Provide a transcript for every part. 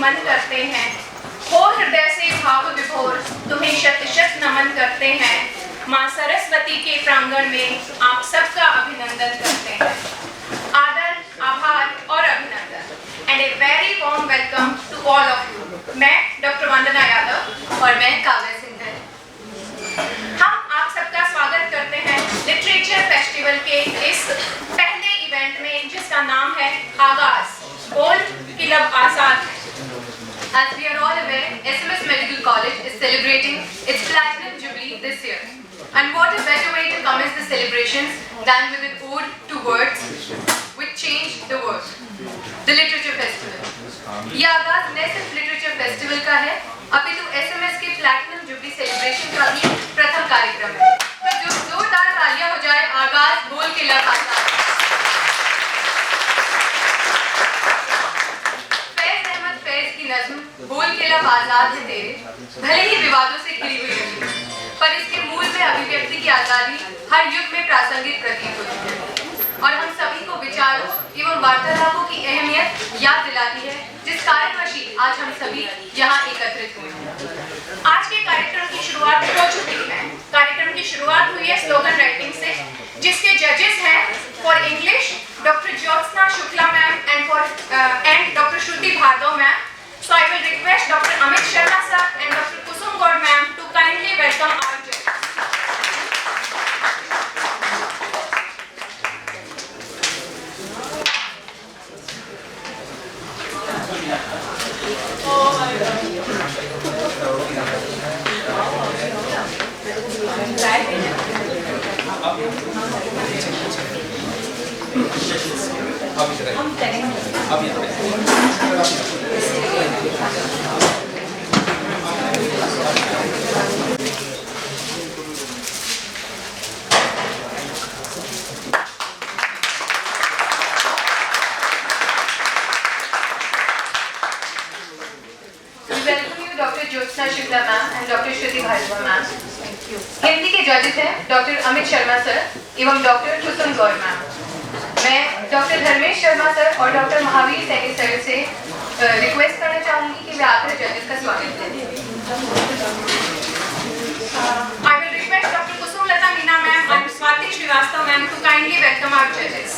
मन करते हैं, हो हृदय से भाव विभोर तुम्हें शत शत नमन करते हैं। माँ सरस्वती के प्रांगण में आप सबका अभिनंदन करते हैं। आदर, आभार और अभिनंदन and a very warm welcome to all of you. मैं डॉक्टर वंदना यादव और मैं काव्या सिंह। हम आप सबका स्वागत करते हैं लिटरेचर फेस्टिवल के इस पहले इवेंट में, जिसका नाम है आगाज, बोल किलब आजाद। As we are all aware, SMS Medical College is celebrating its Platinum Jubilee this year. And what a better way to commence the celebrations than with an ode to words which change the world. The Literature Festival. ये आगाज न सिर्फ literature festival का है, अपितु SMS के platinum jubilee celebration का भी प्रथम कार्यक्रम है। तो जो जोरदार तालियां हो जाए, आगाज बोल के लग आता है। बोल के लब आजाद है तेरे, भले ही विवादों से घिरी हुई रही, पर इसके मूल में अभिव्यक्ति की आजादी हर युग में प्रासंगिक प्रतीत होती है और हम सभी को विचारों एवं वार्तालापों की अहमियत याद दिलाती है, जिस कारणवश आज हम सभी यहाँ एकत्रित हुए हैं। आज के कार्यक्रम की शुरुआत हो चुकी है। कार्यक्रम की शुरुआत हुई है स्लोगन राइटिंग से, जिसके जजेस हैं for English doctor Jyotsna Shukla ma'am and doctor Shruti Bhargav ma'am. So I will request Dr. Amit Sharma sir and Dr. Kusum Gaur ma'am to kindly welcome our judges. Hindi के जजेस हैं डॉक्टर अमित शर्मा सर एवं डॉक्टर कुसुम गौर मैम। मैं doctor Dharmesh Sharma sir और doctor Mahavir Saini sir से request करना चाहूंगी कि वे आकर जजेस का स्वागत करें। I will request Dr. Kusum Lata Meena ma'am and Swati Srivastava ma'am to kindly welcome our judges.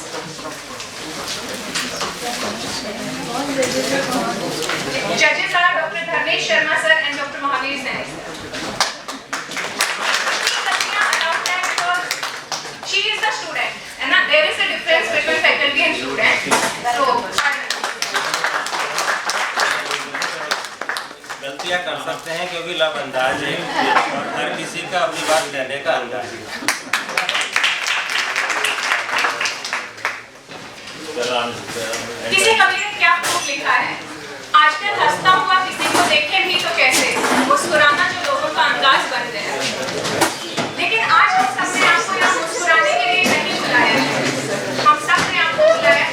Judges are Dr. Dharmesh Sharma sir and Dr. Mahavir Saini sir. She is the student, and there is a difference between faculty and student. So, गलतियां कर सकते हैं क्योंकि लब अंदाज है और हर किसी का अपनी बात कहने का अंदाज है। किसी कवि ने क्या खूब लिखा है, आजकल हंसता हुआ किसी को देखे भी तो कैसे, मुस्कुराना जो लोगों का अंदाज बन गया। लेकिन आज हम सबने आपको यहाँ मुस्कुराने के लिए नहीं बुलाया है, हम सबने आपको बुलाया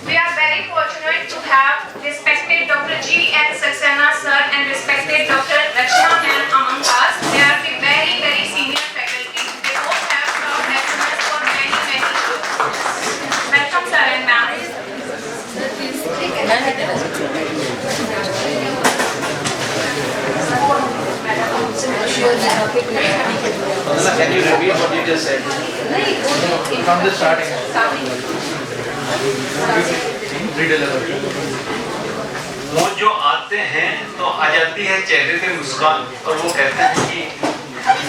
We are very fortunate to have respected Dr. G. N. Saxena sir Can you repeat what you just said? From the starting. वो जो आते हैं तो आ जाती है चेहरे पे मुस्कान और वो कहते हैं कि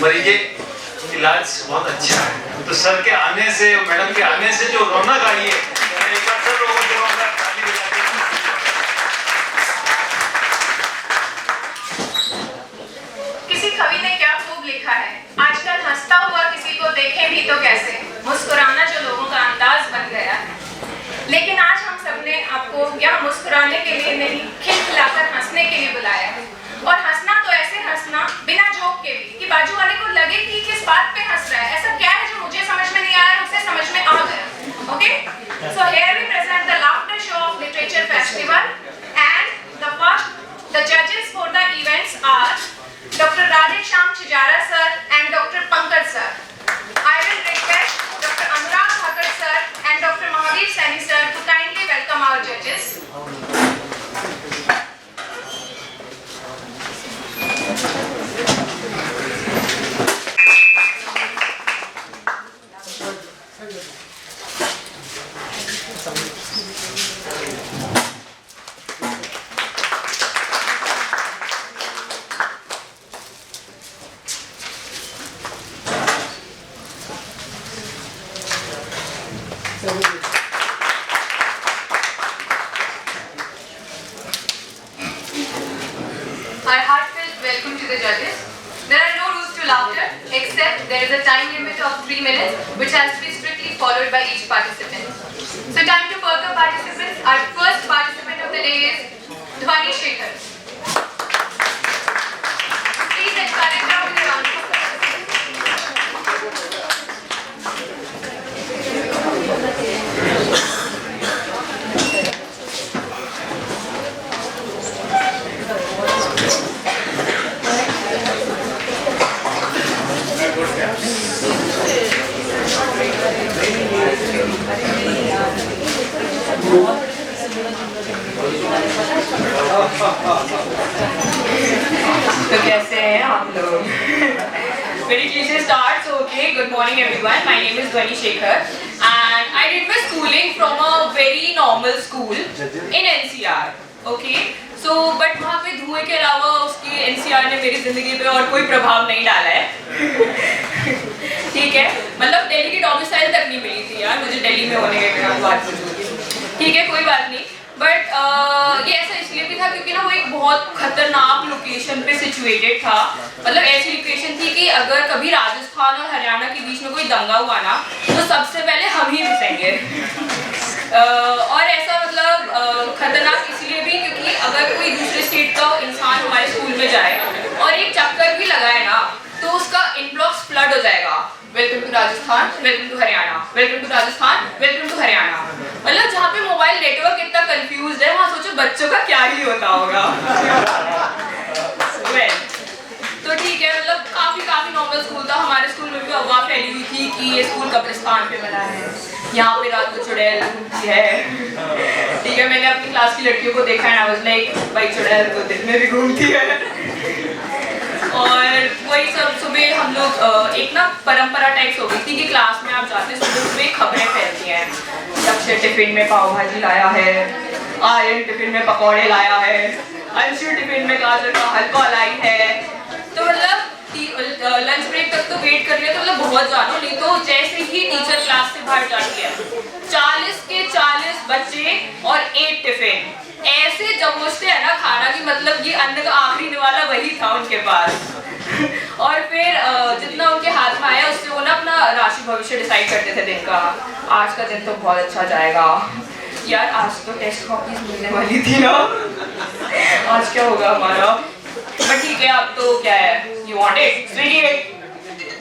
मरीजे इलाज बहुत अच्छा है। तो सर के आने से, मैडम के आने से जो रौनक आई है, मैं एक बार सब लोगों की रौनक ताली बजा के किसी कवि ने क्या खूब लिखा है, आजकल हंसता हुआ किसी को देखें भी तो कैसे, मुस्कुराना जो लोगों का अंदाज बन गया है। लेकिन आज हम सबने आपको यहाँ मुस्कुराने के लिए नहीं, खिलखिलाकर हंसने के लिए बुलाया है। और हंसना तो ऐसे हंसना बिना जोक के भी, कि बाजू वाले को लगे कि किस बात पे हंस रहा है, ऐसा क्या है जो मुझे समझ में नहीं आया, उसे समझ में आ गया। Okay, so here we present the laughter show of literature festival and the जजेस for the events are Dr. Radheshyam Chijara sir and Dr. Pankaj sir. I will request Dr. Anurag Thakur sir and Dr. Mahavir Saini sir to kindly welcome our judges. Our heartfelt welcome to the judges. There are no rules to laughter, except there is a time limit of 3 minutes, which has to be strictly followed by each participant. So time to perk up participants. Our first participant of the day is Dhwani Shekhar. Please encourage her with a round of applause. तो कैसे हैं आप लोग? Very cliche start. So okay, good morning everyone. My name is Dhwani Shekhar and I did my schooling from a very normal school in NCR. Okay. So but वहाँ पे धुएं के अलावा उसकी NCR ने मेरी जिंदगी पे और कोई प्रभाव नहीं डाला है। ठीक है, मतलब दिल्ली की डोमिसाइल तक नहीं मिली थी यार मुझे दिल्ली में होने के बाद। ठीक है, कोई बात नहीं। बट ये ऐसा इसलिए भी था क्योंकि ना वो एक बहुत खतरनाक लोकेशन पे सिचुएटेड था। मतलब ऐसी लोकेशन थी कि अगर कभी राजस्थान और हरियाणा के बीच में कोई दंगा हुआ ना तो सबसे पहले हम ही घुसेंगे। और ऐसा मतलब खतरनाक इसलिए भी क्योंकि अगर कोई दूसरे स्टेट का इंसान हमारे स्कूल में जाए और एक चक्कर भी लगाए ना तो उसका इनबॉक्स फ्लड हो जाएगा। Welcome to Rajasthan, welcome to Haryana, welcome to Rajasthan, welcome to Haryana. मतलब जहाँ पे मोबाइल नेटवर्क इतना कंफ्यूज है वहाँ सोचो बच्चों का क्या ही होता होगा। तो ठीक है, मतलब काफी नॉर्मल स्कूल था। हमारे स्कूल में भी अफवाह फैली हुई थी कि ये स्कूल कब्रिस्तान पे बना है, यहाँ पे रात को चुड़ैल घूमती है। ठीक है, मैंने अपनी क्लास की लड़कियों को देखा है, आई वाज लाइक भाई चुड़ैल तो दिन में भी घूमती है। और वही सब सुबह हम लोग एक ना परंपरा टाइप्स हो गई थी कि क्लास में आप जाते सुबह खबरें फैलती हैं। लक्ष्य टिफिन में पाव भाजी लाया है, आर्यन टिफिन में पकौड़े लाया है, अंशु टिफिन में गाजर का हलवा लाई है। तो मतलब लंच ब्रेक तक तो वेट कर लिया, तो मतलब बहुत जानो, नहीं तो जैसे ही टीचर क्लास से बाहर जा लिया 40 के 40 बच्चे और 8 टिफिन ऐसे जमोजते हैं ना खाना की, मतलब ये अन्न का आखिरी निवाला वही था उनके पास। और फिर जितना उनके हाथ में आया उससे वो ना अपना राशि भविष्य डिसाइड करते थे दिन का। आज का दिन तो बहुत अच्छा जाएगा यार, आज तो टेस्ट कॉपीज मिलने वाली थी ना, आज क्या होगा हमारा। बट ठीक है, अब तो क्या है, यू वांट इट स्वीट।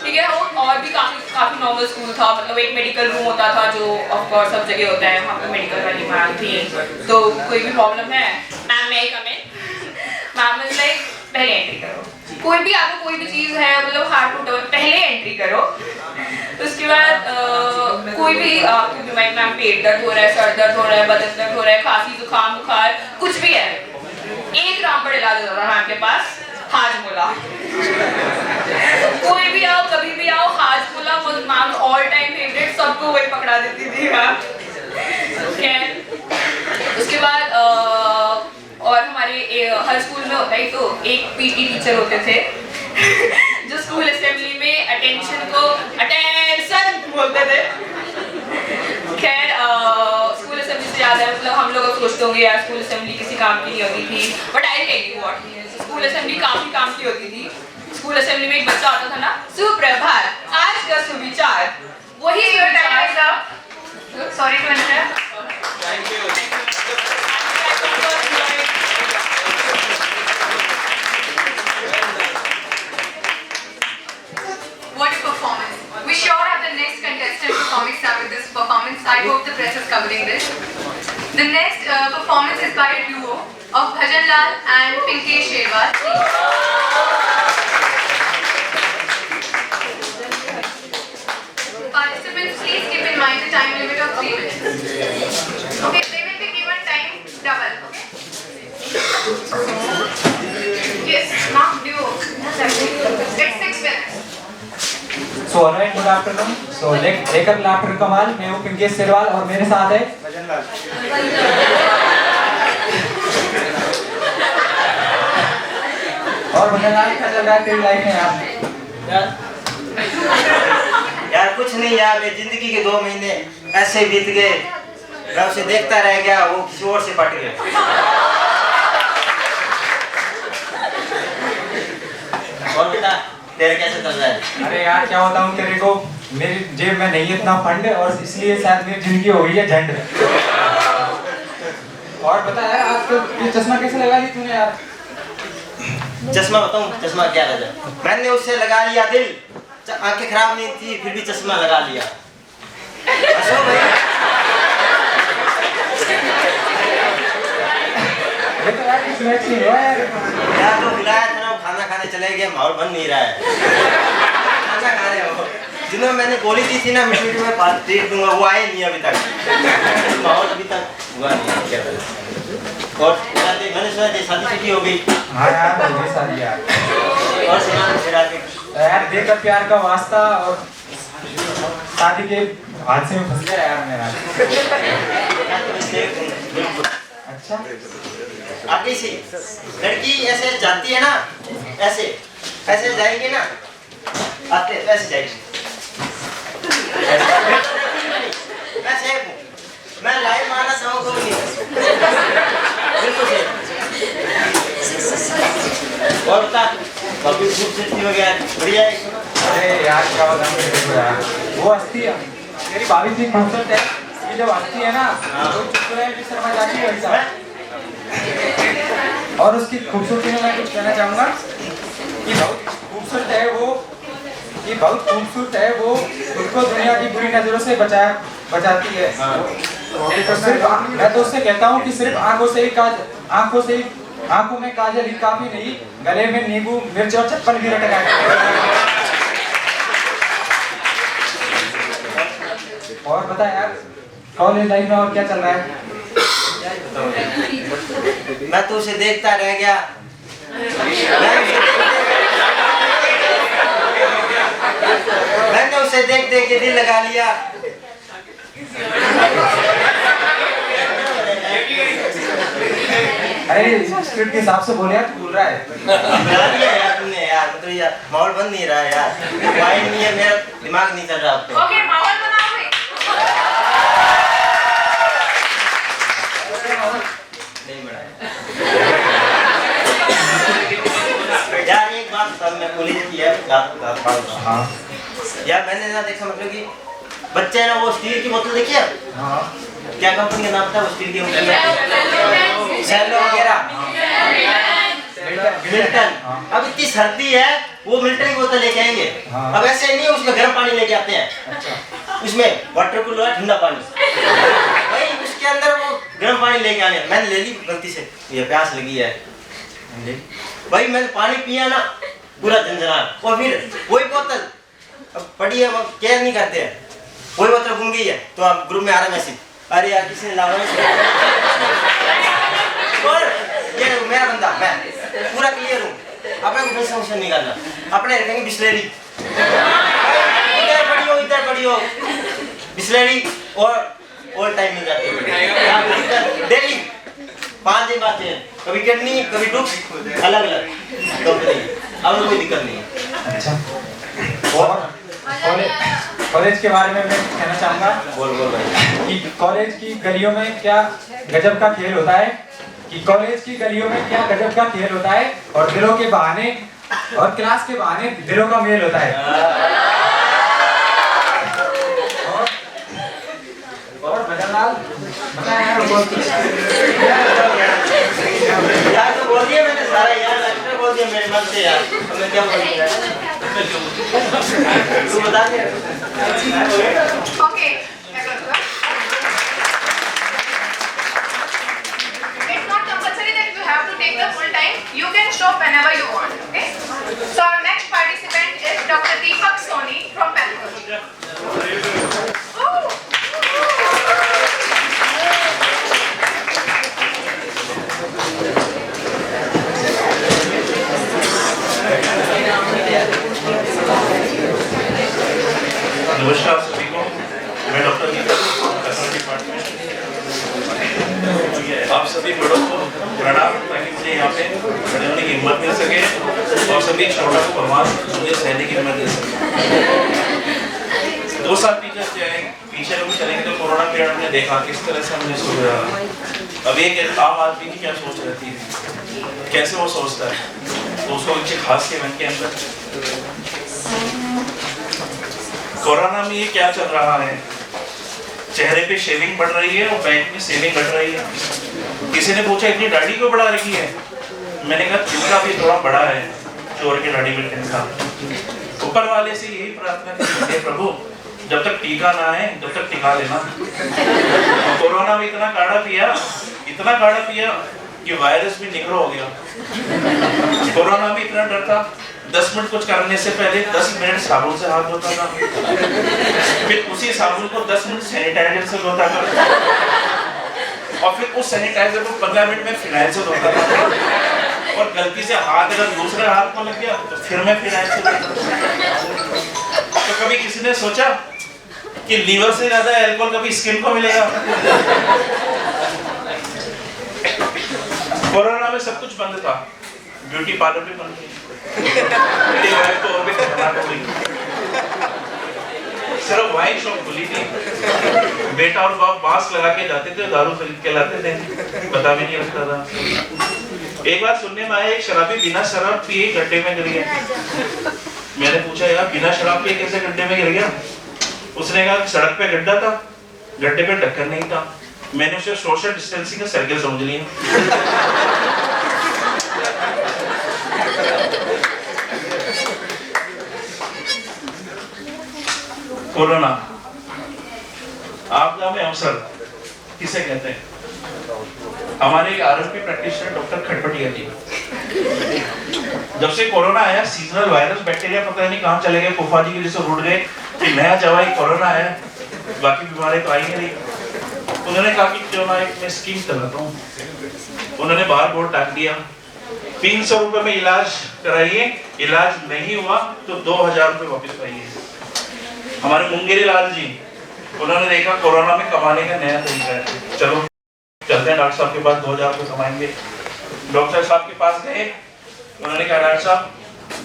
ठीक है, और भी काफी नॉर्मल स्कूल था। मतलब एक मेडिकल रूम होता था जो ऑफ कोर्स सब जगह होता है, वहाँ पे मेडिकल वाली मैम थी। तो कोई भी प्रॉब्लम है ma'am may I come in, ma'am is like पहले एंट्री करो, कोई भी आपको कोई भी चीज़ है मतलब हार्ट टूटा पहले एंट्री करो। उसके बाद कोई भी आपको मैम पेट दर्द हो रहा है, सर दर्द हो रहा है, बदन दर्द हो रहा है, खांसी जुकाम बुखार कुछ भी है, एक रामबड़ इलाज होता था मैम के पास, हाजमोला। कोई भी आओ, कभी भी आओ, हाजपुला मैम ऑल टाइम फेवरेट, सबको वही पकड़ा देती थी मैम। उसके बाद और हमारे हर स्कूल में होता ही तो एक पीटी टीचर होते थे जो स्कूल असेंबली में अटेंशन को अटेंशन बोलते थे। खैर स्कूल असेंबली से याद है, मतलब हम लोग सोचते होंगे यार स्कूल असेंबली किसी काम की नहीं होती थी, but I tell you what, school assembly काफी काम की होती थी। स्कूल असेंबली में एक बच्चा आता था ना, सुप्रभात, आज का सुविचार, वही sorry to interrupt. Thank you. What a performance. We sure have the next contestant performing now with this performance. I hope the press is covering this. The next performance is by a duo of Bhajan Lal and Pinkesh Sherwal. Participants, please keep in mind the time limit of 3 minutes. Okay, they will be given time double. Okay? Yes, now duo. It's 6 minutes. So alright, good afternoon. So लेकर laughter कमाल, मैं हूँ पिंकेश शेरवाल और मेरे साथ है भजन लाल। और भजन लाल क्या चल रहा है तेरी लाइफ में यार कुछ नहीं यार, मेरी जिंदगी के 2 महीने ऐसे बीत गए, मैं उसे देखता रह गया, वो किसी और से पट गया। और बेटा तेरे कैसे चल रहा है? अरे यार क्या बताऊँ तेरे को, मेरी जेब में नहीं इतना फंड और इसलिए शायद मेरी जिंदगी हो गई है झंड। और बता यार आजकल ये चश्मा कैसे लगा ली तूने यार? चश्मा बताऊं चश्मा क्या वजह? मैंने उससे लगा लिया दिल, आंखें खराब नहीं थी फिर भी चश्मा लगा लिया। असो भाई ये तो यार कुछ मैच नहीं हुआ यार। यार तो बुलाया था ना, वो खाना खाने चले गए, माहौल बन नहीं रहा है। खाना खा रहे हो जिन्होंने मैंने गोली दी थी ना मीठी में बात दे दूंगा, वो आए नहीं अभी तक, माहौल अभी तक हुआ नहीं क्या करें। और मैंने सुना थी शादी हो गई। हाँ यार हो गई शादी यार। और सुना फिर आगे यार देखकर प्यार का वास्ता और शादी के हादसे में फंस गया यार मेरा। अच्छा आगे से लड़की ऐसे जाती है ना, ऐसे ऐसे जाएंगे ना, आते ऐसे जाएंगे, ऐसे मैं लाइव मारना चाहूँ नहीं बिल्कुल सही। और बता बाकी खूबसूरती वगैरह बढ़िया है। अरे यार क्या बताऊँ तेरे को यार, वो हस्ती तेरी भाभी इतनी खूबसूरत है कि जब हंसती है ना तो चुटकुले शर्मा जाती है वैसा। और उसकी खूबसूरती में मैं कुछ कहना चाहूँगा कि बहुत खूबसूरत है वो, कि बहुत खूबसूरत है वो, उसको दुनिया की बुरी नजरों से बचाती है। तो सिर्फ मैं तो उससे कहता हूँ कि सिर्फ आंखों में काजल ही काफी नहीं, गले में नींबू मिर्च और चप्पल भी लटका है। और बता यार कॉलेज लाइफ में और क्या चल रहा है? मैं तो उसे देखता रह गया, मैंने उसे देख देख के दिल लगा लिया। अरे स्क्रिप्ट के हिसाब से बोले यार, तू बोल रहा है। बना दिया यार तुमने यार, मतलब यार माहौल बन नहीं रहा है यार, माइंड नहीं है, मेरा दिमाग नहीं चल रहा अब तो। ओके माहौल बनाओ भाई। नहीं बना यार। एक बात तब मैं पुलिस की है हाँ यार, मैंने ना देखा मतलब कि बच्चे ना वो स्टील की बोतल देखी है, हाँ क्या कंपनी का नाम था वो स्टील की बोतल, सेलो वगैरह, मिल्टन। अब इतनी सर्दी है वो मिल्टन की बोतल लेके आएंगे। हाँ। अब ऐसे नहीं उसमें गर्म पानी लेके आते हैं। अच्छा उसमें वाटर कूलर है, ठंडा पानी, भाई उसके अंदर वो गर्म पानी लेके आने, मैंने ले ली गलती से, ये प्यास लगी है भाई, मैंने पानी पिया ना पूरा झंझनाट, और फिर वही बोतल अब पड़ी है, वो केयर नहीं करते हैं, वही बोतल घूम गई है, तो आप ग्रुप में आ रहा है मैसेज, अरे यार किसी ने लावा और ये मेरा बंदा, मैं पूरा क्लियर हूँ, अपने को फंक्शन नहीं करना, अपने रखेंगे बिस्लेरी, इधर पढ़ियो बिस्लरी और टाइम मिल जाती है डेली 5 दिन आते हैं, कभी किडनी कभी डुक्स अलग अलग कंपनी, अब कोई दिक्कत नहीं है। अच्छा, और कॉलेज के बारे में मैं कहना चाहूँगा बोल भाई कि कॉलेज की गलियों में क्या गजब का खेल होता है, कि कॉलेज की गलियों में क्या गजब का खेल होता है, और दिलों के बहाने और क्लास के बहाने दिलों का मेल होता है। और भजनलाल बताया यार, बहुत कुछ यार तो बोल दिया मैंने सारा यार, लेक्चर बोल दिया मेरे मन से यार, अब मैं क्या बोलूं तू बता दे। ओके, मैं करूँगा। It's not compulsory that you have to take the full time. You can stop whenever you want. Okay? So our next participant is Dr. Deepak Soni from Bangalore. नमस्कार सभी को, मैं डॉक्टर दीपक डिपार्टमेंट। आप सभी बड़ों को प्रणाम, ताकि मुझे यहाँ पे खड़े होने की हिम्मत मिल सके और सभी छोटों को भगवान मुझे सहने की हिम्मत दे सके। 2 साल पीछे लोग चलेंगे तो कोरोना पीरियड हमने देखा किस तरह से हमने सोचा। अब एक आम आदमी की क्या सोच रहती है, कैसे वो सोचता है, तो उसको कुछ खास के मन के अंदर कोरोना में ये क्या चल रहा है, चेहरे पे शेविंग बढ़ रही है और बैंक में सेविंग घट रही है। किसी ने पूछा इतनी दाढ़ी क्यों बढ़ा रखी है, मैंने कहा तिनका भी थोड़ा बड़ा है, चोर के दाढ़ी में तिनका। ऊपर वाले से यही प्रार्थना करते हैं, प्रभु जब तक टीका ना आए तब तक टिका लेना। कोरोना में इतना काढ़ा पिया कि वायरस भी निकलो हो गया। कोरोना में इतना डर था, 10 मिनट कुछ करने से पहले 10 मिनट साबुन से हाथ धोता था, फिर उसी साबुन को 10 मिनट सैनिटाइजर से धोता था, और फिर उस सैनिटाइजर को 15 मिनट में फिनाइल से धोता था, और गलती से हाथ अगर दूसरे हाथ को लग गया तो फिर मैं फिनाइल से धोता। तो कभी किसी ने सोचा कि लीवर से ज्यादा अल्कोहल कभी स्किन को मिलेगा? कोरोना में सब कुछ बंद था, ब्यूटी पार्लर भी बंद थे, सिर्फ वाइन शॉप खुली थी, बेटा और बाप मास्क लगा के जाते थे, दारू खरीद के लाते थे, पता भी नहीं लगता था। एक बार सुनने में आया एक शराबी बिना शराब पिए गड्ढे में गिर गया। मैंने पूछा यार बिना शराब पिए कैसे गड्ढे में गिर गया? उसने कहा सड़क पे गड्ढा था, गड्ढे पे ढक्कन नहीं था। मैंने उसे सोशल डिस्टेंसिंग का सर्कल समझ लिया। कोरोना आपदा में अवसर किसे कहते हैं? हमारे आरएमपी प्रैक्टिशनर डॉक्टर खटपटिया जी, जब से कोरोना आया सीजनल वायरस बैक्टीरिया पता नहीं कहां चले गए, फूफा जी के जैसे रुट गए कि नया दवाई कोरोना है, बाकी बीमारी तो आई नहीं। उन्होंने कहा कि क्यों ना एक मैं स्कीम चलाता हूँ। उन्होंने बाहर बोर्ड टांग दिया, 300 रुपए में इलाज कराइए, इलाज नहीं हुआ तो 2000 रुपए वापस पाइए। हमारे मुंगेरी लाल जी, उन्होंने देखा कोरोना में कमाने का नया तरीका है, चलो चलते हैं डॉक्टर साहब के पास, 2000 रुपए कमाएंगे। डॉक्टर साहब के पास गए, उन्होंने कहा डॉक्टर साहब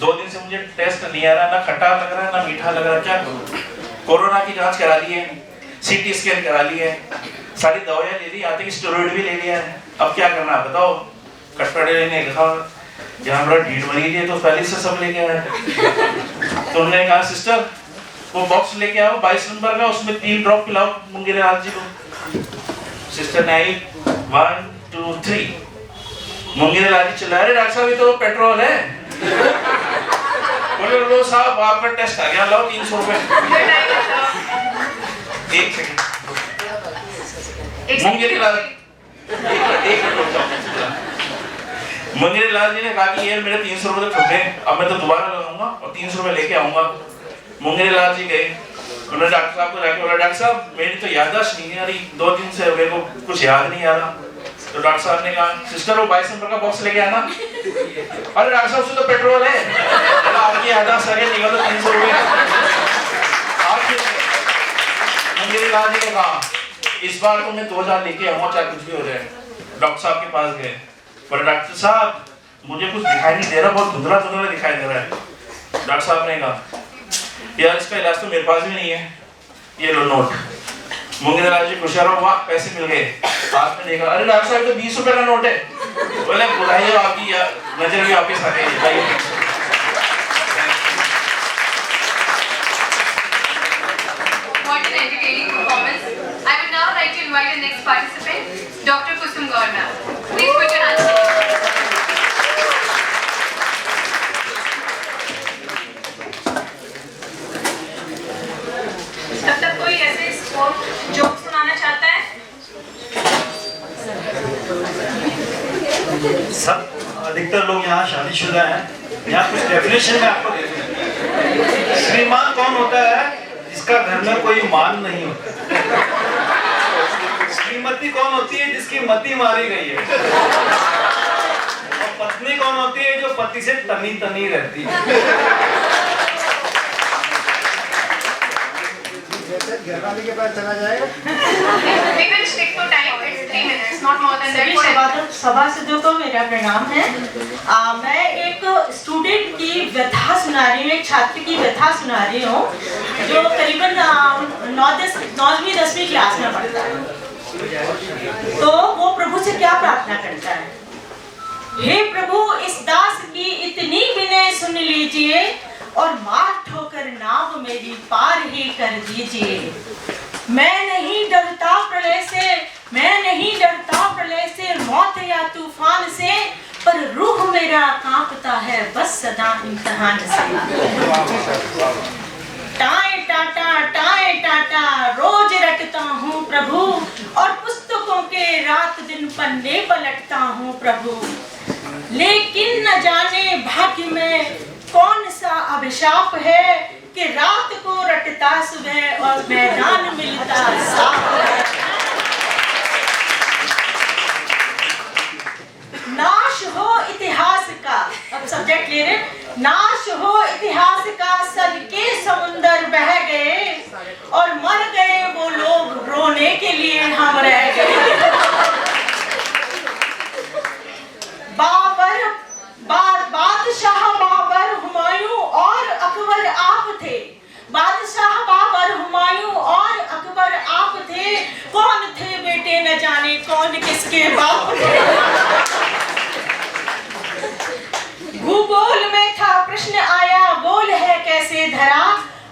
2 दिन से मुझे टेस्ट नहीं आ रहा, ना खट्टा लग रहा है ना मीठा लग रहा है, क्या करूं? कोरोना की जांच करा ली है, सीटी स्कैन करा ली है, सारी दवाइयां ले ली, आते ही स्टेरॉइड भी ले लिया है, अब क्या करना है बताओ? कटपटे ने कहा जहाँ बड़ा ढीठ मरीज है तो पहले से सब लेके आया। तो उन्होंने कहा सिस्टर वो बॉक्स लेके आओ 22 नंबर का, उसमें 3 ड्रॉप पिलाओ मुंगेरी लाल जी को। सिस्टर ने 1 2 3, मुंगेरी लाल जी चिल्ला रहे डॉक्टर साहब ये तो पेट्रोल है। बोले लो साहब आपका टेस्ट आ गया, लाओ 300 रुपए। एक सेकंड, मुंगेरी लाल मुंगेरी लाल जी ने कहा कि ये मेरे 300 रुपए तो छूटे, अब मैं तो दोबारा लगाऊंगा और 300 रुपए लेके आऊंगा। मुंगेरी लाल जी गए, उन्होंने डॉक्टर साहब को जाके बोला डॉक्टर साहब मेरी तो याददाश्त नहीं आ रही, 2 दिन से मेरे को कुछ याद नहीं आ रहा। तो डॉक्टर साहब ने कहा सिस्टर वो 22 नंबर का बॉक्स लेके आना। अरे डॉक्टर साहब उसमें तो पेट्रोल है। आपकी याददाश्त आगे निकल तो 300 रुपये। आखिर मंदिर इलाज ने कहा इस बार तो मैं 2000 लेके आऊंगा चाहे कुछ भी हो जाए। डॉक्टर साहब के पास गए, पर डॉक्टर साहब मुझे कुछ दिखाई नहीं दे रहा, बहुत धुंधला धुंधला दिखाई दे रहा है। डॉक्टर साहब ने कहा यार इसका इलाज तो मेरे पास भी नहीं है, ये लो नोट। मुंगेराज जी खुशहाल हुआ, पैसे मिल गए। हाथ में देखा, अरे डॉक्टर साहब तो 20 रुपए का नोट है। बोले बुलाइए, आपकी नजर भी वापिस आ गई। What an entertaining performance. I would now like to invite the next participant, Dr. Kusum Gaur ma'am. Please put your hands together. तब तक कोई ऐसे जोक सुनाना चाहता है? सब अधिकतर लोग यहाँ शादीशुदा हैं। यहाँ कुछ डेफिनेशन में आपको देते हैं। श्रीमान कौन होता है जिसका घर में कोई मान नहीं होता। श्रीमती कौन होती है जिसकी मती मारी गई है। और पत्नी कौन होती है जो पति से तनी तनी रहती है। घरवाले के पास चला जाएगा। We will stick to time. It's 3 minutes, not more than that. सभासदों को मेरा प्रणाम है। मैं एक स्टूडेंट की व्यथा सुना रही हूँ, एक छात्र की व्यथा सुना रही हूँ जो करीबन 9वीं 10वीं क्लास में पढ़ता है। तो वो प्रभु से क्या प्रार्थना करता है, हे प्रभु इस दास की इतनी विनय सुन लीजिए और मार ठोकर नाव मेरी पार ही कर दीजिए। मैं नहीं डरता प्रलय से, मैं नहीं डरता प्रलय से, मौत या तूफान से, पर रूह मेरा कांपता है बस सदा इम्तिहान से। टाए टाटा रोज रटता हूँ प्रभु और पुस्तकों के रात दिन पन्ने पलटता हूँ प्रभु, लेकिन न जाने भाग्य में कौन सा अभिशाप है कि रात को रटता सुबह और मैदान मिलता साफ है। नाश हो इतिहास का, अब सब्जेक्ट ले रहे, नाश हो इतिहास का, सन के समुंदर बह गए और मर गए वो लोग, रोने के लिए हम रह गए। बादशाह बाबर हुमायूं और अकबर आप थे, बादशाह बाबर हुमायूं और अकबर आप थे, कौन थे बेटे न जाने कौन किसके बाप थे। भूगोल में था प्रश्न आया गोल है कैसे धरा,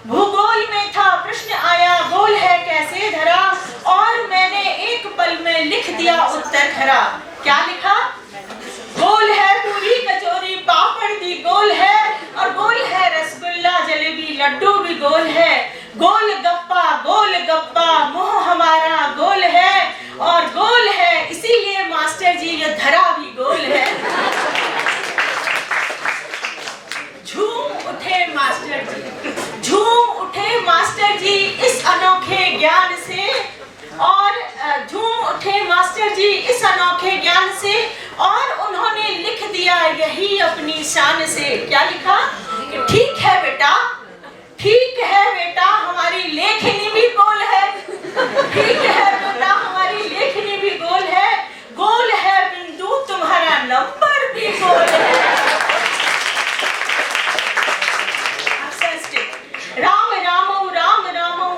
भूगोल में था प्रश्न आया गोल है कैसे धरा, और मैंने एक पल में लिख दिया उत्तर खरा। क्या लिखा? गोल है पूरी कचौरी पापड़ भी गोल है, और गोल है रसगुल्ला जलेबी लड्डू भी गोल है, गोल गप्पा मुंह हमारा गोल है, और गोल है इसीलिए मास्टर जी ये धरा भी गोल है। झूम उठे मास्टर जी इस अनोखे ज्ञान से, और झूम उठे मास्टर जी इस अनोखे ज्ञान से, और उन्होंने लिख दिया यही अपनी शान से। क्या लिखा? ठीक है बेटा हमारी लेखनी भी गोल है, ठीक है बेटा हमारी लेखनी भी गोल है बिंदु तुम्हारा नंबर भी गोल है। राम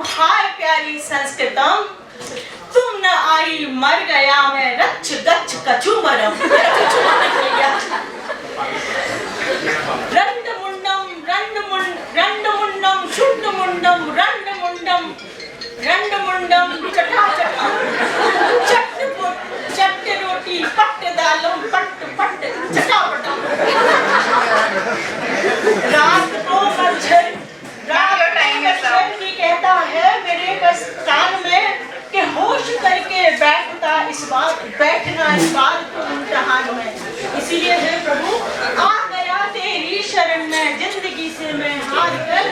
हाय प्यारी संस्कृतम, तुम न आई मर गया मैं रच गच कचुमरम। रंड मुंडम चटा चट रोटी पट दालम पट चटापटम। रात को मच्छर भी कहता है मेरे कान में कि होश करके बैठना इस बार तो इम्तिहान में। इसीलिए है प्रभु आ गया तेरी शरण में जिंदगी से मैं हार कर,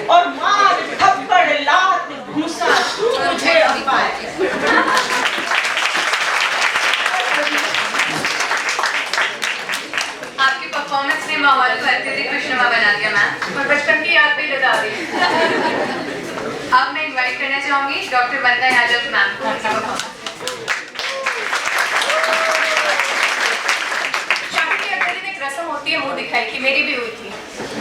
और मार थप्पड़ लात घूसा तू मुझे अपाए। आपकी परफॉर्मेंस ने माहौल को अत्यधिक खुशनुमा बना दिया मैम। और बचपन की याद भी लगा दी। अब मैं इनवाइट करना चाहूंगी डॉक्टर वंदना यादव मैम को। शादी की अगले दिन एक रस्म होती है मुंह दिखाई की, मेरी भी हुई थी।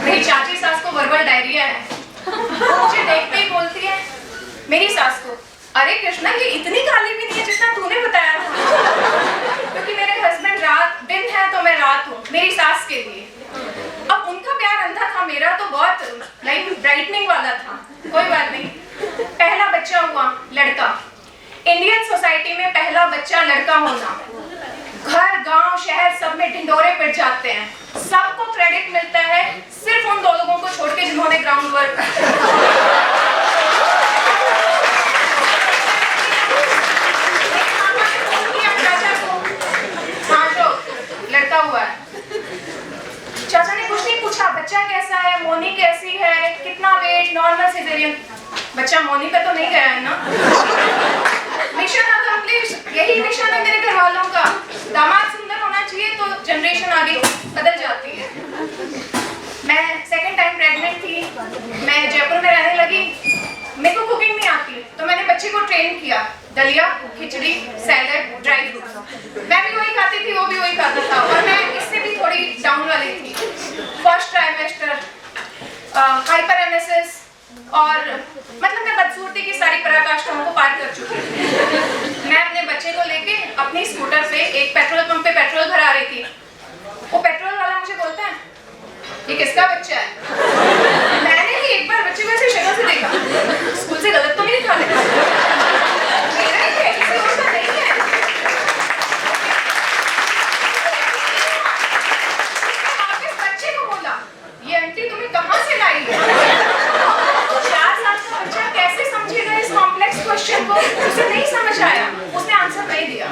मेरी चाची सास को वर्बल डायरिया है, मुझे देखते ही बोलती है मेरी सास को, अरे कृष्णा ये इतनी काली भी नहीं है जितना तूने बताया था। क्योंकि मेरे हस्बैंड रात दिन है तो मैं रात हूँ मेरी सास के लिए। अब उनका प्यार अंधा था, मेरा तो बहुत लाइफ ब्राइटनिंग वाला था। कोई बात नहीं, पहला बच्चा हुआ लड़का। इंडियन सोसाइटी में पहला बच्चा लड़का होना घर गांव शहर सब में ढिंडोरे पिट जाते हैं। सबको क्रेडिट मिलता है सिर्फ उन 2 लोगों को छोड़ के जिन्होंने ग्राउंड वर्क। लड़का हुआ है। चाचा ने कुछ नहीं पूछा बच्चा कैसा है, मोनी कैसी है, कितना वेट, नॉर्मल सिजेरियन। बच्चा मोनी पे तो नहीं गया है ना। मिशन अकम्प्लिश, यही मिशन है मेरे घर वालों का। दामाद सुंदर होना चाहिए तो जनरेशन आगे बदल जाती है। मैं सेकंड टाइम प्रेग्नेंट थी, मैं जयपुर में रहने लगी। मेरे को कुकिंग नहीं आती तो मैंने बच्चे को ट्रेन किया, दलिया, खिचड़ी, सैलड, ड्राई फ्रूट्स। मैं भी वही खाती थी, वो भी वही खाता था, और मैं इससे भी थोड़ी डाउन वाली थी। फर्स्ट ट्राइमेस्टर, हाइपर एमएसएस, और मतलब मैं बदसूरती की सारी पराकाष्ठाओं को पार कर चुकी थी। मैं अपने बच्चे को लेके अपनी स्कूटर पे एक पेट्रोल पंप पे पेट्रोल भरा रही थी। वो पेट्रोल वाला मुझे बोलता है ये किसका बच्चा है? मैंने भी एक बार बच्चे को ऐसे शक्ल से देखा, स्कूल से गलत तो नहीं लिखा मेरा ही है, किसी और का नहीं है। वापस बच्चे को बोला ये आंटी तुम्हें कहाँ से लाई है? 4 साल का बच्चा कैसे समझेगा इस कॉम्प्लेक्स क्वेश्चन को? उसे नहीं समझ आया, उसने आंसर नहीं दिया,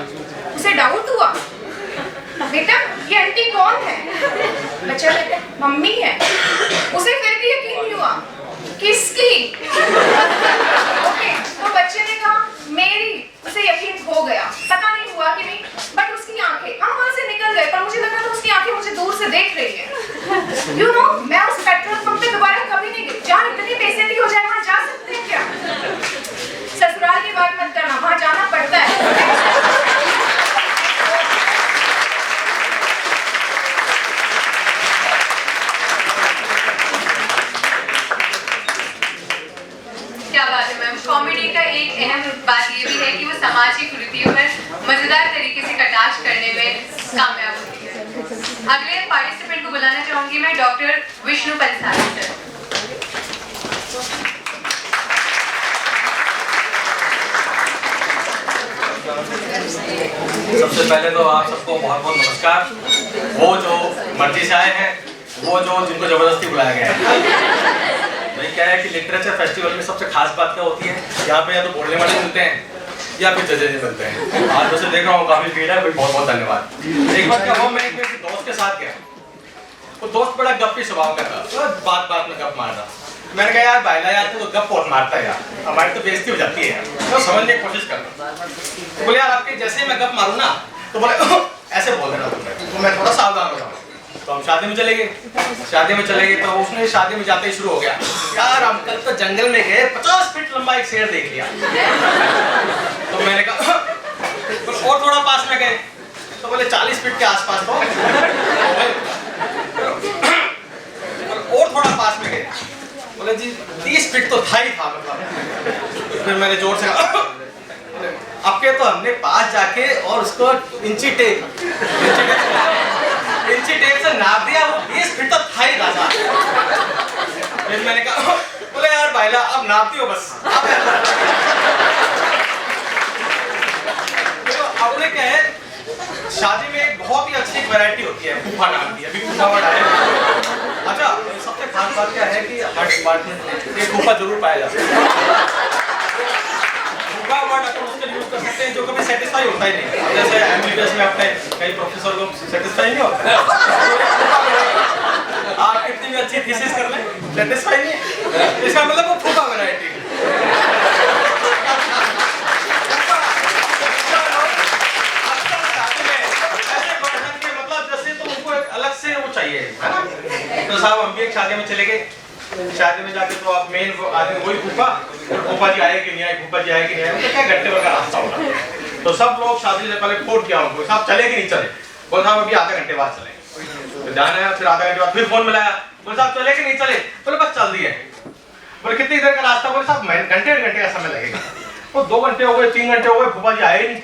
उसे डाउट हुआ बेटा ये आंटी कौन है? बच्चा कहता है मम्मी है। उसे फिर भी यकीन नहीं हुआ किसकी? ओके, तो बच्चे ने कहा मेरी। उसे यकीन हो गया, पता नहीं हुआ कि नहीं, बट उसकी आंखें, हम वहां से निकल गए पर मुझे लगा था उसकी आंखें मुझे दूर से देख रही है। यू नो, मैं उस पेट्रोल पंप पे दोबारा कभी नहीं गई। जहाँ इतनी बेइज्जती हो जाए वहां जा सकते हैं क्या? ससुराल की बात मत करना, वहां जाना पड़ता है। क्या बात है मैम। कॉमेडी का एक अहम बात ये भी है कि वो सामाजिक कुरीतियों पर मजेदार तरीके से कटाक्ष करने में कामयाब होती है। अगले पार्टिसिपेंट को बुलाना चाहूंगी मैं डॉक्टर विष्णु पंसारी सर। सबसे पहले तो आप सबको बहुत बहुत नमस्कार। वो जो मर्जी से आए हैं, वो जो जिनको जबरदस्ती बुलाया गया है। भाई क्या है कि लिटरेचर फेस्टिवल में सबसे खास बात क्या होती है, यहाँ पे या तो बोलने वाले मिलते हैं या फिर जजेज मिलते हैं। आज वैसे देख रहा हूँ काफी भीड़ है, बहुत बहुत धन्यवाद। एक बार क्या हुआ, मैं एक मेरे दोस्त के साथ गया। वो दोस्त बड़ा गप्पी स्वभाव का था, बात बात में गप मारता। मैंने कहा यार भाईला यार तू तो गप बहुत मारता है यार, हमारी तो बेइज्जती हो जाती है यार, तो समझने की कोशिश करना। तो बोले यार आपके जैसे मैं गप मारूँ ना तो बोले ऐसे बोल देना तुमने, तो मैं थोड़ा सावधान हो जाऊँ। तो हम शादी में चले गए। तो उसने शादी में जाते ही शुरू हो गया, यार हम कल तो जंगल में गए, 50 फीट लंबा एक शेर देख लिया। तो मैंने कहा और थोड़ा पास में गए, तो बोले 40 फीट के आसपास। तो और थोड़ा पास में गए, बोले जी 30 फीट तो था ही था मतलब। फिर मैंने जोर से अब के तो हमने पास जाके और उसको इंची टेप से नाप दिया, वो 20 फीट तो था ही राजा। फिर मैंने कहा बोले यार भाईला अब नाप दियो बस। तो अपने क्या है, शादी में एक बहुत ही अच्छी वैरायटी होती है, फूफा नाम की, अभी फूफा वर्ड आया। अच्छा सबसे खास बात क्या है कि हर डिपार्टमेंट में एक फूफा जरूर पाया जाता है। फूफा वर्ड अपन उसके यूज कर सकते हैं जो कभी सेटिस्फाई होता ही नहीं। जैसे एमबीबीएस में अपने कई प्रोफेसर को सेटिस्फाई नहीं होता। आप कितनी भी अच्छी थीसिस कर लें, सेटिस्फाई नहीं, इसका मतलब वो फूफा वैरायटी है। मतलब जैसे तो उनको एक अलग से वो चाहिए है ना, साहब हम भी एक शादी में चले गए। शादी में जाके तो आप मेन आदमी वही फूफा जी आए कि नहीं आए, फूफा जी आए कि नहीं आए, तो क्या घंटे भर का रास्ता होगा। तो सब लोग शादी से पहले फोन किया उनको, साहब चले कि नहीं चले, बोले साहब अभी आधा घंटे बाद चले। तो जाना है, फिर आधा घंटे बाद फिर फोन मिलाया, बोले साहब चले कि नहीं चले, बोले बस चल दिए। बोले कितनी देर का रास्ता, बोले साहब घंटे का समय लगेगा। वो 2 घंटे हो गए, 3 घंटे हो गए, फूफा जी आए नहीं।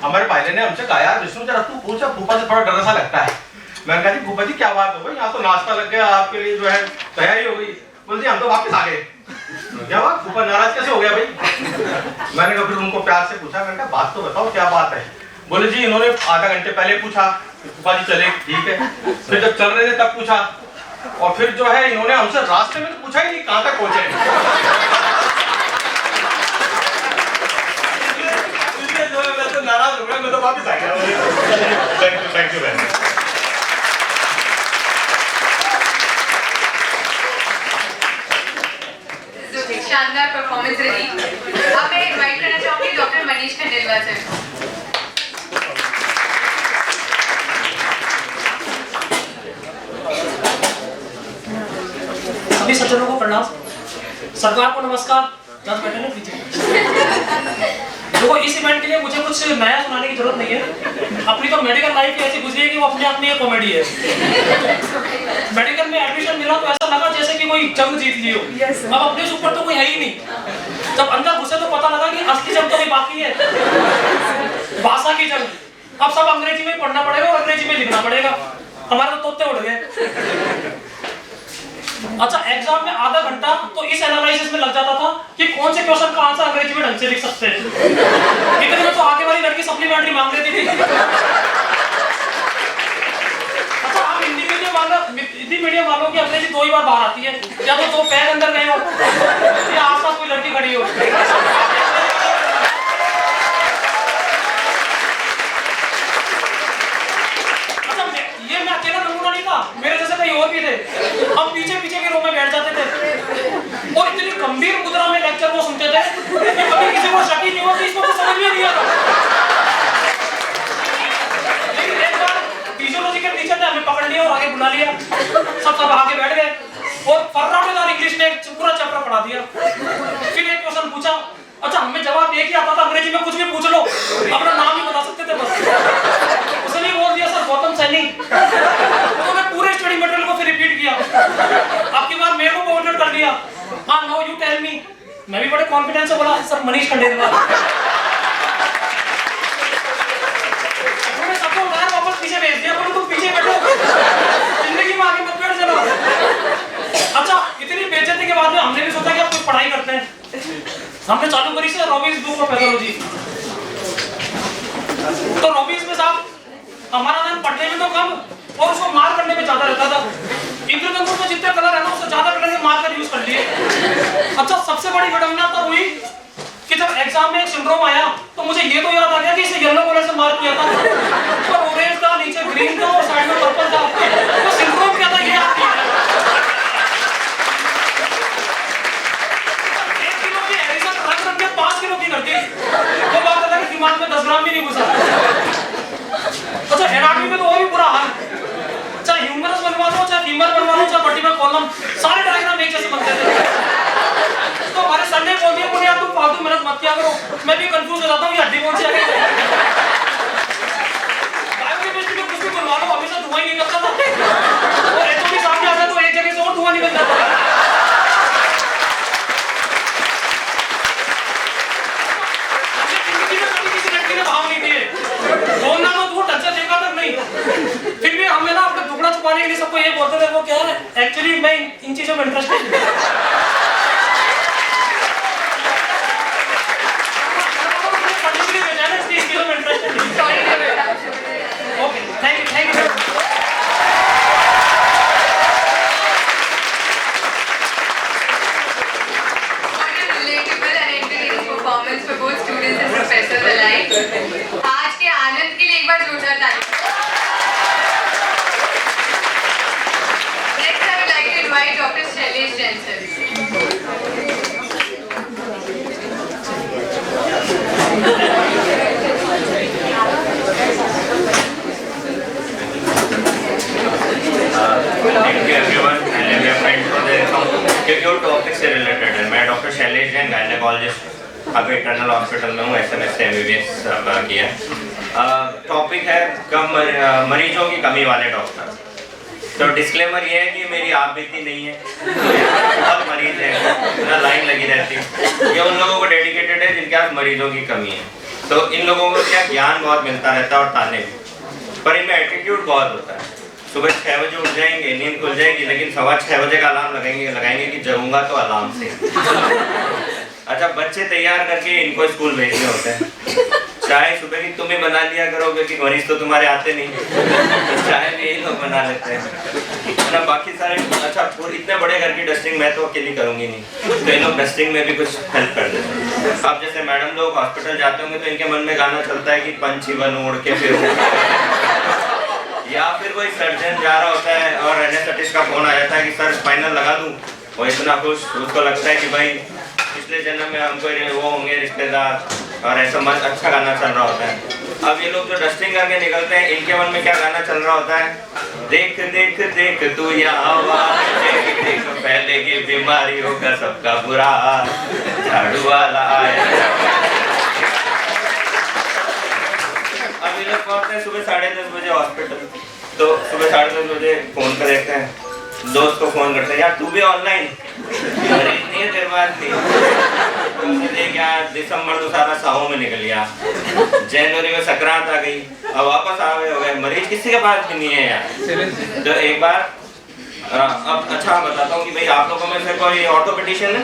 हमारे भाई ने हमसे कहा यार विष्णु जरा तू पूछा, फूफा से थोड़ा डर सा लगता है। मैंने कहा जी फूफा जी क्या बात हो गई, यहाँ तो नाश्ता लग गया, आपके लिए जो है तैयारी हो गई। बोले जी हम तो वापस आ गए। क्या बात, फूफा नाराज कैसे हो गया भाई? मैंने कहा फिर उनको प्यार से पूछा, मैंने कहा बात तो बताओ क्या बात है। बोले जी इन्होंने आधा घंटे पहले पूछा फूफा जी चले, ठीक है, फिर जब चल रहे थे तब पूछा, और फिर जो है इन्होंने हमसे रास्ते में तो पूछा ही नहीं कहाँ तक पहुंचे। जो है मैं तो नाराज हो गया, मैं तो वापस आ गया। Thank you very much. शानदार परफॉर्मेंस रही। अब मैं इनवाइट करना चाहूंगी डॉक्टर मनीष खंडेलवाल सर। सभी सज्जनों को प्रणाम, सरकार को नमस्कार। बैठे ना पीछे। देखो इस इवेंट के लिए मुझे कुछ नया सुनाने की जरूरत नहीं है। अपनी तो मेडिकल लाइफ ऐसी गुजरी है कि वो अपने आप में एक कॉमेडी है। मेडिकल में एडमिशन मिला तो ऐसा लगा जैसे कि कोई जंग जीत ली हो। अब अपने ऊपर तो कोई है ही नहीं। जब अंदर घुसे तो पता लगा कि असली जंग तो भी बाकी है, भाषा की जंग। अब सब अंग्रेजी में पढ़ना पड़ेगा और अंग्रेजी में लिखना पड़ेगा। हमारे तो तोते उड़ गए। अच्छा, एग्जाम में आधा घंटा तो इस एनालिसिस में लग जाता था कि कौन से क्वेश्चन का आंसर अंग्रेजी में ढंग से लिख सकते हैं। इतने में तो आगे वाली लड़की सप्लीमेंट्री मांग लेती थी। अच्छा, आप हिंदी मीडियम वालों की अंग्रेजी 2 ही बार बाहर आती है, या तो 2 पैर अंदर गए हो या आसपास कोई लड़की खड़ी हो। ये मैं अकेला नमूना नहीं था, मेरे जैसे कई और भी थे। हम पीछे के रो में बैठ जाते थे और इतनी गंभीर मुद्रा में लेक्चर वो सुनते थे कि कभी किसी को शक ही नहीं हुआ कि इसको तो समझ में नहीं आ रहा। लेकिन एक बार फिजियोलॉजी के टीचर ने हमें पकड़ लिया और आगे बुला लिया। सब आगे बैठ गए और फर्राटेदार इंग्लिश में पूरा चैप्टर पढ़ा दिया। फिर एक क्वेश्चन पूछा। अच्छा, हमें जवाब एक ही आता था, अंग्रेजी में कुछ भी पूछ लो, अपना नाम ही बता सकते थे बस। उसने बोल दिया सर गौतम सैनी। उन्होंने पूरे स्टडी मटेरियल को फिर रिपीट किया। आपकी बार मेरे को कोऑर्डिनेट कर दिया। हाँ, नाउ यू टेल मी। मैं भी बड़े कॉन्फिडेंस से बोला सर मनीष खंडेलवाल। उन्होंने सबको उठाया वापस पीछे भेज दिया, बोले तुम पीछे बैठो, जिंदगी में आगे मत बैठ जाना। अच्छा, इतनी बेइज्जती के बाद में हमने भी सोचा कि अब कुछ पढ़ाई करते हैं। हमने चालू करी से रॉबिन्स बुक ऑफ पैथोलॉजी। तो रॉबिन्स में साहब हमारा ध्यान पढ़ने में तो कम और उसको मार करने में ज्यादा रहता था। इंद्रधनुष में जितने कलर है ना उससे ज्यादा कलर के मार कर यूज कर लिए। अच्छा, सबसे बड़ी विडंबना तब हुई कि जब एग्जाम में एक सिंड्रोम आया तो मुझे ये तो याद आ गया कि इसे येलो कलर से मार्क किया था, ऊपर ऑरेंज था, नीचे ग्रीन था और साइड में पर्पल था। तो सिंड्रोम क्या था ये याद नहीं है। 1 किलो की एडिशन रख के 5 किलो की करती, तो बात अलग है, दिमाग में 10 ग्राम भी नहीं घुसा। अच्छा, एनाटॉमी में तो और भी बुरा हाल, चाहे ह्यूमरस बनवा लो, चाहे फीमर बनवा लो, चाहे वर्टिब्रल कॉलम, सारे डायग्राम एक जैसे बनते थे। तो हमारे सर ने बोल दिया बोले यार तुम फालतू मेहनत मत किया करो। मैं भी कंफ्यूज हो जाता हूँ ये हड्डी कौन सी आ गई। बायोकेमिस्ट्री में कुछ भी बनवा लो हमेशा धुआं ही निकलता था, और एचओडी सामने आता तो एक जगह से और धुआं निकल जाता था। फिर भी हमें ना अपना टुकड़ा छुपाने के लिए सबको ये बोलते थे वो क्या है, एक्चुअली मैं इन चीजों में इंटरेस्टेड हूं। Okay, thank you. Performance for both students and professors alike. आज के आनंद के लिए एक बार जोरदार ताली। Next, I would like to invite Dr. Shailesh gynaecologist, अभी इंटरनल हॉस्पिटल में हूँ, SMS MBBS किया। टॉपिक है कम मरीजों की कमी वाले डॉक्टर। तो डिस्क्लेमर ये है कि मेरी आप बीती नहीं है, बहुत मरीज है ना, लाइन लगी रहती है। ये उन लोगों को डेडिकेटेड है जिनके पास मरीजों की कमी है। तो इन लोगों को क्या ज्ञान बहुत मिलता रहता है और ताने भी, पर इनमें एटीट्यूड बहुत होता है। सुबह 6 बजे उठ जाएंगे, नींद खुल जाएगी, लेकिन 6:15 बजे का अलार्म लगाएंगे कि जगूंगा तो अलार्म से। अच्छा, बच्चे तैयार करके इनको स्कूल भेजने होते हैं। चाय सुबह की तुम ही बना लिया करो क्योंकि मरीज तो तुम्हारे आते नहीं, चाय भी यही लोग बना लेते हैं ना। बाकी सारे अच्छा, इतने बड़े घर की डस्टिंग मैं तो अकेली करूंगी नहीं, तो इन लोग डस्टिंग में भी कुछ हेल्प कर देते हैं। अब जैसे मैडम लोग हॉस्पिटल जाते होंगे तो इनके मन में गाना चलता है कि पंछी बन उड़ के फिर, या फिर कोई सर्जन जा रहा होता है और एनेस्थेटिस्ट का फोन आ जाता है कि सर स्पाइनल लगा दूं, वो इतना खुश, उसको लगता है कि भाई पिछले जन्म में हमको वो होंगे रिश्तेदार, और ऐसा मन अच्छा गाना चल रहा होता है। अब ये लोग जो डस्टिंग करके निकलते हैं, इनके मन में क्या गाना चल रहा होता है? देख देख देख तू यहाँ देख देख, पहले की बीमारियों का सबका बुरा झाड़ू वाला आया। अब ये लोग पहुंचते हैं सुबह 10:30 बजे हॉस्पिटल, तो सुबह 10:30 बजे फोन कर देते हैं, दोस्त को फोन करते हैं, यार तू भी ऑनलाइन, अरे इतनी देर बाद थी। दिसंबर तो सारा साहों में निकल गया, जनवरी में संक्रांत आ गई, अब वापस आ गए, मरीज किसी के पास भी नहीं है यार। तो एक बार अब अच्छा बताता हूँ कि भाई आप लोगों में से कोई ऑर्थोपेडिशियन है?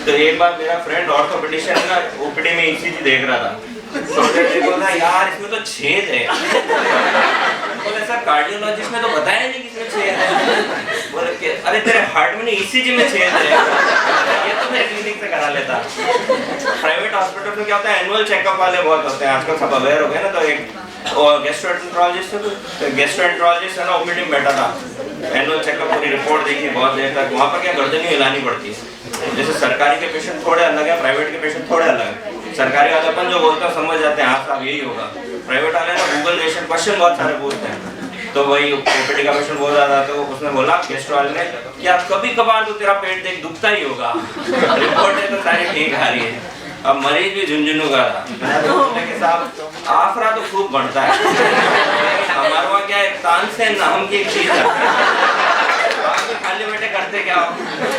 तो एक बार मेरा फ्रेंड ऑर्थोपेडिशियन ना ओपीडी में ECG देख रहा था, बोला यार इसमें तो छेद है। बोले सर कार्डियोलॉजिस्ट ने तो बताया नहीं कि इसमें छेद है। बोले अरे तेरे हार्ट में ECG में छेद है, ये तो मैं क्लिनिक से करा लेता। प्राइवेट हॉस्पिटल में क्या होता है, एनुअल चेकअप वाले बहुत होते हैं, आजकल सब अवेयर हो गए ना। तो एक गैस्ट्रोएंटरोलॉजिस्ट है ना, ओपीडी में बैठा था, एनुअल चेकअप पूरी रिपोर्ट देखी बहुत देर तक। वहाँ पर क्या गर्दन ही हिलानी पड़ती है। जैसे सरकारी के पेशेंट थोड़े अलग है, प्राइवेट के पेशेंट थोड़े अलग है। सरकारी वाले अपन जो बोलते हैं समझ जाते हैं, हाँ साहब यही होगा। प्राइवेट वाले ना गूगल पेशेंट क्वेश्चन बहुत सारे पूछते हैं। तो वही ओपीडी का पेशेंट बोल रहा था, तो उसने बोला गेस्ट वाले ने कि आप कभी कभार तो तेरा पेट देख दुखता ही होगा, रिपोर्ट है तो सारी ठीक आ रही है। अब मरीज भी झुंझुनू का था, कि साहब आफरा तो खूब बढ़ता है, हमारे वहाँ क्या है, तानसेन नाम की एक चीज है, आप खाली बैठे करते क्या हो,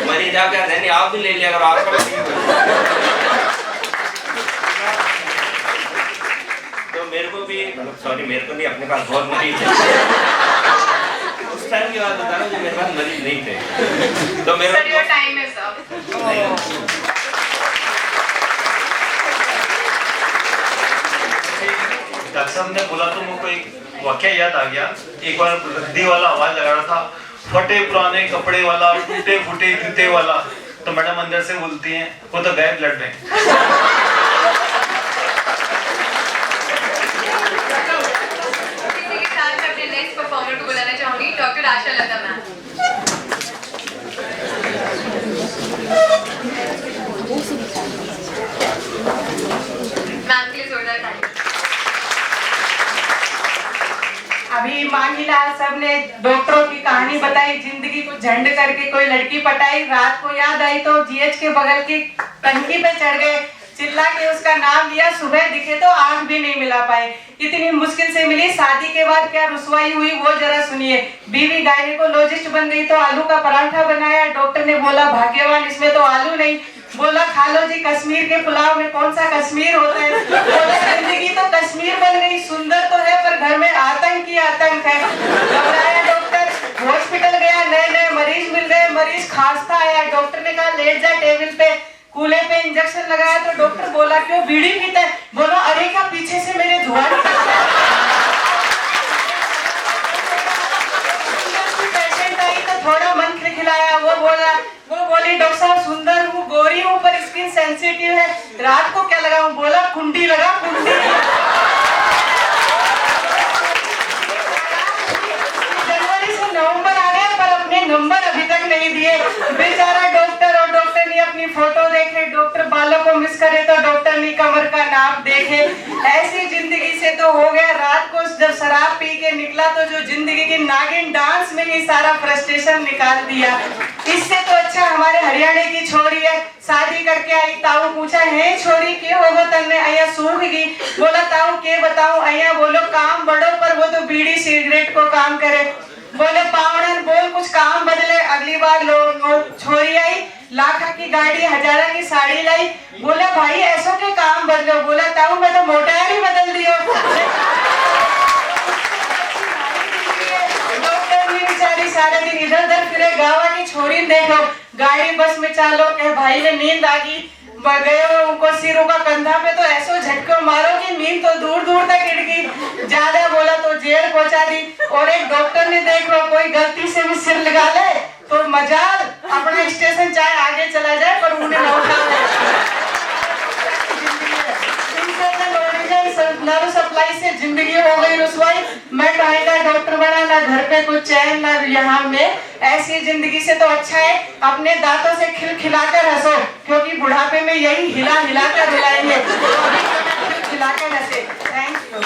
मरीज आप क्या नहीं, आप भी ले लिया करो, आपका भी तो मेरे को भी मतलब सॉरी मेरे को नहीं, अपने पास बहुत मरीज है। उस टाइम की बात बता रहा हूँ जब मेरे पास मरीज नहीं थे, तो मेरे को टाइम है सब। डॉक्टर साहब ने बोला तो मुझको एक वाकया याद आ गया। एक बार रद्दी वाला आवाज लगा रहा था, फटे पुराने कपड़े वाला, टूटे फूटे जूते वाला। तो मैडम अंदर से बोलती हैं वो तो गए ब्लड बैंक। इसी के साथ मैं अपने नेक्स्ट परफॉर्मर को बुलाना चाहूंगी, डॉक्टर आशा लता मैम। मैम के लिए जोरदार ताली। अभी मांगीलाल सब ने डॉक्टरों की कहानी बताई, जिंदगी को झंड करके कोई लड़की पटाई, रात को याद आई तो GH के बगल की टंकी पे चढ़ गए, चिल्ला के उसका नाम लिया, सुबह दिखे तो आंख भी नहीं मिला पाए, इतनी मुश्किल से मिली, शादी के बाद क्या रुसवाई हुई वो जरा सुनिए। बीवी गायनेकोलॉजिस्ट बन गई तो आलू का पराठा बनाया, डॉक्टर ने बोला भाग्यवान इसमें तो आलू नहीं, बोला खा लो जी कश्मीर के पुलाव में कौन सा कश्मीर होता है, बोला जिंदगी तो कश्मीर बन गई, सुंदर तो है पर घर में आतंक ही आतंक है। घबराया डॉक्टर, हॉस्पिटल गया, नए नए मरीज मिल गए, मरीज खांसता आया, डॉक्टर ने कहा लेट जा टेबल पे, कूले पे इंजेक्शन लगाया तो डॉक्टर बोला क्यों बीड़ी पीता है, बोला अरे क्या पीछे से मेरे धुआं पेशेंट आई तो थोड़ा मन खिलाया, वो बोली डॉक्टर साहब सुंदर हूँ, गोरी हूँ पर स्किन सेंसिटिव है, रात को क्या लगाऊं, बोला कुंडी लगा कुंडी। जनवरी से नवंबर आ गया पर अपने नंबर अभी तक नहीं दिए, बेचारा डॉक्टर, और डॉक्टर ने अपनी फोटो देखे, डॉक्टर बालों को मिस करे तो डॉक्टर डॉक्टरनी कमर का नाप देखे। ऐसी जिंदगी से तो हो गया। रात को जब शराब पी के निकला तो जो जिंदगी की नागिन डांस में ही सारा फ्रस्ट्रेशन निकाल दिया। इससे तो अच्छा हमारे हरियाणा की छोरी है, शादी करके आई। ताऊ पूछा है छोरी के होगो तन्ने, अया सूख गई। बोला ताऊ के बताऊं, अया बोलो काम बड़ो पर वो तो बीड़ी सिगरेट को काम करे। बोले पावड़न बोल कुछ काम बदले। अगली बार छोरी आई, लाखा की गाड़ी, हजारा की साड़ी लाई। बोला भाई ऐसो के काम बदलो। बोला ताऊ मैं तो मोटायर ही बदल दियो। डॉक्टर ने बेचारी सारे दिन इधर उधर फिरे। गावा की छोरी देखो, गाड़ी बस में चालो कहे भाई ने नींद आ गई। गए उनको सिरों का कंधा पे तो ऐसो झटको मारो कि नींद तो दूर दूर तक हिट गई। ज्यादा बोला तो जेल पहुंचा दी। और एक डॉक्टर ने देखो कोई गलती से भी सिर लगा ले तो मजाल अपना स्टेशन चाहे आगे चला जाए पर उन्हें न उठावे। नर्व सप्लाई से जिंदगी हो गई रुसवाई। मैं कहेगा डॉक्टर बना ना घर पे कुछ चैन ना यहाँ में। ऐसी जिंदगी से तो अच्छा है अपने दांतों से खिलखिलाकर हंसो, क्योंकि बुढ़ापे में यही हिला हिला कर रुलाएंगे। खिलखिलाकर हंसे। Thank you.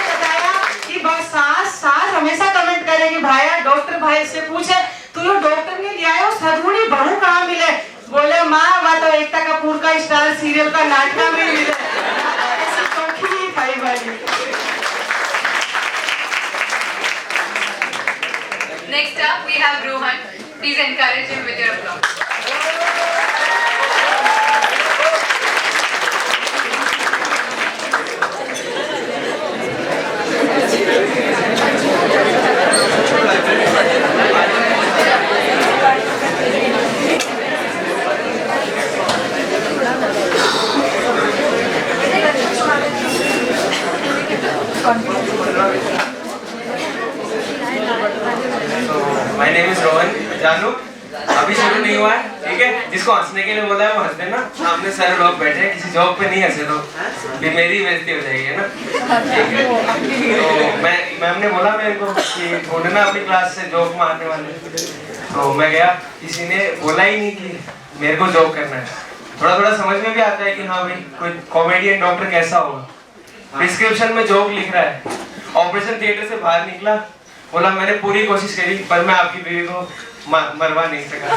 बताया कि बस सास हमेशा कमेंट करेगी भाई डॉक्टर भाई से पूछे तू यो डॉक्टर ने लिया है सदगुणी बहू कहाँ मिले। बोले माँ वह तो एकता कपूर का स्टार सीरियल का नाटका में मिले। Next up we have Rohan. Please encourage him with your applause. My name is Rohan. जानू अभी शुरू नहीं हुआ है, ठीक है? जिसको हंसने के लिए बोला है वो हंस देना। सामने सारे लोग बैठे हैं, किसी जॉब पे नहीं हंसे तो भी मेरी बेइज्जती हो जाएगी, है ना? ठीक है? तो मैम ने बोला मेरे को कि ढूंढना अपनी क्लास से जॉब मारने वाले। तो मैं गया, किसी ने बोला ही नहीं कि मेरे को जॉब करना है। थोड़ा थोड़ा समझ में भी आता है कि हाँ भाई कोई कॉमेडियन डॉक्टर कैसा होगा। प्रिस्क्रिप्शन में जॉब लिख रहा है। ऑपरेशन थिएटर से बाहर निकला, बोला मैंने पूरी कोशिश करी पर मैं आपकी बीवी को मरवा नहीं सका।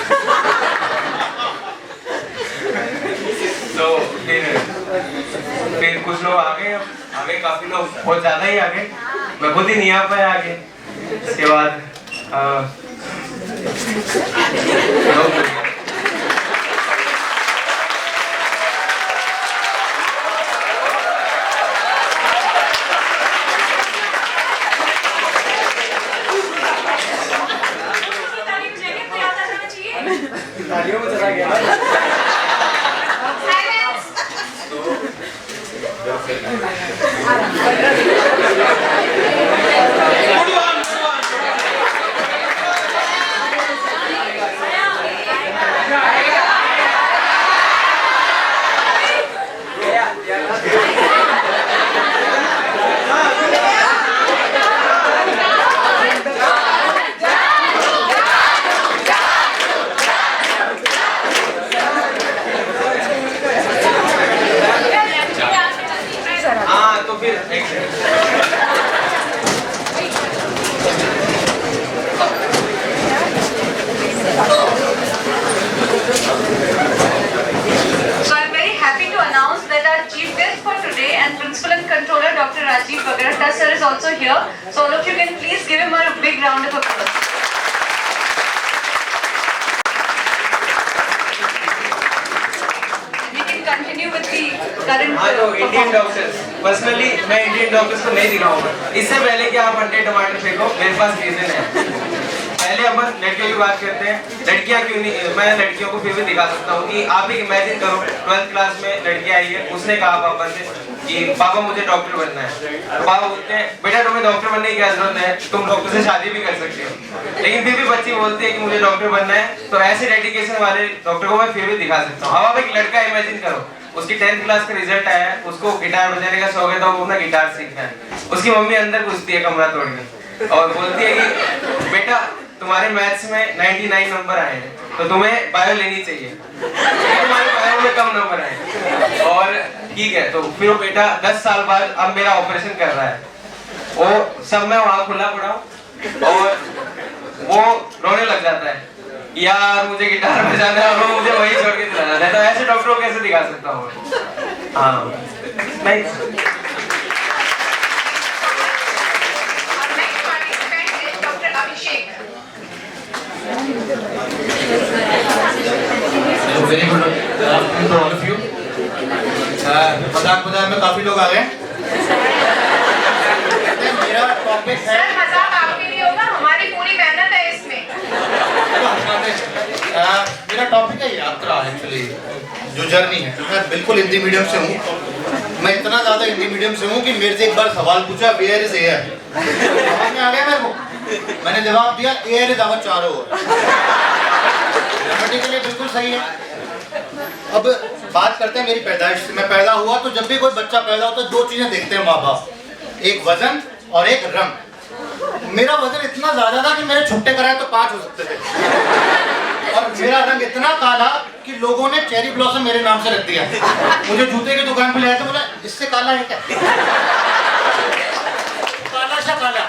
तो फिर कुछ लोग आगे काफी लोग बहुत ज्यादा ही आगे, मैं खुद ही नहीं आ पाया आगे। इसके बाद तालियों में चला गया। Sir is also here, so all of you can please give him a big round of applause. We can continue with the current. हाँ तो इंडियन डॉक्टर्स, पर्सनली मैं इंडियन डॉक्टर्स को नहीं दिखाऊंगा। इससे पहले कि आप अंडे टमाटर फेंको, मेरे पास रीजन है। पहले अपन लड़कियों की बात करते हैं। लड़कियां क्यों नहीं, मैं लड़कियों को फिर भी दिखा सकता हूँ कि आप ही इमेजिन करो 12th क्लास में लड़की आई है, उसने कहा पापा से कि पापा मुझे डॉक्टर बनना है। तो पापा बोलते हैं बेटा तुम्हें डॉक्टर बनने की क्या जरूरत है, तुम डॉक्टर से शादी भी कर सकते हो। लेकिन फिर भी बच्ची बोलती है कि मुझे डॉक्टर बनना है, तो ऐसे डेडिकेशन वाले डॉक्टर को मैं फिर भी दिखा सकता हूँ। अब आप एक लड़का इमेजिन करो, उसकी 10th क्लास का रिजल्ट आया है, उसको गिटार बजाने का शौक है तो वो अपना गिटार सीखना है। उसकी मम्मी अंदर घुसती है कमरा तोड़ के और बोलती है कि बेटा तुम्हारे मैथ्स में 99 नंबर आए हैं तो तुम्हें बायो लेनी चाहिए, तुम्हारे बायो में कम नंबर आए। और ठीक है, तो फिर वो बेटा 10 साल बाद अब मेरा ऑपरेशन कर रहा है, वो सब मैं वहाँ खुला पड़ा हूँ और वो रोने लग जाता है, यार मुझे गिटार बजाना है और वो मुझे वही छोड़ के चला जाता है। तो ऐसे डॉक्टर को कैसे दिखा सकता हूँ? हाँ नहीं। Very good afternoon to all of you. मजाक में काफी लोग आ गए। मेरा टॉपिक है, सर मजाक आपके लिए होगा, हमारी पूरी मेहनत है इसमें। मेरा टॉपिक है यात्रा। एक्चुअली जो जर्नी है, मैं बिल्कुल हिंदी मीडियम से हूँ। मैं इतना ज्यादा हिंदी मीडियम से हूँ कि मेरे से एक बार सवाल पूछा वेयर इज एयर, समझ में आ गया मेरे को। मैंने जवाब दिया एयर इज आवर चारों ओर। ग्रामेटिकली बिल्कुल सही है। अब बात करते हैं मेरी पैदाइश से। मैं पैदा हुआ तो जब भी कोई बच्चा पैदा होता है दो चीजें देखते हैं माँ बाप, एक वजन और एक रंग। मेरा वजन इतना ज्यादा था कि मेरे छुट्टे कराए तो 5 हो सकते थे, और मेरा रंग इतना काला कि लोगों ने चेरी ब्लॉसम मेरे नाम से रख दिया। मुझे जूते की दुकान पे ले आए तो बोला इससे काला है क्या? काला सा काला।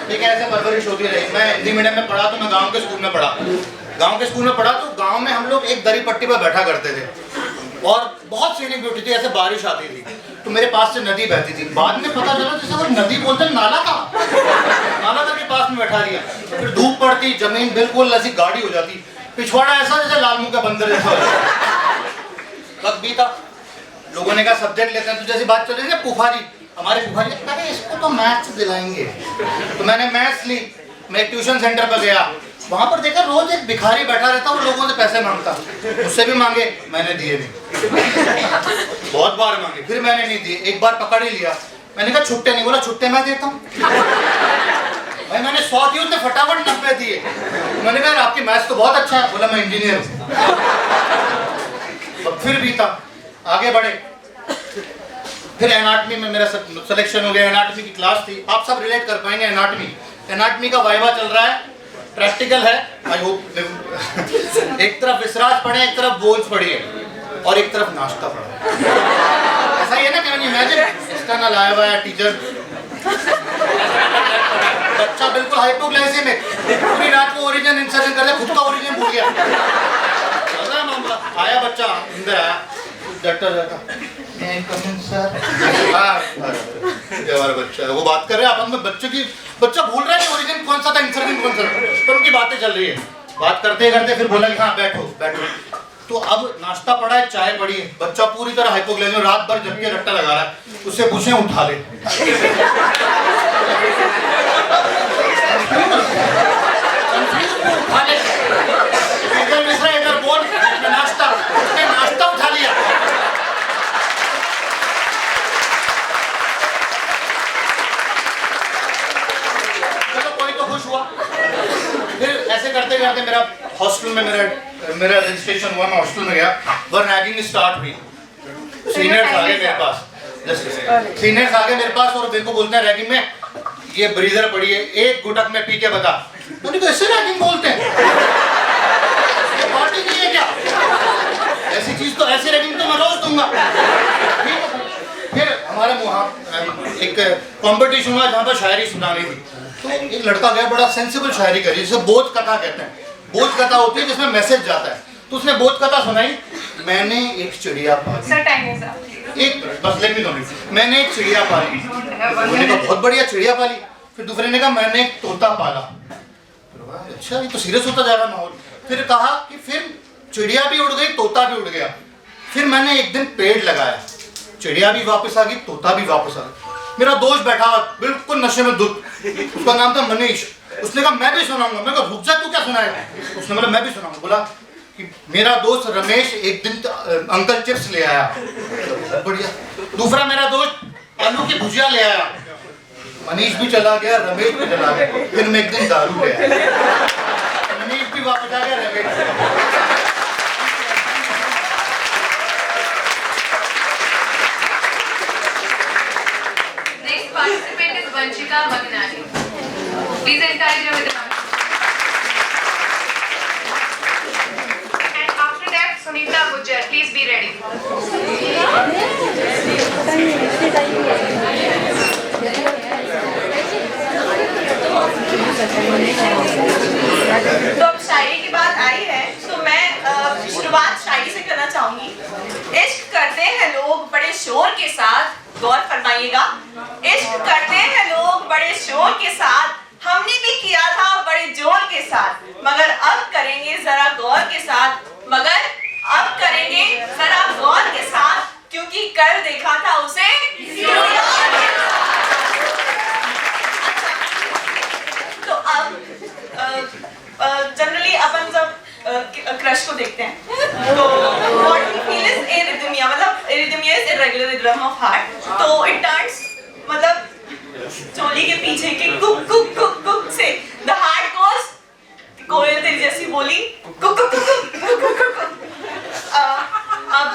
ठीक है, ऐसे परवरिश होती रही। मैं हिंदी मीडियम में पढ़ा तो मैं गांव के स्कूल में पढ़ा। गांव के स्कूल में पढ़ा तो गांव में हम लोग एक दरी पट्टी पर बैठा करते थे और बहुत सीनिक ब्यूटी थी। ऐसे बारिश आती थी तो मेरे पास से नदी बहती थी। बाद में पता चला जैसे वो नदी बोलते हैं नाला का, नाला करके पास में बैठा दिया। फिर धूप पड़ती, जमीन बिल्कुल ऐसी गाढ़ी हो जाती, पिछवाड़ा ऐसा जैसे लाल मुंह का बंदर जैसा हो जाता। वक्त भी था, लोगों ने कहा सब्जेक्ट लेते हैं। तो जैसी बात चल रही थी पुफारी, हमारे पुफारी अरे इसको तो मैथ्स दिलाएंगे, तो मैंने मैथ्स ली। मैं ट्यूशन सेंटर पर गया, वहां पर देखा रोज एक भिखारी बैठा रहता, वो लोगों से पैसे मांगता। उससे भी मांगे, मैंने दिए नहीं। बहुत बार मांगे, फिर मैंने नहीं दिए। एक बार पकड़ ही लिया, मैंने कहा छुट्टे नहीं, बोला छुट्टे मैं देता हूँ। भाई मैंने 100 दिए, उसने फटाफट 90 दिए। मैंने कहा आपकी मैथ्स तो बहुत अच्छा है, बोला मैं इंजीनियर हूँ। फिर भी था, आगे बढ़े। फिर एनाटमी में मेरा सिलेक्शन हो गया। एनाटमी की क्लास थी, आप सब रिलेट कर पाएंगे। एनाटमी का वाइवा चल रहा है, प्रैक्टिकल है। आई होप एक तरफ विसराज पढ़े, एक तरफ बोल्स पढ़िए और एक तरफ नाश्ता पढ़े। ऐसा ही है ना, कैन यू इमेजिन? एक्सटर्नल आया हुआ है टीचर, बच्चा बिल्कुल हाइपोग्लाइसेमिक, पूरी रात को ओरिजिन इंसर्शन कर दिया, खुद का ओरिजिन भूल गया। चल रहा है मामला। आया बच्चा, अंदर आया, डॉक्टर रहता हमारा बच्चा वो बात कर रहे हैं आपस में। बच्चा भूल रहा है ओरिजिन कौन सा था, इंसर्शन कौन सा था, पर उनकी बातें चल रही है। बात करते करते फिर बोला कि हाँ बैठो बैठो। तो अब नाश्ता पड़ा है, चाय पड़ी है, बच्चा पूरी तरह हाइपोग्लाइसेमिक, रात भर जग के रट्टा लगा रहा है। उससे पूछे उठा ले, इधर मिश्रा इधर बोल, नाश्ता, उसने नाश्ता उठा लिया। फिर ऐसे करते करते मेरा हॉस्टल में मेरा रजिस्ट्रेशन हुआ। मैं हॉस्टल में गया, वह रैगिंग स्टार्ट हुई। सीनियर्स आ गए मेरे पास, सीनियर्स आ गए मेरे पास और मेरे को बोलते हैं रैगिंग में ये ब्रीजर पड़ी है, एक गुटक में पी के बता। मैंने कहा ऐसे रैगिंग बोलते हैं? ये पार्टी नहीं है क्या? ऐसी चीज तो, ऐसी रैगिंग तो मैं रोज दूंगा। फिर हमारे वहाँ एक कंपटीशन हुआ जहाँ पर शायरी सुनानी थी। तो एक लड़का गया, बड़ा सेंसिबल शायरी करी, जिसे बोझ कथा कहते हैं। बोझ कथा होती है जिसमें मैसेज जाता है। तो उसने बोझ कथा सुनाई, मैंने एक चिड़िया पाली। एक बस लेट मी कंप्लीट। मैंने एक चिड़िया पाली। मैंने कहा बहुत बढ़िया चिड़िया पाली। फिर दूसरे ने कहा मैंने एक तोता पाला। अच्छा ये तो सीरियस होता जा रहा माहौल। फिर कहा कि फिर चिड़िया भी उड़ गई, तोता भी उड़ गया। फिर मैंने एक दिन पेड़ लगाया, चिड़िया भी वापस आ गई, तोता भी वापस आ गया। मेरा दोस्त बैठा बिल्कुल नशे में धुत, उसका नाम था मनीष। उसने कहा मैं भी सुनाऊंगा। मैं कहा रुक जा, तू क्या सुनाएगा? उसने बोला मैं भी सुनाऊंगा। बोला कि मेरा दोस्त रमेश एक दिन अंकल चिप्स ले आया, बढ़िया। दूसरा मेरा दोस्त आलू की भुजिया ले आया। मनीष भी चला गया, रमेश भी चला गया। फिर मैं एक दिन दारू ले आया, मनीष भी वापस आ गया, रमेश भी। Next participant is Vanchika Magnani. Please encourage her with a round. Sunita Gujjar, please be ready. तो अब शायरी की बात आई है तो मैं शुरुआत शायरी से करना चाहूंगी। इश्क करते हैं लोग बड़े शोर के साथ, गौर फरमाइएगा। इश्क करते हैं लोग बड़े शोर के साथ, हमने भी किया था बड़े जोर के साथ, मगर अब करेंगे जरा गौर के साथ, मगर अब करेंगे जरा गौर के साथ, क्योंकि कल देखा था उसे किसी और के साथ। तो अब जनरली अपन जब क्रश को देखते हैं तो what we feel is arrhythmia, मतलब arrhythmia is irregular rhythm of heart. तो इट टर्न्स, मतलब चोली के पीछे के कुक कुक कुक कुक से द हार्ट गोस, कोयल तेरी जैसी बोली कुक कुक कुक कुक कुक कुक। अब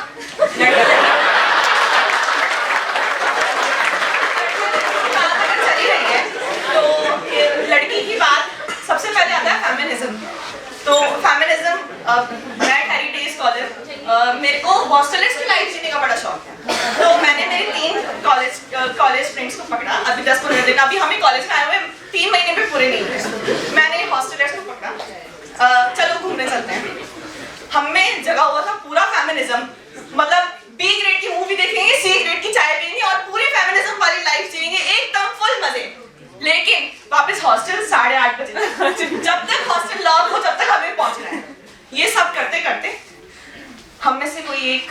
चली रही है तो लड़की की बात सबसे पहले आता है फेमिनिज्म। तो फेमिनिज्म, मैं हेरिटेज स्कॉलर, मेरे को हॉस्टलिस्ट की लाइफ जीने का बड़ा शौक है। तो मैंने मेरी 3 कॉलेज फ्रेंड्स को पकड़ा, अभी 10-15 दिन, अभी हमें कॉलेज में आए हुए 3 महीने भी पूरे नहीं हुए। मैंने हॉस्टलिस्ट को पकड़ा, चलो घूमने चलते हैं। हमें जगा हुआ था पूरा फेमिनिज्म, मतलब B ग्रेड की मूवी देखेंगे, C ग्रेड की चाय पीएंगे और पूरी फेमिनिज्म वाली लाइफ जिएंगे, एकदम फुल मजे। लेकिन वापस हॉस्टल 8:30 बजे, जब तक हॉस्टल लॉक हो जब तक हमें पहुंचना है। ये सब करते करते हम में से कोई एक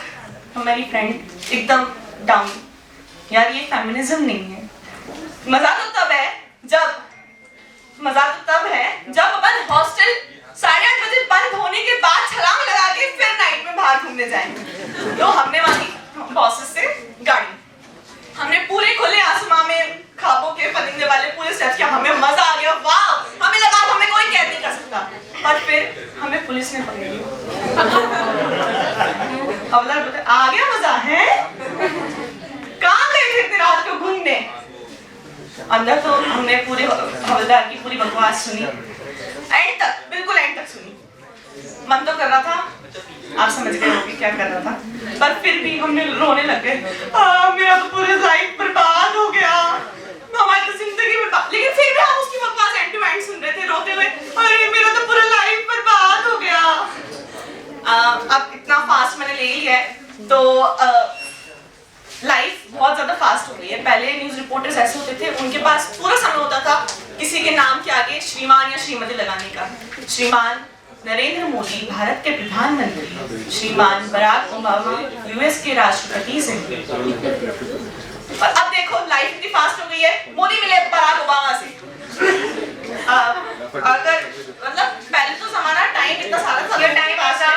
हमारी फ्रेंड एकदम डाउन, यार ये फेमिनिज्म नहीं है। मजा तो तब जब अपन हॉस्टल 8:30 बजे बंद होने के बाद छलांग लगा के फिर नाइट में बाहर घूमने जाएंगे। तो हमने वाली बॉसेस से गाड़ी, हमने पूरे खुले आसमां में खाबों के परिंदे वाले पूरे स्टेप्स किया, हमें मजा आ गया, वाह, हमें लगा हमें कोई कैद नहीं कर सकता। और फिर हमें पुलिस ने पकड़ लिया। हवलदार आ गया मजा है, कहाँ गए थे इतनी रात को घूमने? अंदर तो हमने पूरे हवलदार की पूरी बकवास सुनी, एंड तक, बिल्कुल एंड तक सुनी। मन तो कर रहा था, आप समझ गए होंगे क्या कर रहा था, पर फिर भी हमने रोने लग गए। मेरा तो पूरी लाइफ बर्बाद हो गया, हमारी तो जिंदगी बर्बाद। लेकिन फिर भी हम उसकी बकवास एंड टू एंड सुन रहे थे रोते हुए, अरे मेरा तो पूरा लाइफ बर्बाद हो गया। अब इतना फास्ट मैंने ले लिया है तो लाइफ बहुत ज्यादा फास्ट हो गई है। पहले न्यूज रिपोर्टर्स ऐसे होते थे, उनके पास पूरा समय होता था किसी के नाम के आगे श्रीमान या श्रीमती लगाने का। श्रीमान नरेंद्र मोदी भारत के प्रधानमंत्री, श्रीमान बराक ओबामा यूएस के राष्ट्रपति से। और अब देखो लाइफ इतनी फास्ट हो गई है, मोदी मिले बराक ओबामा से। अगर मतलब पहले तो जमाना टाइम इतना सारा था, टाइम पास है,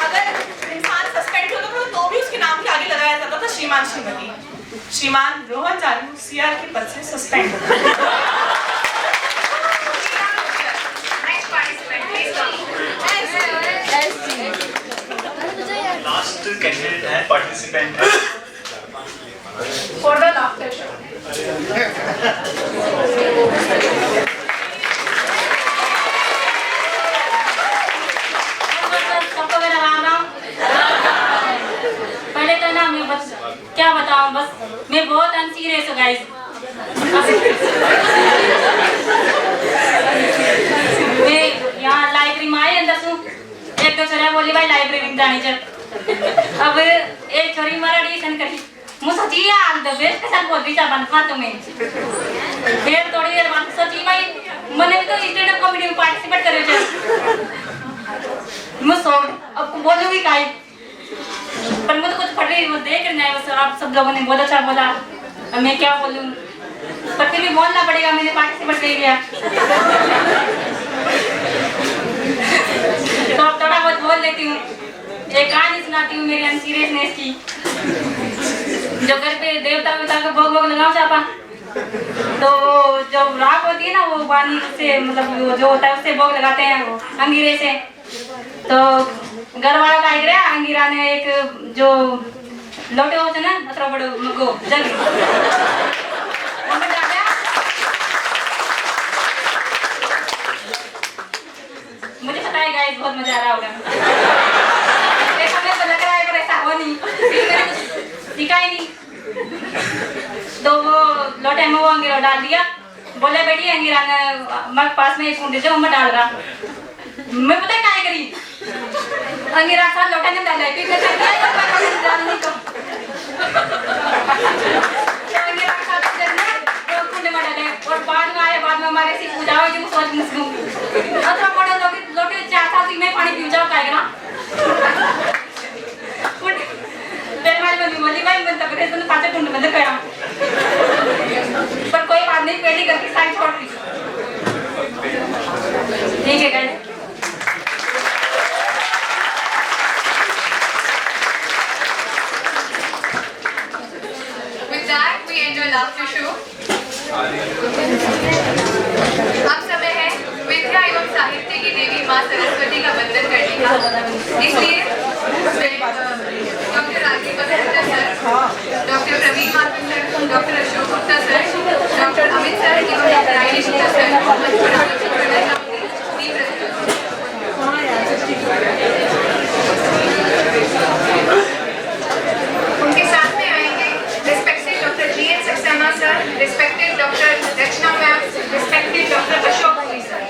अगर इंसान सस्पेंड होता था तो भी उसके नाम के आगे लगाया जाता था श्रीमान श्रीमती। श्रीमान रोहन जानू सीआर के पद से सस्पेंड। लास्ट कैंडिडेट है, पार्टिसिपेंट है फॉर द लाफ्टर शो। सबको मेरा राम। पहले तो ना मैं बस क्या बताऊं, बस मैं बहुत अनसीरियस हूँ गाइस। मैं यहाँ लाइब्रेरी में आई अंदर सु एक दो छोरा बोली भाई लाइब्रेरी में जानी चल। अब एक छोरी मारा एडिशन करी, मुझे सच्ची याद दे बेस के साथ बोल दी चार बंद खाते में। फिर थोड़ी देर बाद सच्ची भाई मैंने भी तो स्टैंड अप कॉमेडी में पार्टिसिपेट करे थे। मैं सो अब बोलूँगी काई, पर मुझे कुछ पढ़ रही वो देख रहे हैं, बस आप सब लोगों ने बहुत अच्छा बोला, अब मैं क्या बोलूँ, पर फिर भी बोलना पड़ेगा, मैंने पार्टिसिपेट कर लिया। तो अब थोड़ा बहुत बोल लेती हूँ, एक कहानी सुनाती हूँ मेरी अनसीरियसनेस की। जो घर पे देवता वेवता को भोग भोग लगाओ चापा, तो जो राख होती है ना वो पानी से, मतलब जो होता है उससे भोग लगाते हैं वो अंगीरे से। तो घर वाला का गया, अंगीरा ने एक जो लोटे होते ना मतलब बड़ो मगो जग गाइस बहुत मजा आ रहा होगा। एक हमें तो लग रहा है पर ऐसा हो नहीं, मैंने कुछ दिखा ही नहीं। तो वो लोटे में वो अंगीरा डाल दिया, बोले बेटी अंगीरा मग पास में एक कुंडे से मैं डाल रहा, मैं पता क्या करी अंगीरा साथ लोटे में डाला फिर मैं डाल नहीं तो अंगीरा साथ वो कुंडे में डाले और बाद में हमारे से पूजा हुई जो सोच मुस्कुन अथवा पड़े लोटे 4 साल में पानी पी जाओ काहे ना फिर हमारी मम्मी बोली भाई मैं तब से तुमने 5 कुंडे बंद करा पर कोई बात नहीं पहली गलती साइड छोड़ दी ठीक है guys. With that, we end our laughter show. अब समय है विद्या एवं साहित्य की देवी माँ सरस्वती का वंदन करने का, इसलिए doctor Rajeev sir, doctor Praveen Mathur sir, doctor Ashok Gupta sir, doctor Amit sir एवं डॉक्टर आईडी गुप्ता सर उनके साथ में आएंगे respected doctor GN. Saxena sir, respected doctor Rachna ma'am, respected doctor Ashok sir.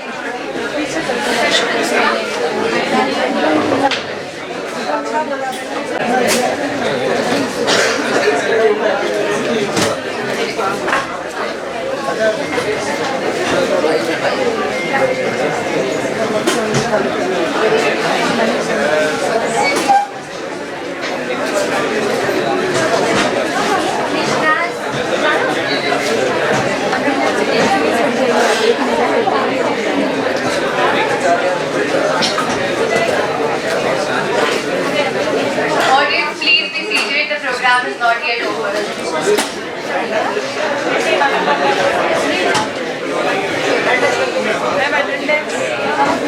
Audience, please be seated. The program is not yet over.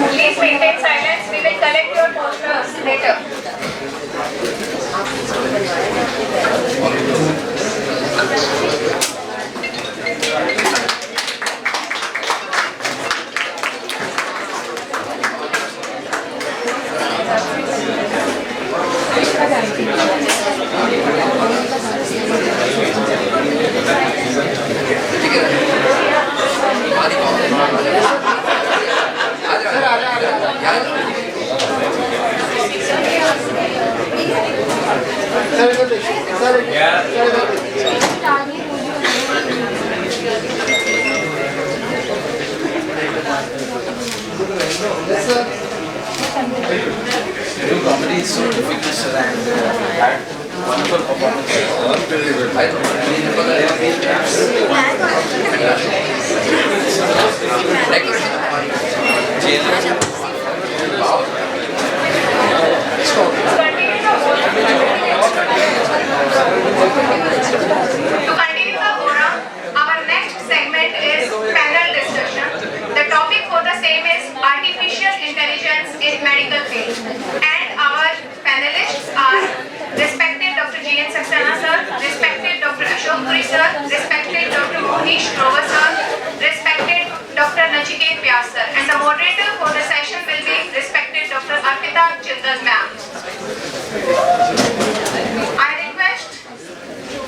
Please maintain silence. We will collect your posters later. New comedy is so difficult, sir, and had wonderful performances. To continue the program, our next segment is panel discussion. The topic for the same is artificial intelligence in medical field, and our panelists are respected Dr. G.N. Saxena sir, respected Dr. Ashok Puri sir, respected Dr. Mohnish Grover sir, respected Dr. Nachiket Vyas sir, and the moderator for the session will be respected Dr. Arpita Jindal ma'am. I request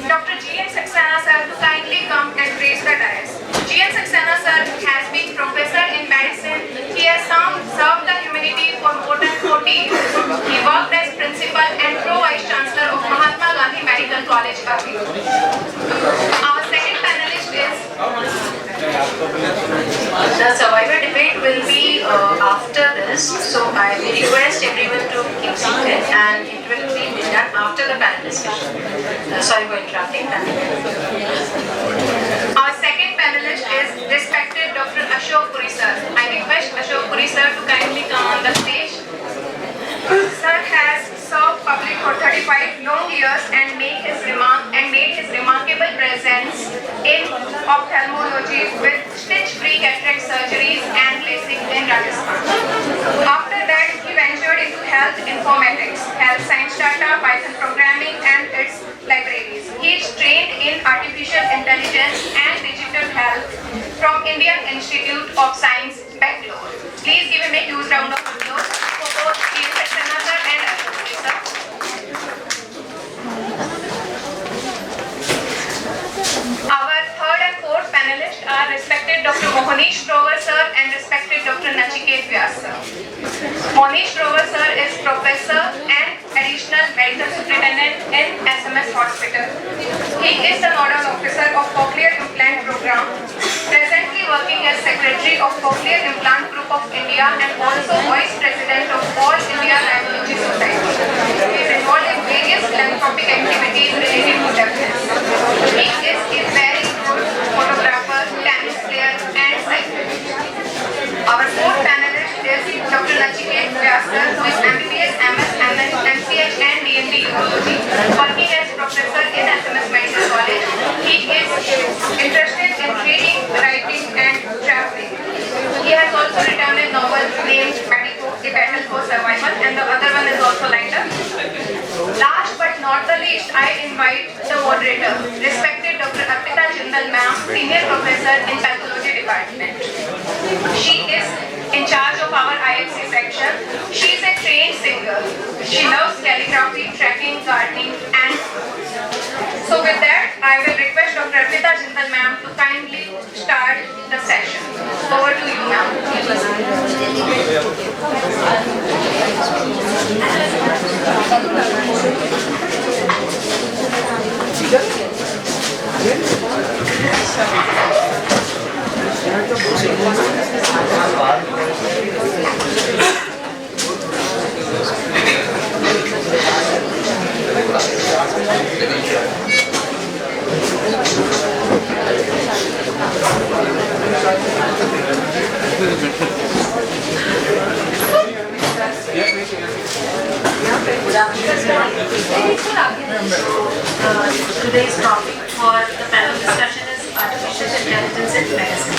Dr. G.N. Saxena sir to kindly come and grace the dais. G.N. Saxena sir has been professor in medicine. He has served the humanity for more than 40 years. He worked as principal and pro-vice chancellor of Mahatma Gandhi Medical College, Kashmir. Our second panelist is the survivor debate will be after this, so I will request everyone to keep seated, and it will be done after the panel discussion. Sorry for interrupting. Our second panelist is respected Dr. Ashok Puri sir. I request Ashok Puri sir to kindly come on the stage. Sir has served public for 35 long years and made his remarkable presence in ophthalmology with stitch-free cataract surgeries and LASIK in Rajasthan. After that, he ventured into health informatics, health science data, Python programming, and its libraries. He is trained in artificial intelligence and digital health from Indian Institute of Science, Bangalore. Please give him a huge round of applause. Mohanish Grover sir and respected Dr. Nachiket Vyas sir. Mohanish Grover sir is professor and additional medical superintendent in SMS Hospital. He is the nodal officer of Cochlear Implant Program, presently working as secretary of Cochlear Implant Group of India and also vice president of All India Radiology Society. He is involved in various philanthropic activities related to deafness. He is a very good photographer, tennis player and cyclist. Our fourth panelist is Dr. Nachiket Vyas sir, who is MBBS, MS, MCH and DMD Urology, working as professor in SMS Medical College. He is interested in reading, writing and traveling. He has also written a novel named Medico, A Battle for Survival, and the other one is also lined up. Last but not the least, I invite the moderator, respected Dr. Arpita Jindal ma'am, senior professor in pathology department. She is in charge of our IFC section. She is a trained singer. She loves calligraphy, trekking, gardening and so with that, I will request Dr. Arpita Jindal ma'am to kindly start the session. Over to you ma'am. Today's topic for the panel discussion is artificial intelligence in medicine.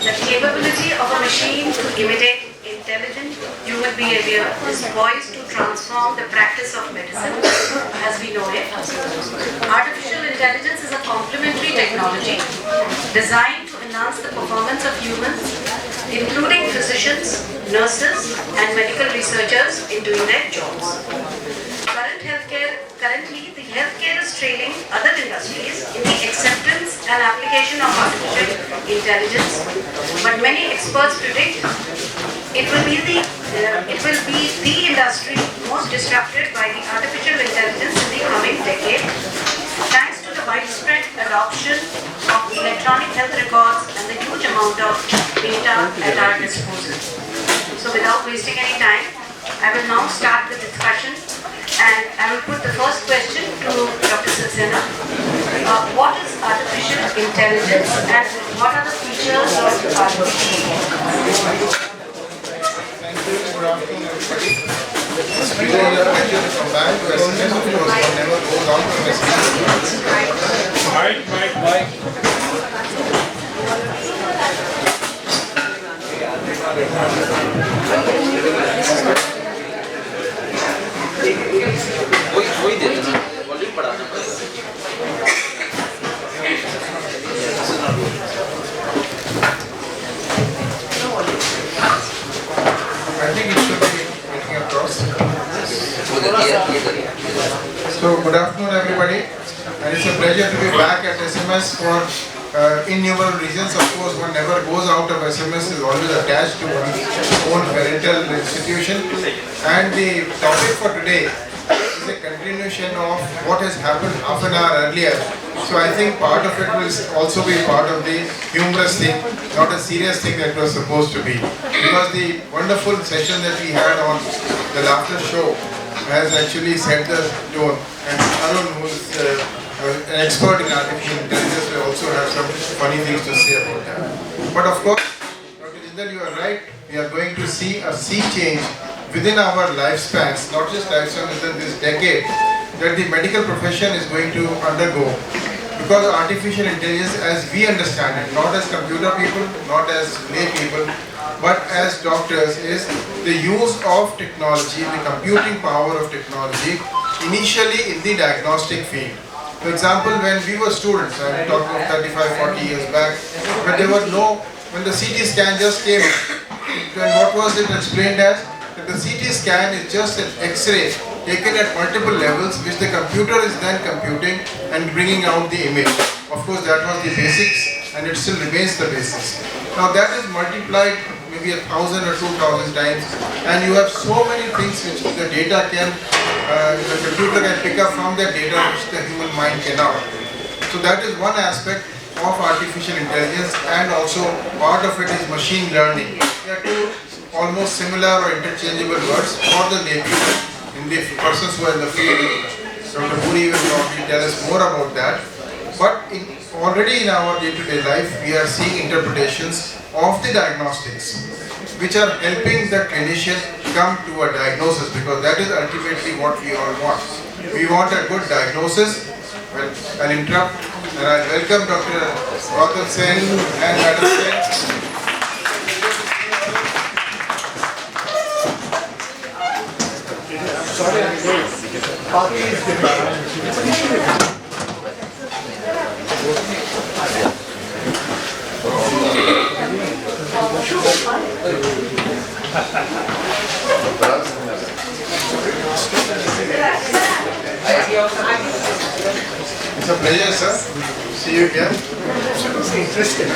The capability of a machine to imitate intelligent human behavior is poised to transform the practice of medicine as we know it. Artificial intelligence is a complementary technology designed to enhance the performance of humans, including physicians, nurses, and medical researchers in doing their jobs. Currently, the healthcare is trailing other industries in the acceptance and application of artificial intelligence, but many experts predict it will be the industry most disrupted by the artificial intelligence in the coming decade, thanks to the widespread adoption of electronic health records and the huge amount of data at our disposal. So without wasting any time, I will now start the discussion and I will put the first question to Dr. Saxena. What is artificial intelligence and what are the features of artificial intelligence? Thank you. Good afternoon, everybody. Today we are going to come back to SMS, of course, one never goes out of SMS. Mike. वही दे देना volume बढ़ाना पड़ेगा I think it should be getting across. So good afternoon everybody, and it's a pleasure to be back at SMS for innumerable reasons. Of course, one never goes out of SMS, is always attached to one's own parental institution, and the topic for today is a continuation of what has happened half an hour earlier. So I think part of it will also be part of the humorous thing, not a serious thing that was supposed to be. Because the wonderful session that we had on the laughter show has actually set the tone. And Arun, who is an expert in artificial intelligence, will also have some funny things to say about that. But of course, Dr. Jindal, you are right. We are going to see a sea change within our lifespans, not just lifespan within this decade, that the medical profession is going to undergo. Because artificial intelligence, as we understand it, not as computer people, not as lay people, but as doctors, is the use of technology, the computing power of technology, initially in the diagnostic field. For example, when we were students, I'm talking of 35, 40 years back, when the CT scan just came in, then what was it explained as? That the CT scan is just an X-ray taken at multiple levels, which the computer is then computing and bringing out the image. Of course, that was the basics and it still remains the basis. Now that is multiplied maybe 1,000 or 2,000 times, and you have so many things which the data can, the computer can pick up from the data which the human mind cannot. So that is one aspect of artificial intelligence, and also part of it is machine learning. They are two almost similar or interchangeable words for the laypeople, in the persons who are in the field. Dr. Puri will probably tell us more about that. But already in our day-to-day life, we are seeing interpretations of the diagnostics, which are helping the clinician come to a diagnosis, because that is ultimately what we all want. We want a good diagnosis. Well, I'll interrupt and I welcome Dr. Gautam Sen and Madam Sen. It's a pleasure, sir. See you here. It's interesting.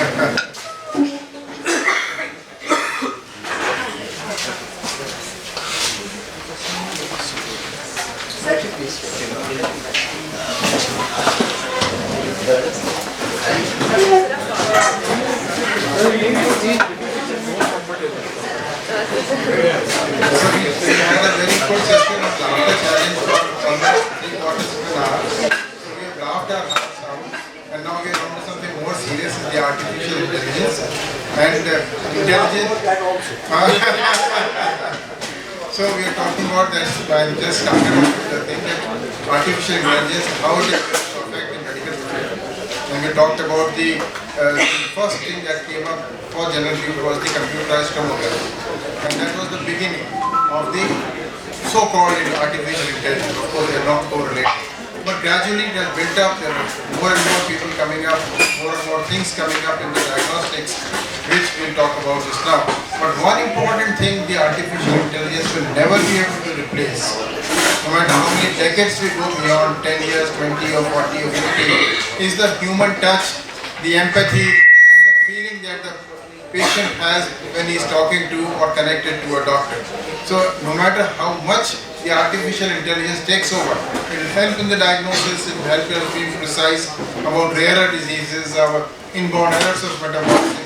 We had a very good session of laughter challenge for almost 3/4 of an hour. So we have laughed our hearts out, and now we are on to something more serious, is the artificial intelligence. And intelligence. So we are talking about this. I just started with the thing that artificial intelligence, how it is going to affect the medical profession. And we talked about the first thing that came up for general view was the computerized tomography. And that was the beginning of the so-called artificial intelligence. Of course, they are not correlated. But gradually it has built up. There are more and more people coming up, more and more things coming up in the diagnostics, which we'll talk about just now. But one important thing the artificial intelligence will never be able to replace, no matter how many decades we go beyond, 10 years, 20 or 40 or 50, is the human touch, the empathy and the feeling that the patient has when he is talking to or connected to a doctor. So no matter how much the artificial intelligence takes over, it will help in the diagnosis, it will help us be precise about rarer diseases, our inborn errors of metabolism,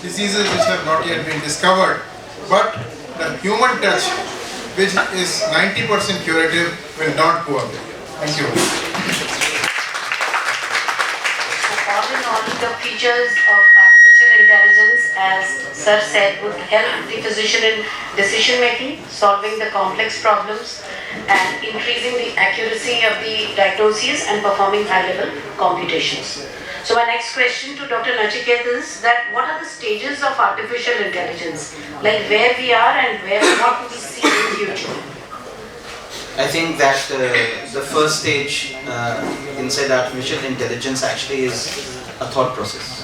diseases which have not yet been discovered. But the human touch, which is 90% curative, will not go away. Thank you. All in all, the features of artificial intelligence, as Sir said, would help the physician in decision making, solving the complex problems, and increasing the accuracy of the diagnoses and performing high-level computations. So my next question to Dr. Nachiket is that what are the stages of artificial intelligence? Like where we are and what we see in the future? I think that the first stage inside artificial intelligence actually is a thought process.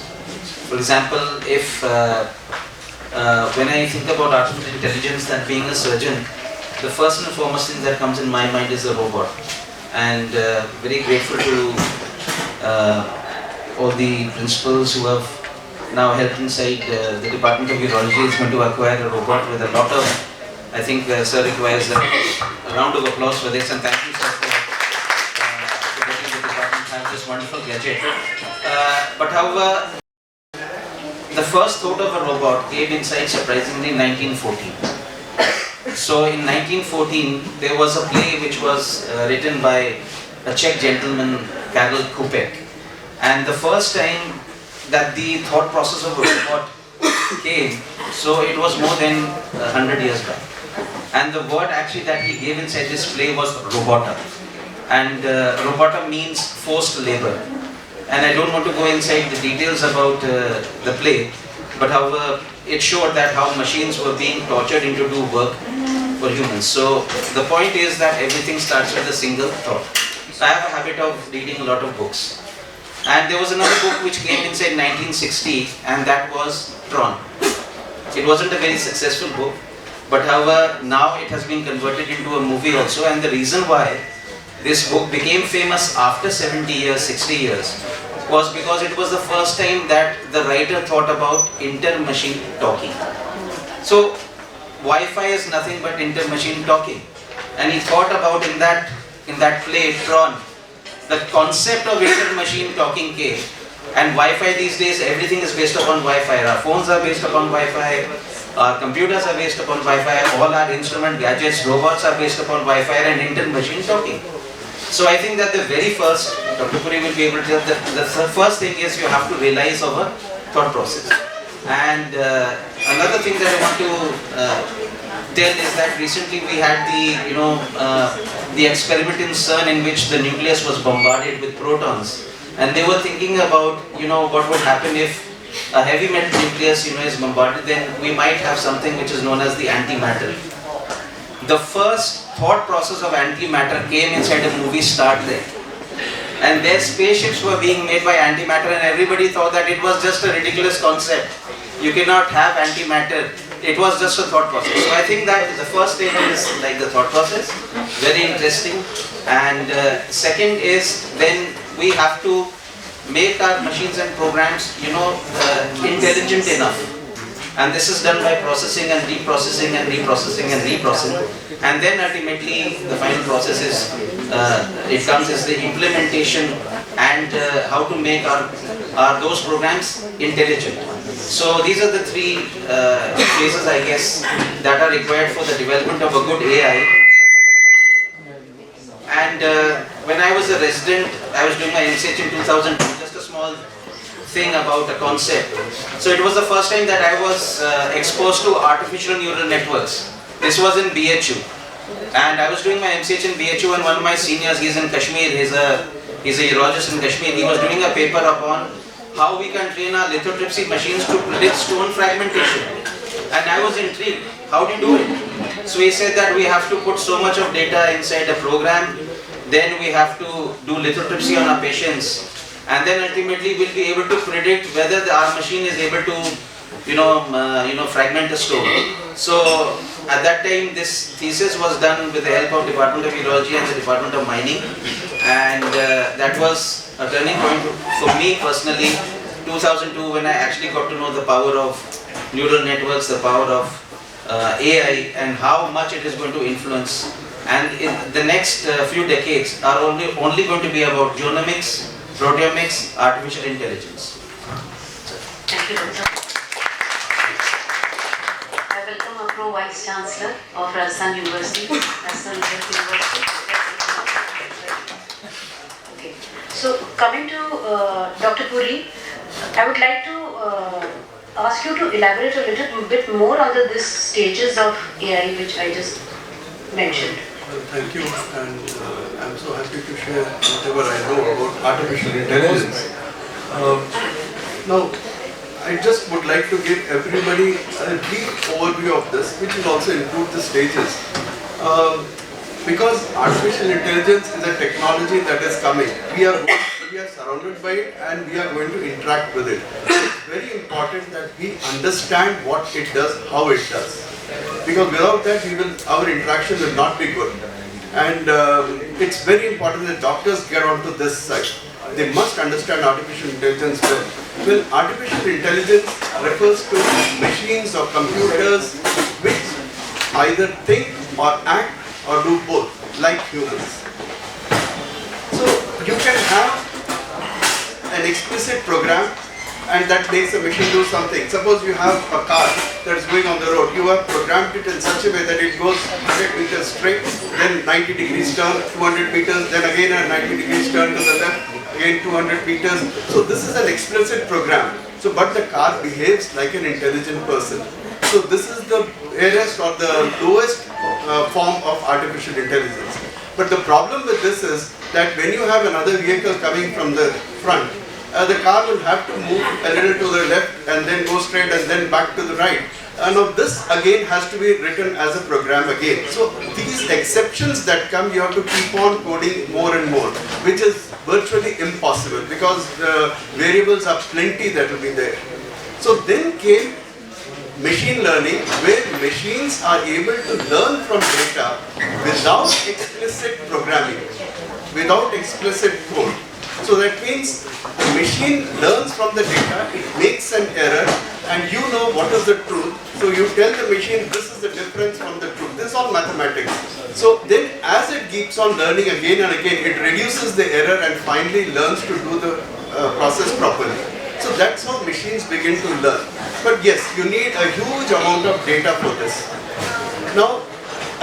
For example, if when I think about artificial intelligence and being a surgeon, the first and foremost thing that comes in my mind is a robot. And very grateful to all the principals who have now helped inside the Department of Urology is going to acquire a robot with a lot of, I think Sir requires a round of applause for this, and thank you sir for letting the department have this wonderful gadget. But however, the first thought of a robot came inside surprisingly in 1914. So in 1914 there was a play which was written by a Czech gentleman, Karel Kupek. And the first time that the thought process of a robot came, so it was more than 100 years back. And the word actually that he gave inside this play was robota. And robota means forced labor. And I don't want to go inside the details about the play, but however, it showed that how machines were being tortured into do work for humans. So the point is that everything starts with a single thought. So I have a habit of reading a lot of books. And there was another book which came inside 1960, and that was Tron. It wasn't a very successful book, but however, now it has been converted into a movie also, and the reason why this book became famous after 70 years, 60 years, was because it was the first time that the writer thought about inter-machine talking. So Wi-Fi is nothing but inter-machine talking, and he thought about in that play Tron, the concept of inter-machine talking came. And Wi-Fi these days, everything is based upon Wi-Fi. Our phones are based upon Wi-Fi, our computers are based upon Wi-Fi, all our instrument gadgets, robots are based upon Wi-Fi and inter-machine talking. So I think that the very first, Dr. Puri will be able to tell, the first thing is you have to realize our thought process. And another thing that I want to tell is that recently we had the experiment in CERN in which the nucleus was bombarded with protons. And they were thinking about, what would happen if a heavy metal nucleus, is bombarded, then we might have something which is known as the antimatter. The first thought process of antimatter came inside a movie Star Trek. And their spaceships were being made by antimatter, and everybody thought that it was just a ridiculous concept. You cannot have antimatter. It was just a thought process. So I think that the first stage is like the thought process, very interesting. And second is then we have to make our machines and programs, intelligent enough. And this is done by processing and reprocessing and reprocessing and reprocessing. And then ultimately the final process is, it comes as the implementation and how to make those programs intelligent. So these are the three phases, I guess, that are required for the development of a good AI. And when I was a resident, I was doing my MCH in 2002, just a small thing about a concept. So it was the first time that I was exposed to artificial neural networks. This was in BHU. And I was doing my MCH in BHU, and one of my seniors, he's in Kashmir, he's a urologist in Kashmir, he was doing a paper upon how we can train our lithotripsy machines to predict stone fragmentation. And I was intrigued, how do you do it? So he said that we have to put so much of data inside a program, then we have to do lithotripsy on our patients, and then ultimately we'll be able to predict whether our machine is able to fragment a stone. So at that time this thesis was done with the help of Department of Urology and the Department of Mining, and that was a turning point for me personally, 2002, when I actually got to know the power of neural networks, the power of AI, and how much it is going to influence. And in the next few decades are only going to be about genomics, proteomics, artificial intelligence. Thank you, Doctor. I welcome our Pro-Vice Chancellor of Rajasthan University. Okay. So coming to Dr. Puri, I would like to ask you to elaborate a little bit more on these stages of AI which I just mentioned. Thank you, and I'm so happy to share whatever I know about artificial intelligence. Now, I just would like to give everybody a brief overview of this, which will also include the stages. Because artificial intelligence is a technology that is coming. We are surrounded by it and we are going to interact with it. It's very important that we understand what it does, how it does. Because without that, our interaction will not be good. And it's very important that doctors get onto this side. They must understand artificial intelligence well. Well, artificial intelligence refers to machines or computers which either think or act or do both, like humans. So you can have an explicit program and that makes the machine do something. Suppose you have a car that is going on the road. You have programmed it in such a way that it goes 100 meters straight, then 90 degrees turn, 200 meters, then again a 90 degrees turn to the left, again 200 meters. So this is an explicit program. So, but the car behaves like an intelligent person. So this is the rarest or the lowest form of artificial intelligence. But the problem with this is that when you have another vehicle coming from the front, the car will have to move a little to the left and then go straight and then back to the right. Now this again has to be written as a program again. So these exceptions that come, you have to keep on coding more and more, which is virtually impossible because the variables are plenty that will be there. So then came machine learning, where machines are able to learn from data without explicit programming, without explicit code. So that means the machine learns from the data, it makes an error, and you know what is the truth. So you tell the machine this is the difference from the truth. This is all mathematics. So then as it keeps on learning again and again, it reduces the error and finally learns to do the process properly. So that's how machines begin to learn. But yes, you need a huge amount of data for this. Now,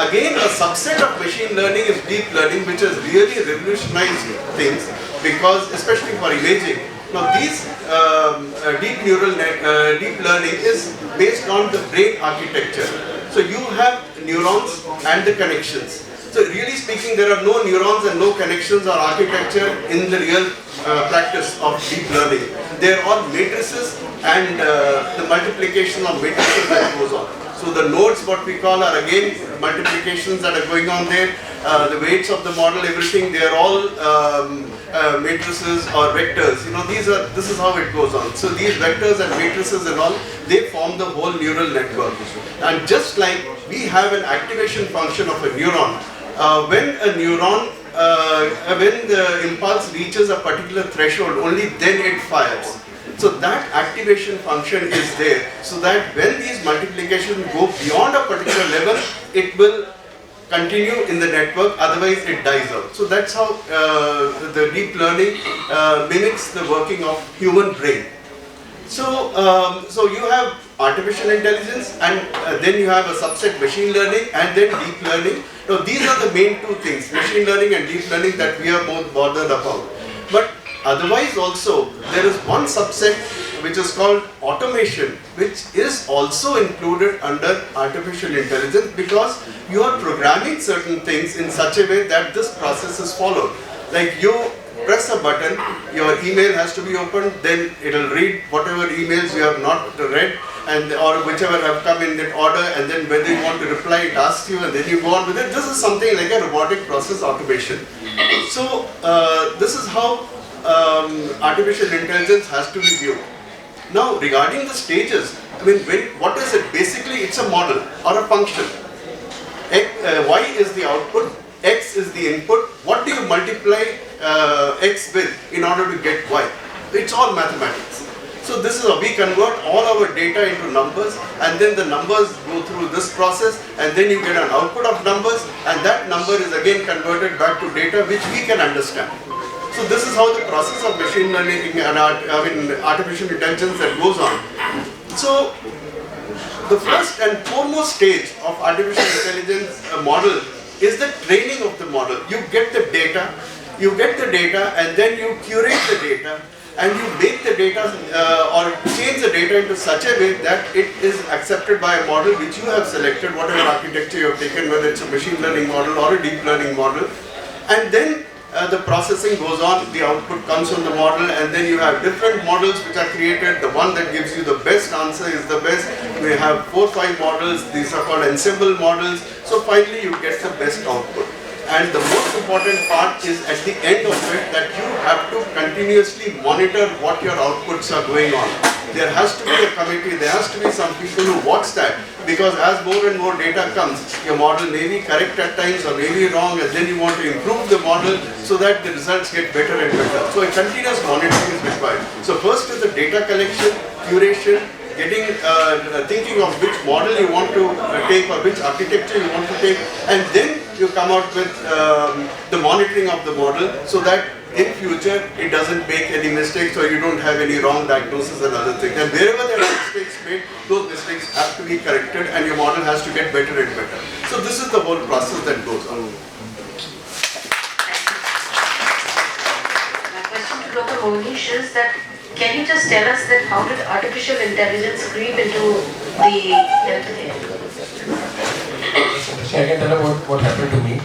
again, a subset of machine learning is deep learning, which has really revolutionized things, because especially for imaging. Now, these deep learning is based on the brain architecture. So you have neurons and the connections. So really speaking, there are no neurons and no connections or architecture in the real practice of deep learning. They are all matrices and the multiplication of matrices that goes on. So the nodes, what we call, are again multiplications that are going on there. The weights of the model, everything, they are all matrices or vectors. You know, this is how it goes on. So these vectors and matrices and all, they form the whole neural network. And just like we have an activation function of a neuron, when a neuron, when the impulse reaches a particular threshold, only then it fires. So that activation function is there, so that when these multiplications go beyond a particular level, it will continue in the network, otherwise it dies out. So that's how the deep learning mimics the working of human brain. So, so you have artificial intelligence, and then you have a subset machine learning, and then deep learning. Now these are the main two things, machine learning and deep learning, that we are most bothered about. But otherwise also, there is one subset which is called automation, which is also included under artificial intelligence, because you are programming certain things in such a way that this process is followed. Like you press a button, your email has to be opened, then it will read whatever emails you have not read, and or whichever have come in that order, and then whether you want to reply, it asks you, and then you go on with it. This is something like a robotic process automation. So this is how artificial intelligence has to be viewed. Now, regarding the stages, I mean, what is it? Basically, it's a model or a function. Y is the output, X is the input. What do you multiply X with in order to get Y? It's all mathematics. So this is how we convert all our data into numbers, and then the numbers go through this process, and then you get an output of numbers, and that number is again converted back to data which we can understand. So this is how the process of machine learning and artificial intelligence that goes on. So the first and foremost stage of artificial intelligence model is the training of the model. You get the data, and then you curate the data, and you make the data or change the data into such a way that it is accepted by a model which you have selected, whatever architecture you have taken, whether it's a machine learning model or a deep learning model. And then the processing goes on, the output comes from the model, and then you have different models which are created. The one that gives you the best answer is the best. We have 4 or 5 models, these are called ensemble models. So finally you get the best output. And the most important part is at the end of it that you have to continuously monitor what your outputs are going on. There has to be a committee, there has to be some people who watch that, because as more and more data comes, your model may be correct at times or may be wrong, and then you want to improve the model so that the results get better and better. So a continuous monitoring is required. So first is the data collection, curation, getting thinking of which model you want to take or which architecture you want to take, and then you come out with the monitoring of the model so that in future it doesn't make any mistakes or you don't have any wrong diagnosis and other things. And wherever there are mistakes made, those mistakes have to be corrected and your model has to get better and better. So this is the whole process that goes on. My question to Dr. Mohnish is that, can you just tell us that how did artificial intelligence creep into the healthcare? I can tell about what happened to me.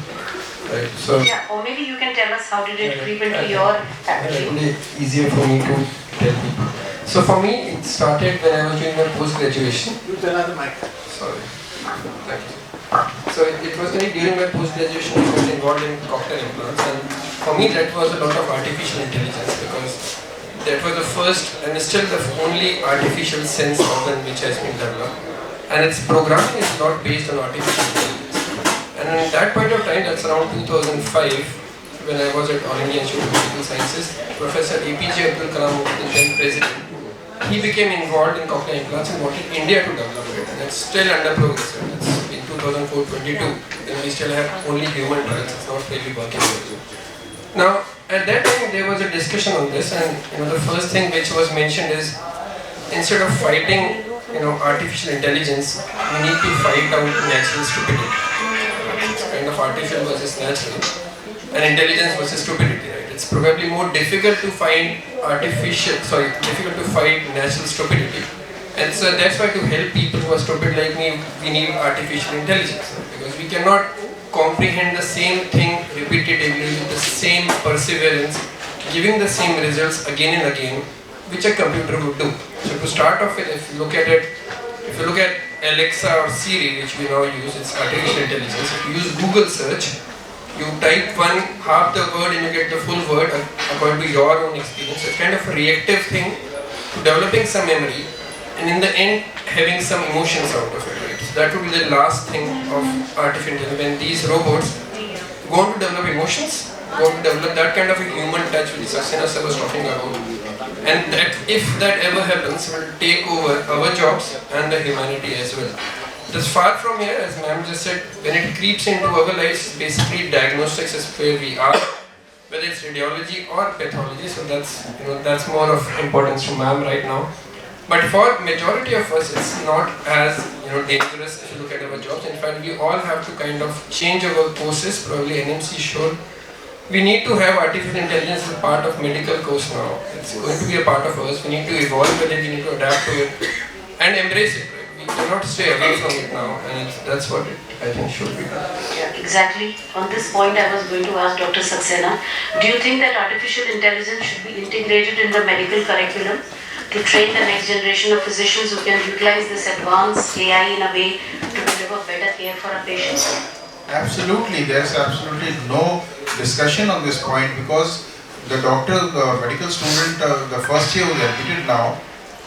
Right. So yeah, or maybe you can tell us how did it creep into your family. It will be easier for me to tell people. So for me, it started when I was doing my post-graduation. You turn on the mic. Sorry. Thank you. So it was during my post-graduation I was involved in cocktail implants, and for me that was a lot of artificial intelligence, because that was the first and still the only artificial sense organ which has been developed, and its programming is not based on artificial intelligence. And at that point of time, that's around 2005, when I was at All India Institute of Medical Sciences. Professor APJ Abdul Kalam, the then president, he became involved in cochlear implants and wanted India to develop it, and it's still under progress. It's in 2004-22, we still have only human trials. It's not really working well. Now, at that time, there was a discussion on this, and the first thing which was mentioned is, instead of fighting, artificial intelligence, we need to fight out natural stupidity. It's kind of artificial versus natural, and intelligence versus stupidity, right? It's probably more difficult to fight natural stupidity. And so that's why, to help people who are stupid like me, we need artificial intelligence, because we cannot comprehend the same thing repetitively with the same perseverance, giving the same results again and again, which a computer would do. So to start off with, if you look at Alexa or Siri, which we now use, it's artificial intelligence. If you use Google search, you type half the word and you get the full word according to your own experience. It's kind of a reactive thing to developing some memory, and in the end having some emotions out of it, right? So that would be the last thing of artificial intelligence. When these robots go on to develop emotions, go on to develop that kind of a human touch which Saxena sir was talking about, and that, if that ever happens, will take over our jobs and the humanity as well. It is far from here, as ma'am just said. When it creeps into our lives, basically diagnostics is where we are, whether it's radiology or pathology. So that's more of importance to ma'am right now. But for majority of us, it's not as dangerous if you look at our jobs. In fact, we all have to kind of change our courses. Probably NMC showed we need to have artificial intelligence as a part of medical course now. It's going to be a part of us. We need to evolve with it. We need to adapt to it and embrace it. Right? We cannot stay away from it now, and that's what I think should be done. Yeah, exactly. On this point, I was going to ask Dr. Saxena, do you think that artificial intelligence should be integrated in the medical curriculum to train the next generation of physicians who can utilize this advanced AI in a way to deliver better care for our patients? Absolutely, there's absolutely no discussion on this point, because the medical student, the first year who is admitted now,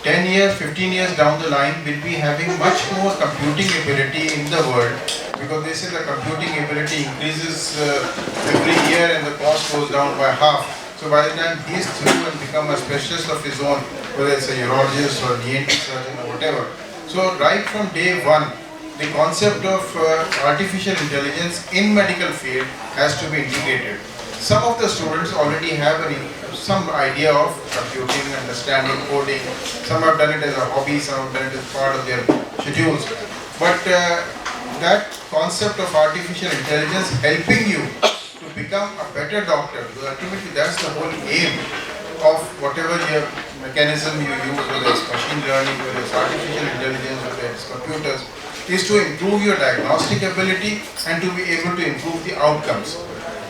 10 years, 15 years down the line will be having much more computing ability in the world, because they say the computing ability increases every year and the cost goes down by half. So by the time he's through and become a specialist of his own, whether it's a urologist or an ENT surgeon or whatever. So right from day one, the concept of artificial intelligence in medical field has to be integrated. Some of the students already have some idea of computing, understanding, coding. Some have done it as a hobby, some have done it as part of their schedules. But that concept of artificial intelligence helping you to become a better doctor, because ultimately that's the whole aim of whatever your mechanism you use, whether it's machine learning, whether it's artificial intelligence, whether it's computers, is to improve your diagnostic ability and to be able to improve the outcomes.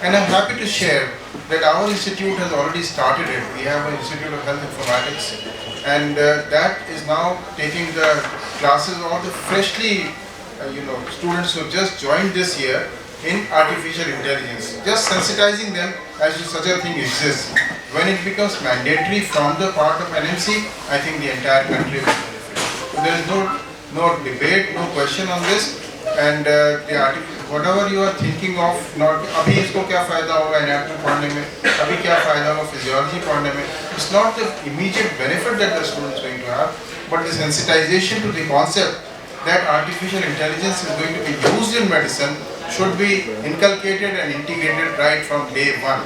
And I'm happy to share that our institute has already started it. We have an Institute of Health Informatics, and that is now taking the classes of the freshly students who have just joined this year in artificial intelligence, just sensitizing them as to such a thing exists. When it becomes mandatory from the part of NMC, I think the entire country will benefit. So there is no debate, no question on this, and whatever you are thinking of, अभी इसको क्या फायदा होगा anatomy पढ़ने में, अभी क्या फायदा होगा physiology पढ़ने में, it's not the immediate benefit that the student is going to have, but the sensitization to the concept that artificial intelligence is going to be used in medicine should be inculcated and integrated right from day one,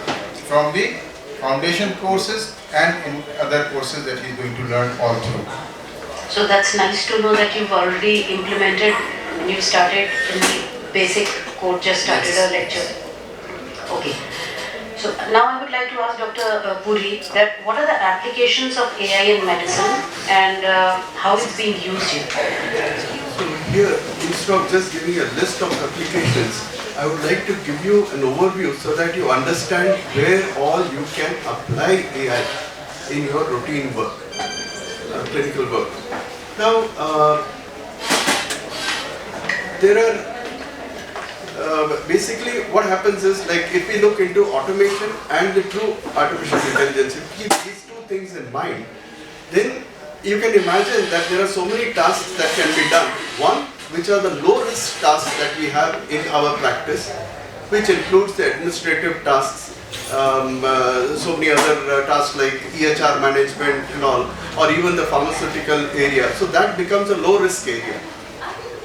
from the foundation courses and in other courses that he is going to learn all through. So that's nice to know that you've already implemented and you've started in the basic course, just started a lecture. Okay. So now I would like to ask Dr. Puri that what are the applications of AI in medicine and how it's being used here? So here, instead of just giving a list of applications, I would like to give you an overview so that you understand where all you can apply AI in your routine work, clinical work. Now, there are basically what happens is, like, if we look into automation and the true artificial intelligence, if you keep these two things in mind, then you can imagine that there are so many tasks that can be done. One, which are the low risk tasks that we have in our practice, which includes the administrative tasks so many other tasks like EHR management and all, or even the pharmaceutical area. So that becomes a low risk area.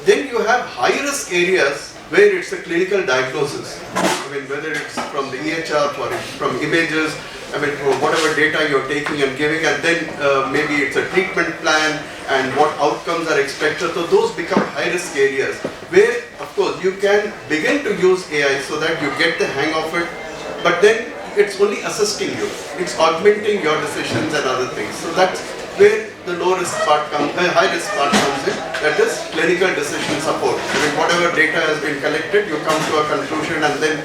Then you have high risk areas where it's a clinical diagnosis. I mean, whether it's from the EHR, from images, I mean, whatever data you're taking and giving, and then maybe it's a treatment plan and what outcomes are expected. So those become high risk areas where, of course, you can begin to use AI so that you get the hang of it, but then it's only assisting you. It's augmenting your decisions and other things. So that's where the low risk part comes, high risk part comes in. That is clinical decision support. I mean, whatever data has been collected, you come to a conclusion and then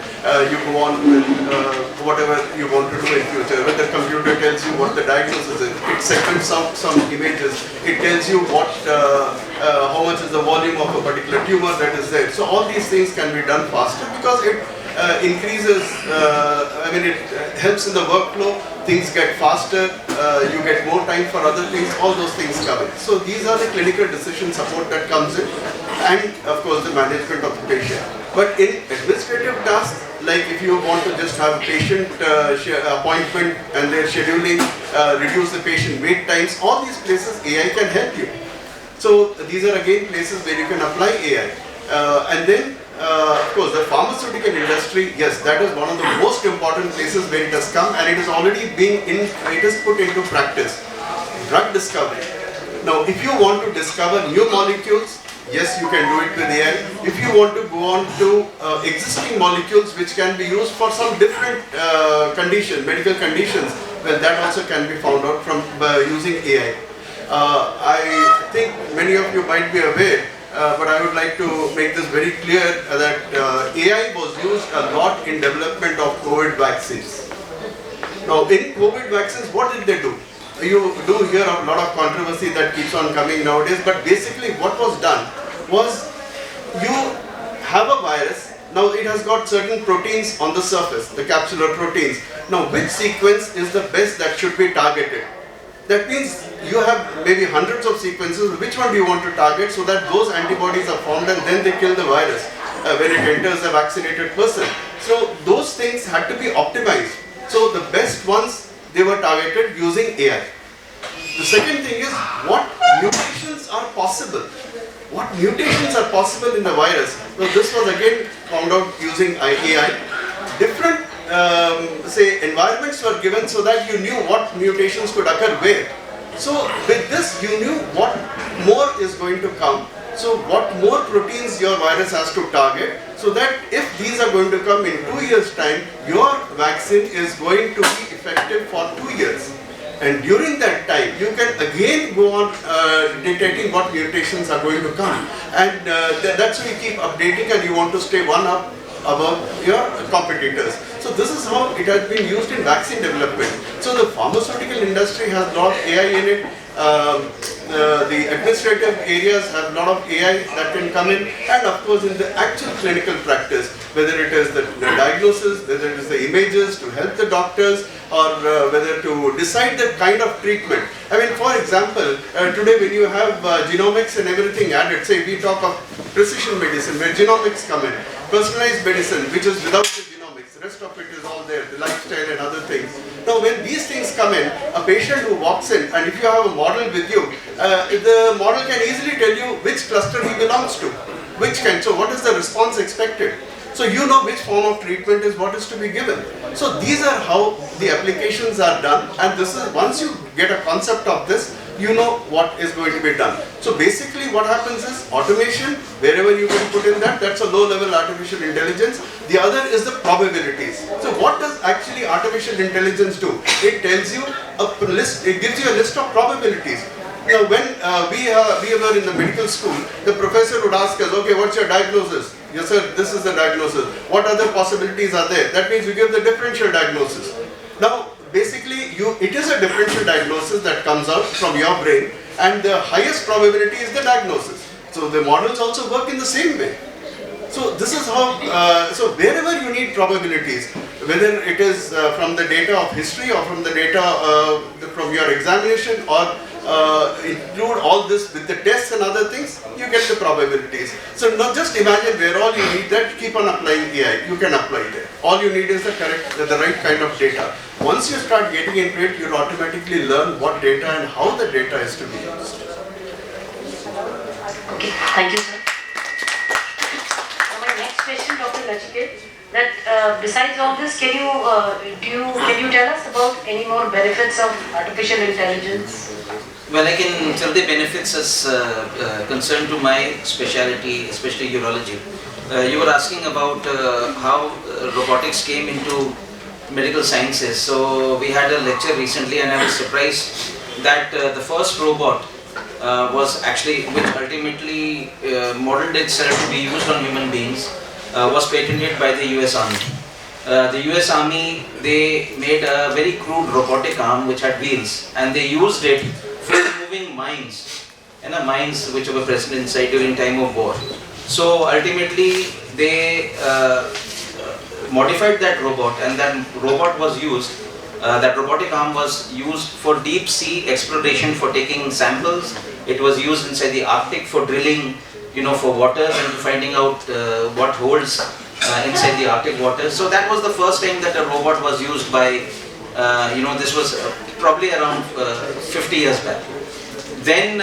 you go on with whatever you want to do in future. When the computer tells you what the diagnosis is, it seconds out some images. It tells you what, how much is the volume of a particular tumor that is there. So all these things can be done faster because it increases, I mean, it helps in the workflow, things get faster, you get more time for other things, all those things come in. So these are the clinical decision support that comes in, and of course the management of the patient. But in administrative tasks, like if you want to just have a patient appointment and their scheduling, reduce the patient wait times, all these places AI can help you. So these are again places where you can apply AI. And then of course, the pharmaceutical industry, yes, that is one of the most important places where it has come, and it is already it is put into practice. Drug discovery. Now, if you want to discover new molecules, yes, you can do it with AI. If you want to go on to existing molecules which can be used for some different conditions, medical conditions, well, that also can be found out from using AI. I think many of you might be aware, but I would like to make this very clear that AI was used a lot in development of COVID vaccines. Now in COVID vaccines, what did they do? You do hear a lot of controversy that keeps on coming nowadays, but basically what was done was you have a virus, now it has got certain proteins on the surface, the capsular proteins. Now which sequence is the best that should be targeted? That means you have maybe hundreds of sequences. Which one do you want to target so that those antibodies are formed and then they kill the virus when it enters a vaccinated person? So those things had to be optimized. So the best ones, they were targeted using AI. The second thing is what mutations are possible. What mutations are possible in the virus? So this was again found out using AI. Different say environments were given so that you knew what mutations could occur where. So with this you knew what more is going to come. So what more proteins your virus has to target, so that if these are going to come in 2 years' time, your vaccine is going to be effective for 2 years. And during that time, you can again go on detecting what mutations are going to come. And that's why you keep updating and you want to stay one up above your competitors. So this is how it has been used in vaccine development. So the pharmaceutical industry has a lot of AI in it. The administrative areas have a lot of AI that can come in, and of course in the actual clinical practice, whether it is the diagnosis, whether it is the images to help the doctors, or whether to decide the kind of treatment. I mean, for example, today when you have genomics and everything added, say we talk of precision medicine where genomics come in, personalized medicine which is without the genomics, the rest of it is all there, the lifestyle and other things. Now when these things come in, a patient who walks in, and if you have a model with you, the model can easily tell you which cluster he belongs to, which kind, so what is the response expected. So you know which form of treatment is what is to be given. So these are how the applications are done, and this is, once you get a concept of this, you know what is going to be done. So basically what happens is automation, wherever you can put in that, that's a low level artificial intelligence. The other is the probabilities. So what does actually artificial intelligence do? It tells you a list, it gives you a list of probabilities. Now when we were in the medical school, the professor would ask us, okay, what's your diagnosis? Yes sir, this is the diagnosis. What other possibilities are there? That means you give the differential diagnosis. Now basically it is a differential diagnosis that comes out from your brain, and the highest probability is the diagnosis. So the models also work in the same way. So this is how, so wherever you need probabilities, whether it is from the data of history or from the data from your examination, or include all this with the tests and other things, you get the probabilities. So not just imagine where all you need that, keep on applying AI. You can apply there. All you need is the right kind of data. Once you start getting into it, you'll automatically learn what data and how the data is to be used. Okay, thank you, sir. Now my next question, Dr. Nachiket, that besides all this, can you tell us about any more benefits of artificial intelligence? Well, I can tell the benefits as concerned to my specialty, especially urology. You were asking about how robotics came into medical sciences. So we had a lecture recently and I was surprised that the first robot was actually, which ultimately modeled itself to be used on human beings, was patented by the US Army. The US Army, they made a very crude robotic arm which had wheels, and they used it for removing mines, mines which were present inside during time of war. So ultimately they modified that robot, and that robot was used, that robotic arm was used for deep sea exploration, for taking samples. It was used inside the Arctic for drilling, for waters and finding out what holds inside the Arctic waters. So that was the first time that a robot was used by, this was probably around 50 years back. Then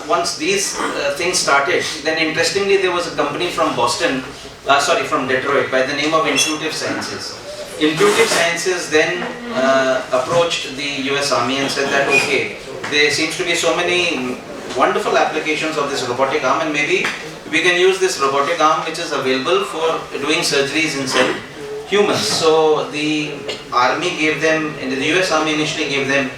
once these things started, then interestingly there was a company from from Detroit by the name of Intuitive Sciences. Intuitive Sciences then approached the US Army and said that, okay, there seems to be so many wonderful applications of this robotic arm, and maybe we can use this robotic arm which is available for doing surgeries inside humans. So the army gave them, the US Army initially gave them,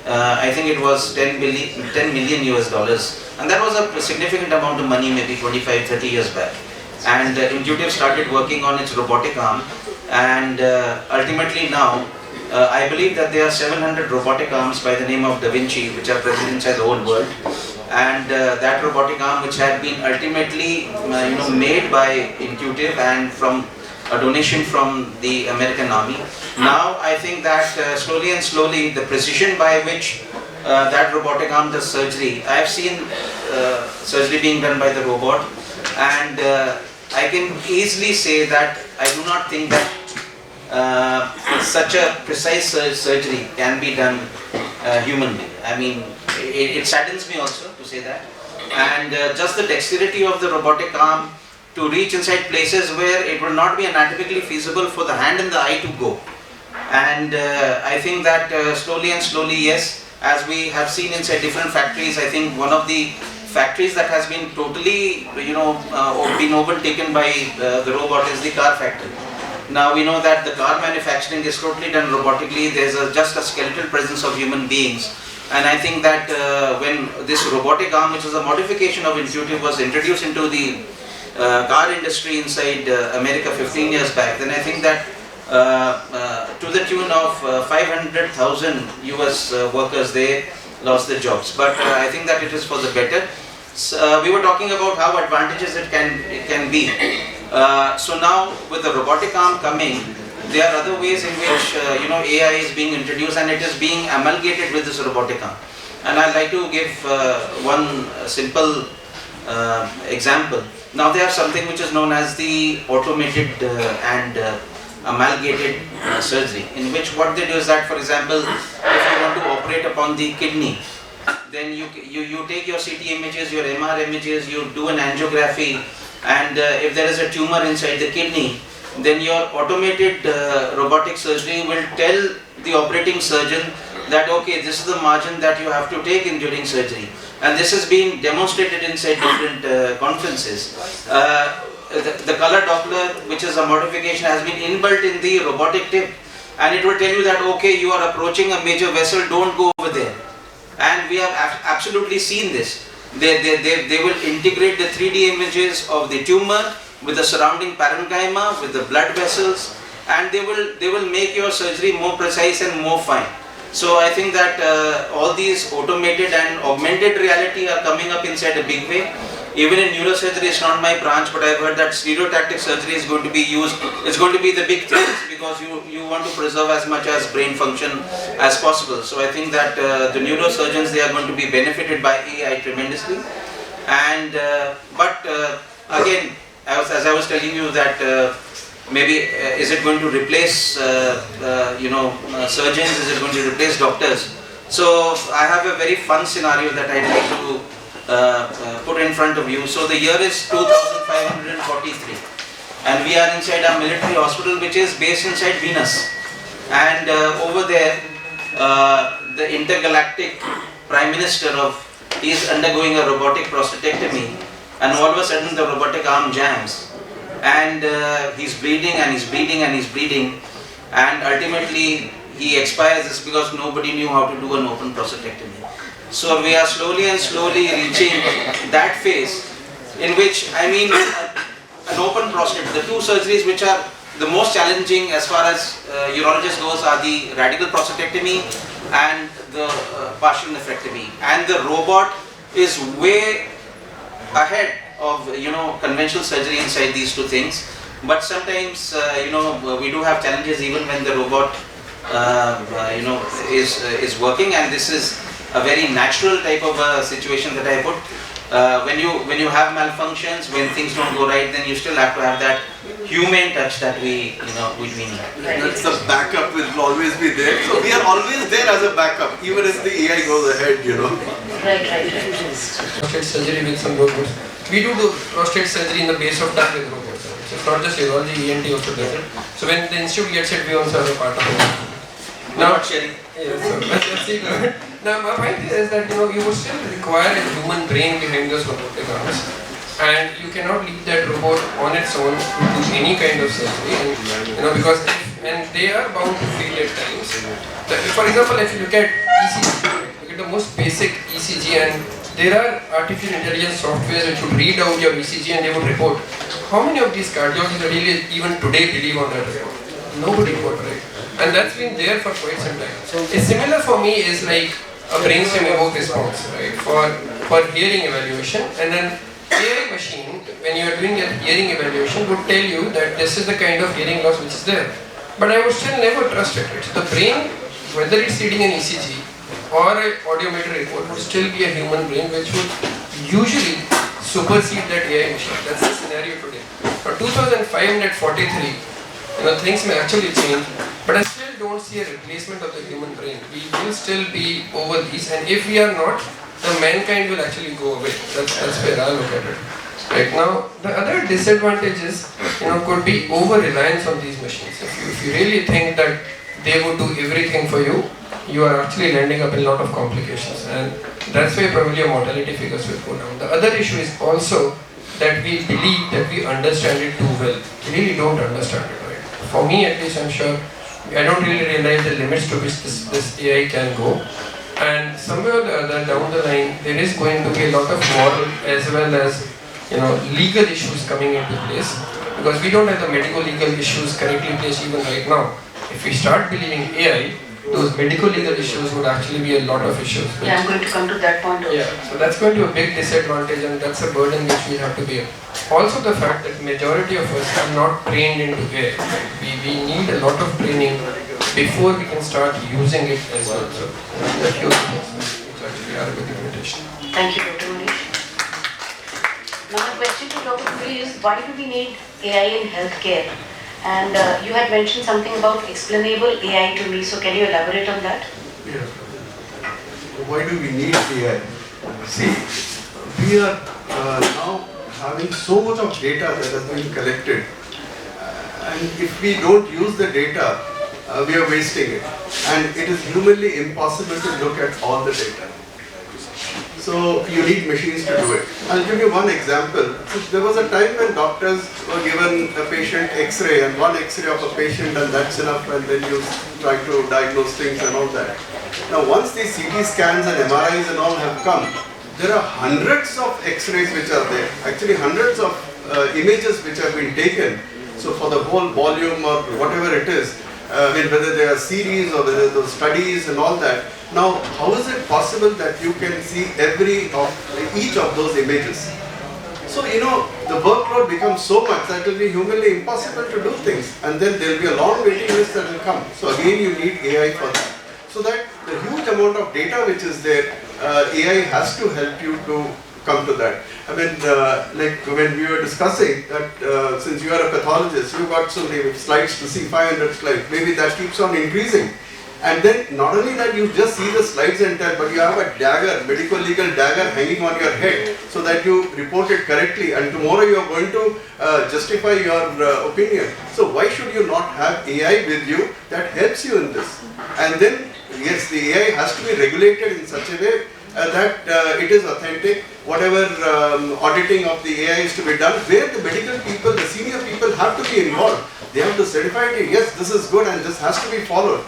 I think it was 10 million US dollars, and that was a significant amount of money, maybe 25-30 years back. And Intuitive started working on its robotic arm, and ultimately now I believe that there are 700 robotic arms by the name of Da Vinci which are present inside the whole world. And that robotic arm, which had been ultimately made by Intuitive and from a donation from the American Army. Now I think that slowly and slowly the precision by which that robotic arm does surgery, I have seen surgery being done by the robot, and I can easily say that I do not think that such a precise surgery can be done humanly. I mean, it saddens me also to say that. And just the dexterity of the robotic arm to reach inside places where it will not be anatomically feasible for the hand and the eye to go. And I think that slowly and slowly, yes, as we have seen inside different factories, I think one of the factories that has been totally, been overtaken by the robot is the car factory. Now we know that the car manufacturing is totally done robotically. There's just a skeletal presence of human beings. And I think that when this robotic arm, which is a modification of Intuitive, was introduced into the car industry inside America 15 years back, then I think that to the tune of 500,000 US workers, they lost their jobs. But I think that it is for the better. We were talking about how advantages it can be. So now with the robotic arm coming, there are other ways in which AI is being introduced, and it is being amalgamated with this robotic arm. And I'd like to give one simple example. Now they have something which is known as the automated and amalgamated surgery, in which what they do is that, for example, if you want to operate upon the kidney, then you take your CT images, your MR images, you do an angiography, and if there is a tumor inside the kidney, then your automated robotic surgery will tell the operating surgeon that, okay, this is the margin that you have to take in during surgery. And this has been demonstrated inside different conferences. The color Doppler, which is a modification, has been inbuilt in the robotic tip, and it will tell you that, okay, you are approaching a major vessel, don't go over there. And we have absolutely seen this. They will integrate the 3D images of the tumor with the surrounding parenchyma, with the blood vessels, and they will make your surgery more precise and more fine. So I think that all these automated and augmented reality are coming up inside a big way, Even in neurosurgery, it's not my branch, but I've heard that stereotactic surgery is going to be used. It's going to be the big thing because you want to preserve as much as brain function as possible. So I think that the neurosurgeons, they are going to be benefited by AI tremendously. And but again, as I was telling you that maybe is it going to replace surgeons? Is it going to replace doctors? So I have a very fun scenario that I'd like to put in front of you. So the year is 2543 and we are inside our military hospital, which is based inside Venus, and over there the intergalactic prime minister is undergoing a robotic prostatectomy, and all of a sudden the robotic arm jams and he's bleeding and he's bleeding and he's bleeding, and ultimately he expires just because nobody knew how to do an open prostatectomy. So we are slowly and slowly reaching that phase in which, I mean, an open prostate, the two surgeries which are the most challenging as far as urologist goes are the radical prostatectomy and the partial nephrectomy. And the robot is way ahead of conventional surgery inside these two things. But sometimes we do have challenges even when the robot is working, and this is a very natural type of situation that I put. When you have malfunctions, when things don't go right, then you still have to have that human touch that we need. That's the backup will always be there. So we are always there as a backup, even if the AI goes ahead, Right. Prostate surgery with some robots. We do prostate surgery in the base of time with robots. So it's not just urology, ENT also does it. So when the institute gets it, we also have a part of it. Now, sharing. Yes, so let's see. Now my point is that you would still require a human brain behind those robotic arms, and you cannot leave that robot on its own to do any kind of surgery, and because they are bound to fail at times. For example, if you look at ECG, look at the most basic ECG, and there are artificial intelligence softwares which would read out your ECG and they would report. How many of these cardiologists really even today believe on that report? Nobody would, right? And that's been there for quite some time. It's similar for me is like a brainstem evoke response, right? For hearing evaluation, and then AI machine, when you are doing a hearing evaluation, would tell you that this is the kind of hearing loss which is there. But I would still never trust it. Right? So the brain, whether it's reading an ECG or an audiometer report, would still be a human brain which would usually supersede that AI machine. That's the scenario today. For 2543, things may actually change, but I still don't see a replacement of the human brain. We will still be over these, and if we are not, the mankind will actually go away. That's where I look at it. Right now, the other disadvantages, could be over-reliance on these machines. If you really think that they would do everything for you, you are actually landing up in a lot of complications, and that's why probably your mortality figures will go down. The other issue is also that we believe that we understand it too well. We really don't understand it. For me at least, I'm sure, I don't really realize the limits to which this AI can go. And somewhere or the other down the line, there is going to be a lot of moral as well as legal issues coming into place, because we don't have the medical legal issues correctly placed even right now. If we start believing AI, those medical legal issues would actually be a lot of issues. Yeah, I'm going to come to that point also. Yeah, so that's going to be a big disadvantage, and that's a burden which we have to bear. Also the fact that majority of us are not trained into AI. We need a lot of training before we can start using it as well. So that's a few things which actually are a big limitation. Thank you, Dr. Manish. Now the question to Dr. Jubilee is, why do we need AI in healthcare? And you had mentioned something about explainable AI to me, so can you elaborate on that? Yeah. Why do we need AI? See, we are now having so much of data that has been collected, and if we don't use the data, we are wasting it, and it is humanly impossible to look at all the data. So you need machines to do it. I'll give you one example. There was a time when doctors were given a patient X-ray, and one X-ray of a patient, and that's enough, and then you try to diagnose things and all that. Now once these CT scans and MRIs and all have come, there are hundreds of X-rays which are there. Actually hundreds of images which have been taken. So for the whole volume or whatever it is, whether they are series or whether those studies and all that. Now, how is it possible that you can see each of those images? So, the workload becomes so much that it will be humanly impossible to do things, and then there will be a long waiting list that will come. So again, you need AI for that. So that the huge amount of data which is there, AI has to help you to come to that. I mean, like when we were discussing that since you are a pathologist, you got so many slides to see, 500 slides, maybe that keeps on increasing. And then not only that you just see the slides and tell, but you have a dagger, medical legal dagger hanging on your head so that you report it correctly, and tomorrow you are going to justify your opinion. So why should you not have AI with you that helps you in this? And then yes, the AI has to be regulated in such a way that it is authentic. Whatever auditing of the AI is to be done, where the medical people, the senior people have to be involved. They have to certify it, yes, this is good and this has to be followed.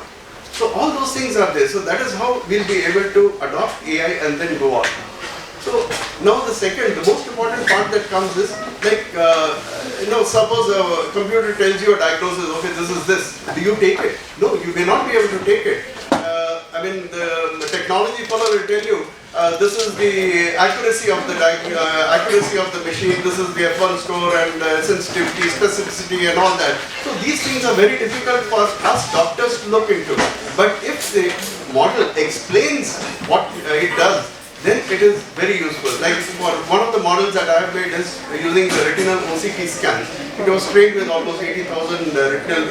So all those things are there. So that is how we'll be able to adopt AI and then go on. So now the most important part that comes is like, suppose a computer tells you a diagnosis, okay, this is this. Do you take it? No, you may not be able to take it. I mean, the technology fellow will tell you, this is the accuracy of the machine, this is the F1 score and sensitivity, specificity and all that. So these things are very difficult for us doctors to look into. But if the model explains what it does, then it is very useful. Like for one of the models that I have made is using the retinal OCT scan. It was trained with almost 80,000 retinal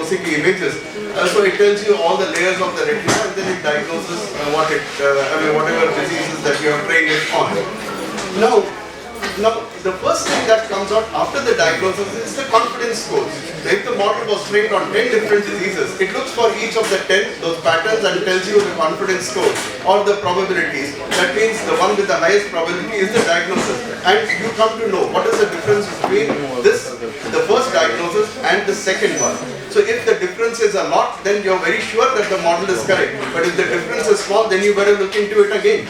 OCT images. So it tells you all the layers of the retina and then it diagnoses whatever diseases that you have trained it on. Now, the first thing that comes out after the diagnosis is the confidence scores. If the model was trained on 10 different diseases, it looks for each of the 10, those patterns, and tells you the confidence score or the probabilities. That means the one with the highest probability is the diagnosis. And you come to know what is the difference between the first diagnosis and the second one. So if the difference is a lot, then you're very sure that the model is correct. But if the difference is small, then you better look into it again.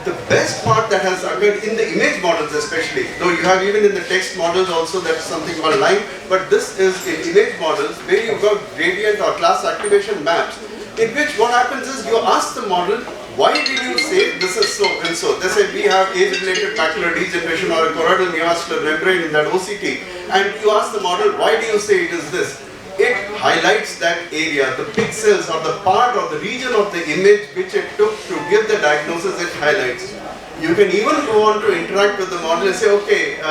The best part that has occurred in the image models especially, though you have even in the text models also that's something called line, but this is in image models where you've got gradient or class activation maps, in which what happens is you ask the model, why did you say this is so and so? They say we have age-related macular degeneration or a choroidal neovascular membrane in that OCT, and you ask the model, why do you say it is this? It highlights that area, the pixels or the part or the region of the image which it took to give the diagnosis, it highlights. You can even go on to interact with the model and say, okay,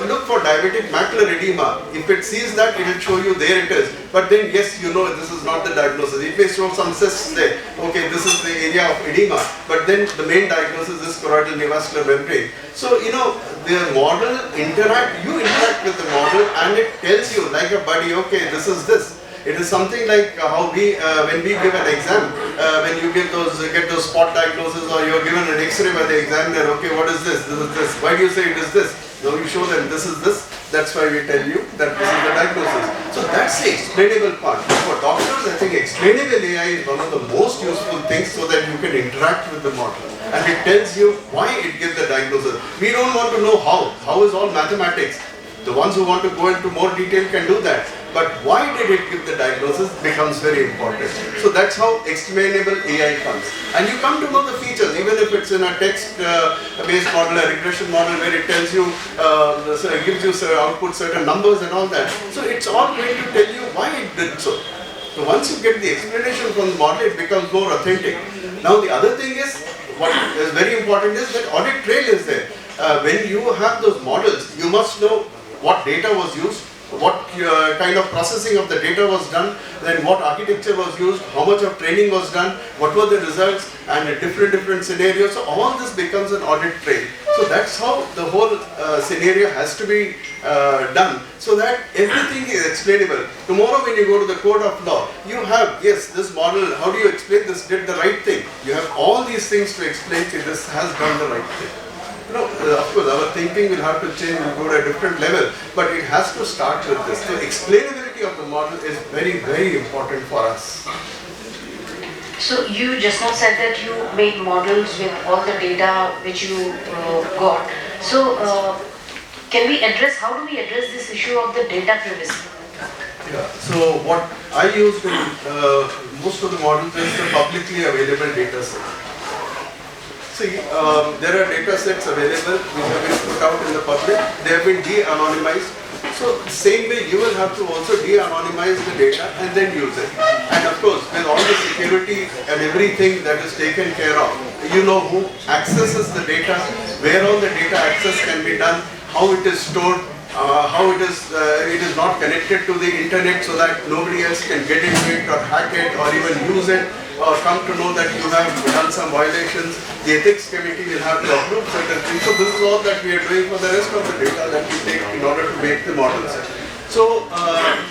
look for diabetic macular edema. If it sees that, it will show you there it is. But then yes, you know this is not the diagnosis. It may show some cysts there. Okay, this is the area of edema. But then the main diagnosis is choroidal neovascular membrane. So, the model you interact with the model and it tells you like a buddy, okay, this is this. It is something like how when we give an exam, when you get those spot diagnoses or you're given an X-ray by the examiner, okay, what is this? This is this. Why do you say it is this? So you show them this is this. That's why we tell you that this is the diagnosis. So that's the explainable part. For doctors, I think explainable AI is one of the most useful things so that you can interact with the model. And it tells you why it gives the diagnosis. We don't want to know how. How is all mathematics. The ones who want to go into more detail can do that. But why did it give the diagnosis becomes very important. So that's how explainable AI comes. And you come to know the features, even if it's in a text-based model, a regression model where it tells you, gives you output certain numbers and all that. So it's all going to tell you why it did so. So once you get the explanation from the model, it becomes more authentic. Now the other thing is, what is very important is that audit trail is there. When you have those models, you must know what data was used, what kind of processing of the data was done, then what architecture was used, how much of training was done, what were the results, and different scenarios. So all this becomes an audit trail. So that's how the whole scenario has to be done, so that everything is explainable. Tomorrow when you go to the court of law, you have, yes, this model, how do you explain this did the right thing? You have all these things to explain that this has done the right thing. Of course, our thinking will have to change and go to a different level, but it has to start with this. So explainability of the model is very, very important for us. So you just now said that you made models with all the data which you got. So can we address, how do we address this issue of the data privacy? Yeah. So what I used in most of the models is the publicly available data set. See, there are data sets available which have been put out in the public. They have been de-anonymized. So same way you will have to also de-anonymize the data and then use it. And of course, with all the security and everything that is taken care of, you know who accesses the data, where all the data access can be done, how it is stored, how it is not connected to the internet so that nobody else can get into it or hack it or even use it or come to know that you have done some violations. The ethics committee will have to approve certain things. So this is all that we are doing for the rest of the data that we take in order to make the models. So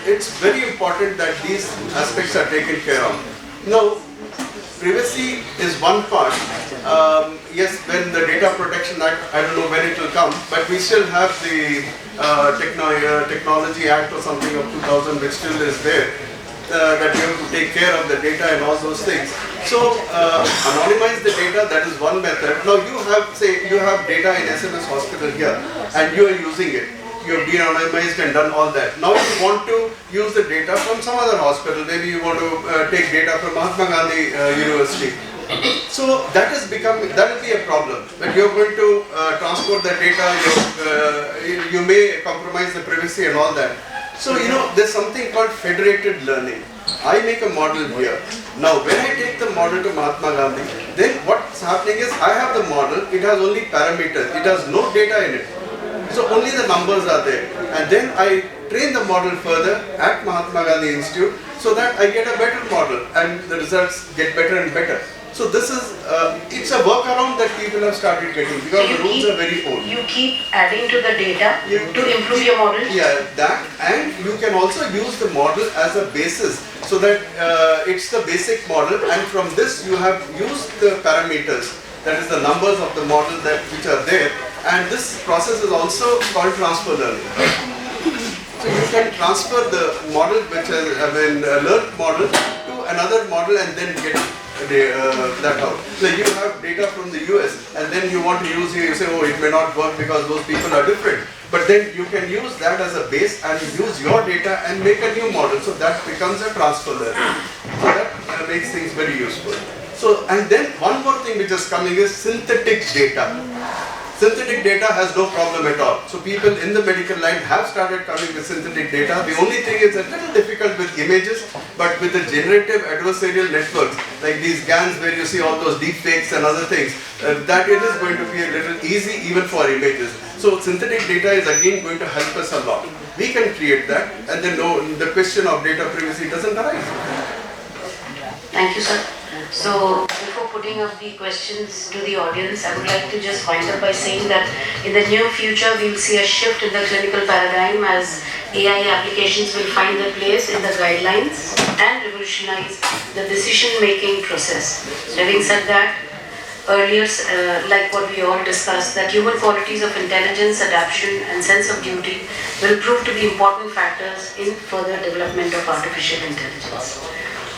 it's very important that these aspects are taken care of. Now, privacy is one part. Yes, when the Data Protection Act, I don't know when it will come, but we still have the Technology Act or something of 2000 which still is there. That you have to take care of the data and all those things. So anonymize the data, that is one method. Now you have, say, you have data in SMS Hospital here and you are using it. You have de-anonymized and done all that. Now you want to use the data from some other hospital. Maybe you want to take data from Mahatma Gandhi University. So that will be a problem. But you are going to transport the data, you may compromise the privacy and all that. So, you know, there's something called federated learning. I make a model here. Now, when I take the model to Mahatma Gandhi, then what's happening is I have the model, it has only parameters, it has no data in it. So, only the numbers are there. And then I train the model further at Mahatma Gandhi Institute so that I get a better model and the results get better and better. So this is, it's a workaround that people have started getting because the rules are very old. You keep adding to the data to improve your model? Yeah, that, and you can also use the model as a basis so that it's the basic model, and from this you have used the parameters, that is the numbers of the model which are there, and this process is also called transfer learning. So you can transfer the model which has been learned model to another model and then get that out. So you have data from the US and then you want to use here, you say, oh, it may not work because those people are different. But then you can use that as a base and use your data and make a new model. So that becomes a transfer learning. So that makes things very useful. So, and then one more thing which is coming is synthetic data. Synthetic data has no problem at all. So people in the medical line have started coming with synthetic data. The only thing is a little difficult with images, but with the generative adversarial networks, like these GANs where you see all those deep fakes and other things, that it is going to be a little easy even for images. So synthetic data is again going to help us a lot. We can create that and then the question of data privacy doesn't arise. Thank you, sir. So before putting up the questions to the audience, I would like to just wind up by saying that in the near future we will see a shift in the clinical paradigm as AI applications will find their place in the guidelines and revolutionize the decision-making process. So having said that, earlier, like what we all discussed, that human qualities of intelligence, adaptation and sense of duty will prove to be important factors in further development of artificial intelligence.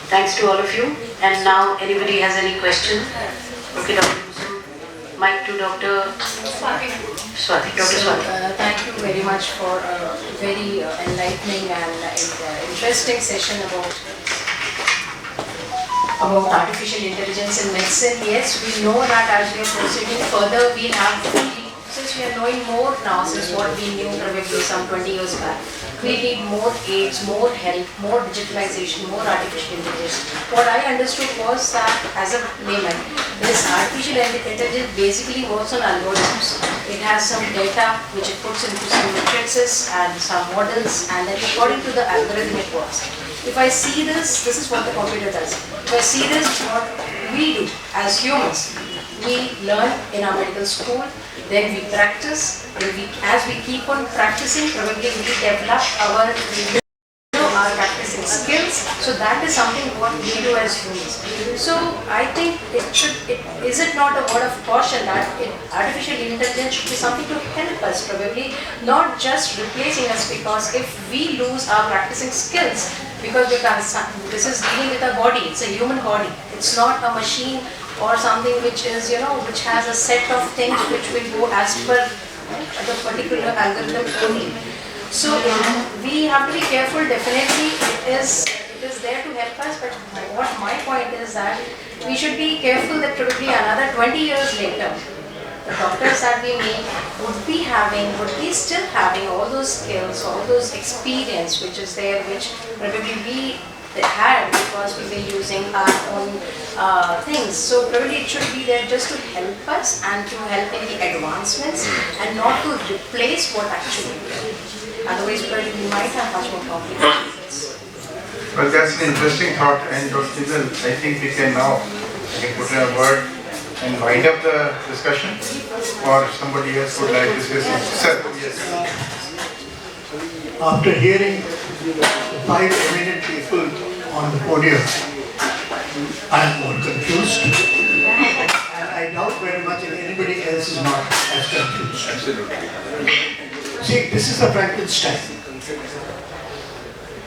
Thanks to all of you. And now, anybody has any question? Okay, Dr. Kusum. Mic to Dr. Swati. Dr. Swati. Thank you very much for a very enlightening and interesting session about artificial intelligence in medicine. Yes, we know that as we are proceeding further, we have since we are knowing more now, since what we knew probably some 20 years back, we need more aids, more help, more digitalization, more artificial intelligence. What I understood was that as a layman, this artificial intelligence basically works on algorithms. It has some data which it puts into some matrices and some models, and then according to the algorithm it works. If I see this is what the computer does. If I see this, what we do as humans, we learn in our medical school, then we practice, as we keep on practicing, probably we develop our practicing skills. So that is something what we do as humans. So I think is it not a word of caution that artificial intelligence should be something to help us, probably not just replacing us, because if we lose our practicing skills, because this is dealing with a body, it's a human body, it's not a machine or something which is, which has a set of things which will go as per the particular algorithm only. So we have to be careful. Definitely it is there to help us, but what my point is that we should be careful that probably another 20 years later, the doctors that we make would be still having all those skills, all those experience which is there, which probably we had because we were using our own things. So probably it should be there just to help us and to help in the advancements and not to replace what actually we are. Otherwise probably we might have much more complications. Well, that's an interesting thought, and Dr. Tizal, I think we can now put in a word and wind up the discussion, or somebody else would like to say something. Sir, yes. After hearing the 5 eminent people on the podium, I am more confused, and I doubt very much if anybody else is not as confused. Absolutely. See, this is a Frankenstein.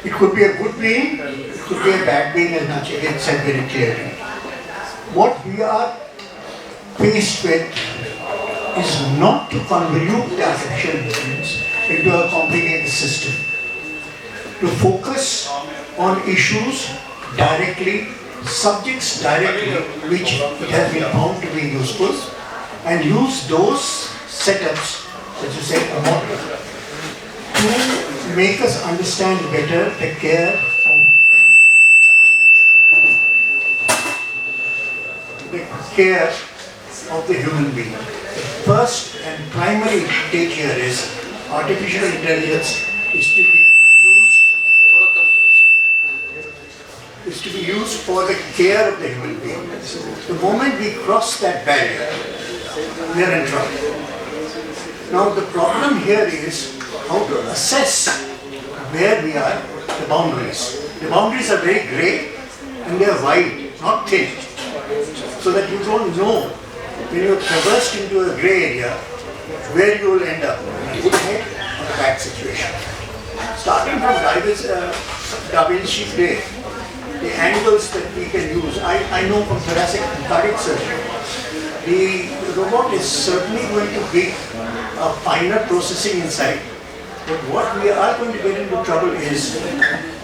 It could be a good being, it could be a bad being, as Nachiket said very clearly. What we are faced with is not to convolute the artificial intelligence into a complicated system. To focus on issues directly, subjects directly, which it has been found to be useful, and use those setups, as you say, a model, to make us understand better the care of the human being. The first and primary take here is artificial intelligence is to be used for the care of the human being. The moment we cross that barrier, we are in trouble. Now the problem here is how to assess where we are, the boundaries. The boundaries are very grey and they are wide, not thin. So that you don't know when you are traversed into a grey area where you will end up, a good head or a bad situation. Starting from Da Vinci day, the angles that we can use, I know from thoracic and cardiac surgery, the robot is certainly going to be a finer processing inside. But what we are going to get into trouble is,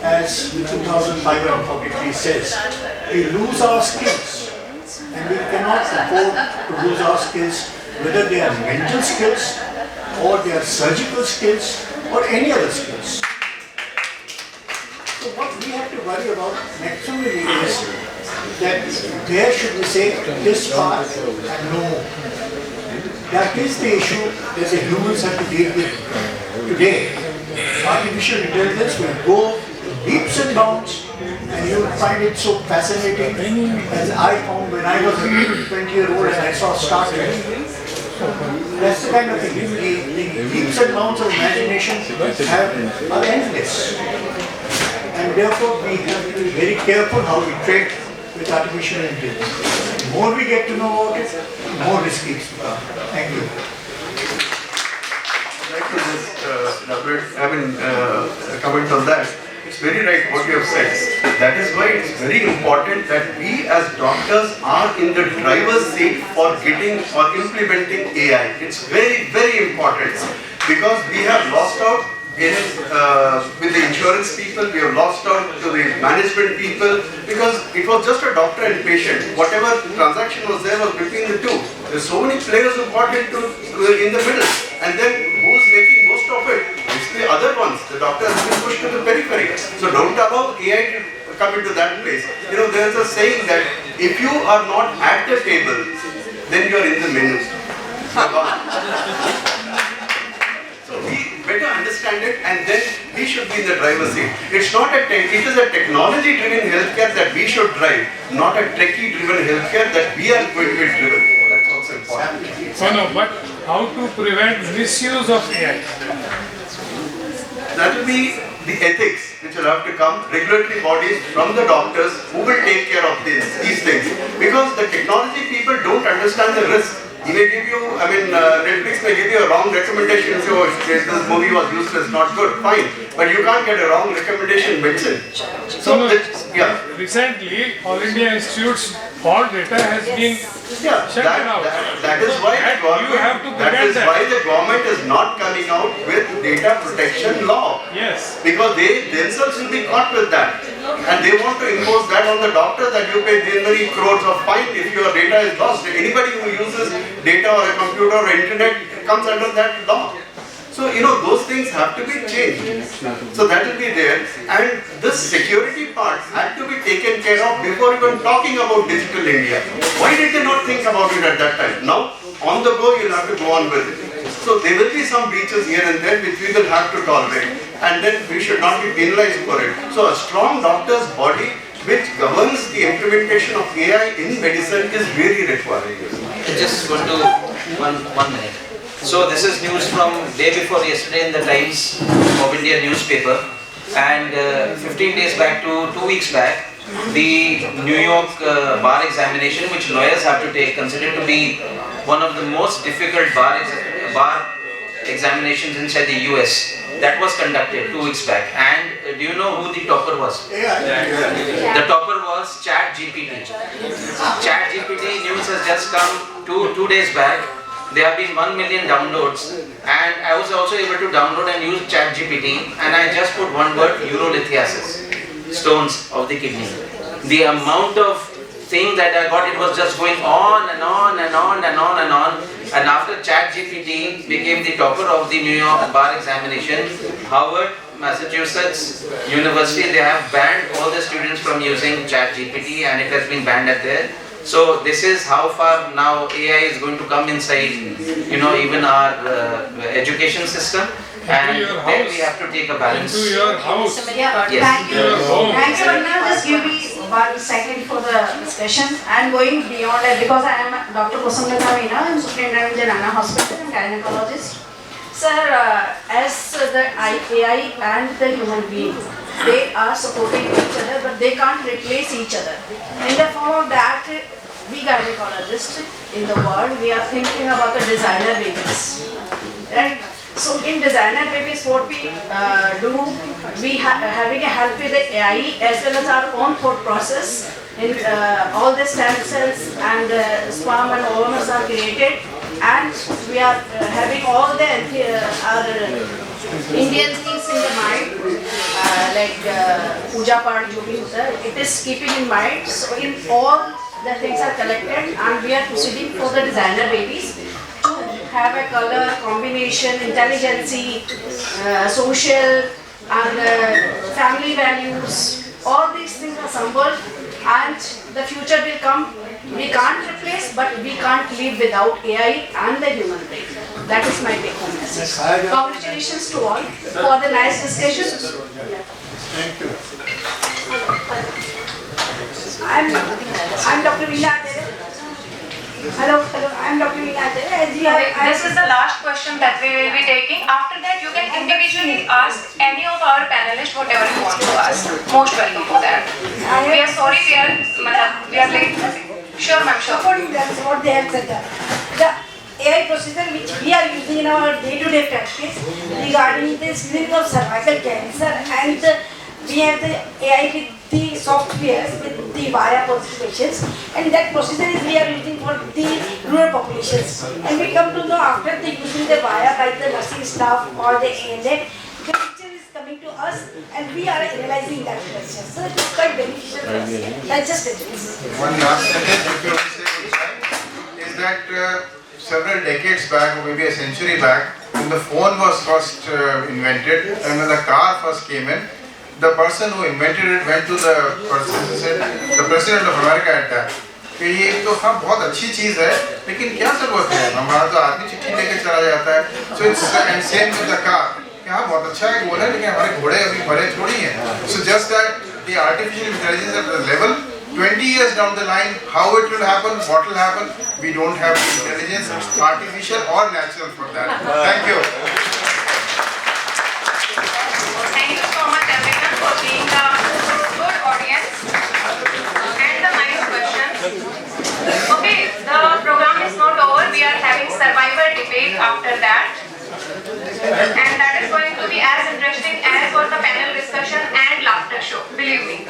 as 2543 says, we lose our skills. And we cannot afford to lose our skills, whether they are mental skills, or they are surgical skills, or any other skills. So what we have to worry about maximally is that where should we say this far and no more. That is the issue that the humans have to deal with today. Artificial intelligence will go leaps and bounds, and you will find it so fascinating, as I found when I was a 20-year-old and I saw Star Trek. That's the kind of thing. The leaps and bounds of imagination are endless. And therefore we have to be very careful how we trade with artificial intelligence. The more we get to know about it, the more risky it's become. Thank you. I'd like to just comment on that. It's very right what you have said. That is why it's very important that we as doctors are in the driver's seat for getting or implementing AI. It's very, very important because we have lost out with the insurance people, we have lost out to the management people because it was just a doctor and patient. Whatever transaction was there was between the two. There's so many players who got into in the middle, and then who's making most of it? It's the other ones. The doctor has been pushed to the periphery. So don't allow AI to come into that place. You know, there's a saying that if you are not at the table, then you are in the menu. So we better understand it, and then we should be in the driver's seat. It's not it is a technology-driven healthcare that we should drive, not a techie-driven healthcare that we are going to be driven. That's also important. No, but how to prevent misuse of AI? That will be the ethics which will have to come, regulatory bodies from the doctors who will take care of these things. Because the technology people don't understand the risk. He may give you, Netflix may give you a wrong recommendation, say, oh, this movie was useless, not good, fine. But you can't get a wrong recommendation in medicine. So, yeah. Recently, All India Institutes all data has been shaken out. That is why the government is not coming out with data protection law. Yes. Because they themselves will be caught with that. And they want to impose that on the doctor that you pay this many crores of fine if your data is lost. Anybody who uses data or a computer or internet comes under that law. So, those things have to be changed. So that will be there. And this security part had to be taken care of before even talking about digital India. Why did they not think about it at that time? Now, on the go, you'll have to go on with it. So there will be some breaches here and there which we will have to tolerate. And then we should not be penalized for it. So a strong doctor's body which governs the implementation of AI in medicine is very required. Just go to one minute. So this is news from day before yesterday in the Times of India newspaper, and 15 days back to 2 weeks back, the New York bar examination, which lawyers have to take, considered to be one of the most difficult bar examinations inside the US, that was conducted 2 weeks back. And do you know who the topper was? The topper was ChatGPT. ChatGPT news has just come two days back. There have been 1 million downloads, and I was also able to download and use ChatGPT, and I just put one word: urolithiasis, stones of the kidney. The amount of thing that I got, it was just going on and on and on and on and on. And after ChatGPT became the topper of the New York bar examination, Harvard, Massachusetts University, they have banned all the students from using ChatGPT, and it has been banned at there. So this is how far now AI is going to come inside, even our education system, and then we have to take a balance. Into your house. Yeah, yes. thank you. Thank you, Anna. Just give me 1 second for the discussion. I am going beyond it because I am Dr. Prasanna Meena, I am Superintendent of Janana Hospital and gynecologist. Sir, as the AI and the human being, they are supporting each other, but they can't replace each other. In the form of that, we gynecologists in the world, we are thinking about the designer babies. And so in designer babies, what we do, we having a help with the AI as well as our own thought process. In all the stem cells and sperm and ovules are created, and we are having all the our Indian things in the mind, like puja part, jo bhi hota hai, it is keeping in mind. So in all the things are collected, and we are proceeding for the designer babies to have a color combination, intelligence, social and family values. All these things are assembled, and the future will come. We can't replace, but we can't live without AI and the human brain. That is my take-home message. Congratulations to all for the nice discussions. Thank you. I'm Dr. Veena Acharya. Hello, I'm Dr. Veena Acharya. This is the last question that we will be taking. After that, you can individually ask any of our panelists whatever you want to ask. Most welcome for that. We are sorry we are late. Sure, ma'am, sure. Supporting them, what they have said. The AI procedure which we are using in our day-to-day practice regarding the screening of cervical cancer, and we have the AI with the softwares with the via positive patients, and that procedure is we are using for the rural populations. And we come to know after the using the via by the nursing staff or the ANA, the picture is coming to us and we are analyzing that picture. So it is quite beneficial for us. That's just it. One last sentence, if you want to say goodbye, is that several decades back, or maybe a century back, when the phone was first invented and when the car first came in, the person who invented it went to the person, said, the President of America at that, कि ये तो हाँ बहुत अच्छी चीज़ है, लेकिन क्या ज़रूरत है? हमारा तो आदमी चिट्ठी लेके चला जाता है. So it's and same with the car. कि हाँ बहुत अच्छा है बोला, लेकिन हमारे घोड़े अभी मरे थोड़ी हैं. So just that the artificial intelligence at the level 20 years down the line, how it will happen, what will happen, we don't have the intelligence, artificial or natural for that. Thank you. Thank you so much everyone for being a good audience and the nice questions. Okay, the program is not over. We are having survivor debate after that. And that is going to be as interesting as was the panel discussion and laughter show, believe me.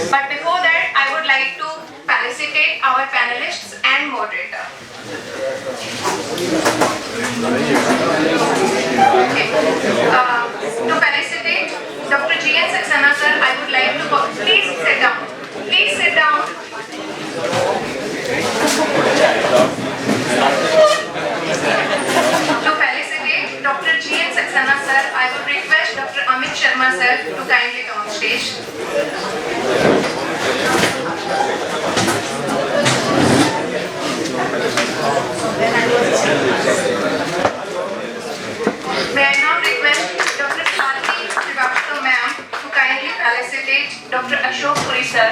But before that, I would like to felicitate our panelists and moderator. To felicitate Dr. G.N. Saxena sir, I would like to please sit down. Please sit down. To felicitate Dr. G.N. Saxena sir, I would request Dr. Amit Sharma sir to kindly come on stage. May I now request Dr. Swati Srivastava ma'am to kindly felicitate Dr. Ashok Puri sir.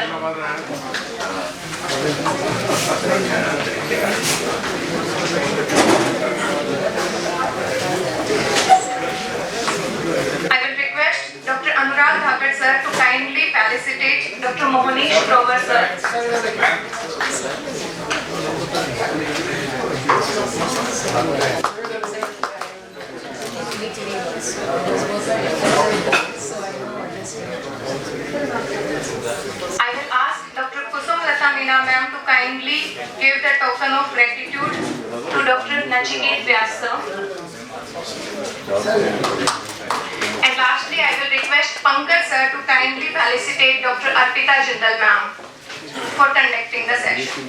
I will request Dr. Anurag Thakur sir to kindly felicitate Dr. Mohanish Grover sir. I will ask Dr. Kusum Lata Meena ma'am to kindly give the token of gratitude to Dr. Nachiket Vyas sir. And lastly, I will request Pankaj sir to kindly felicitate Dr. Arpita Jindal ma'am for conducting the session.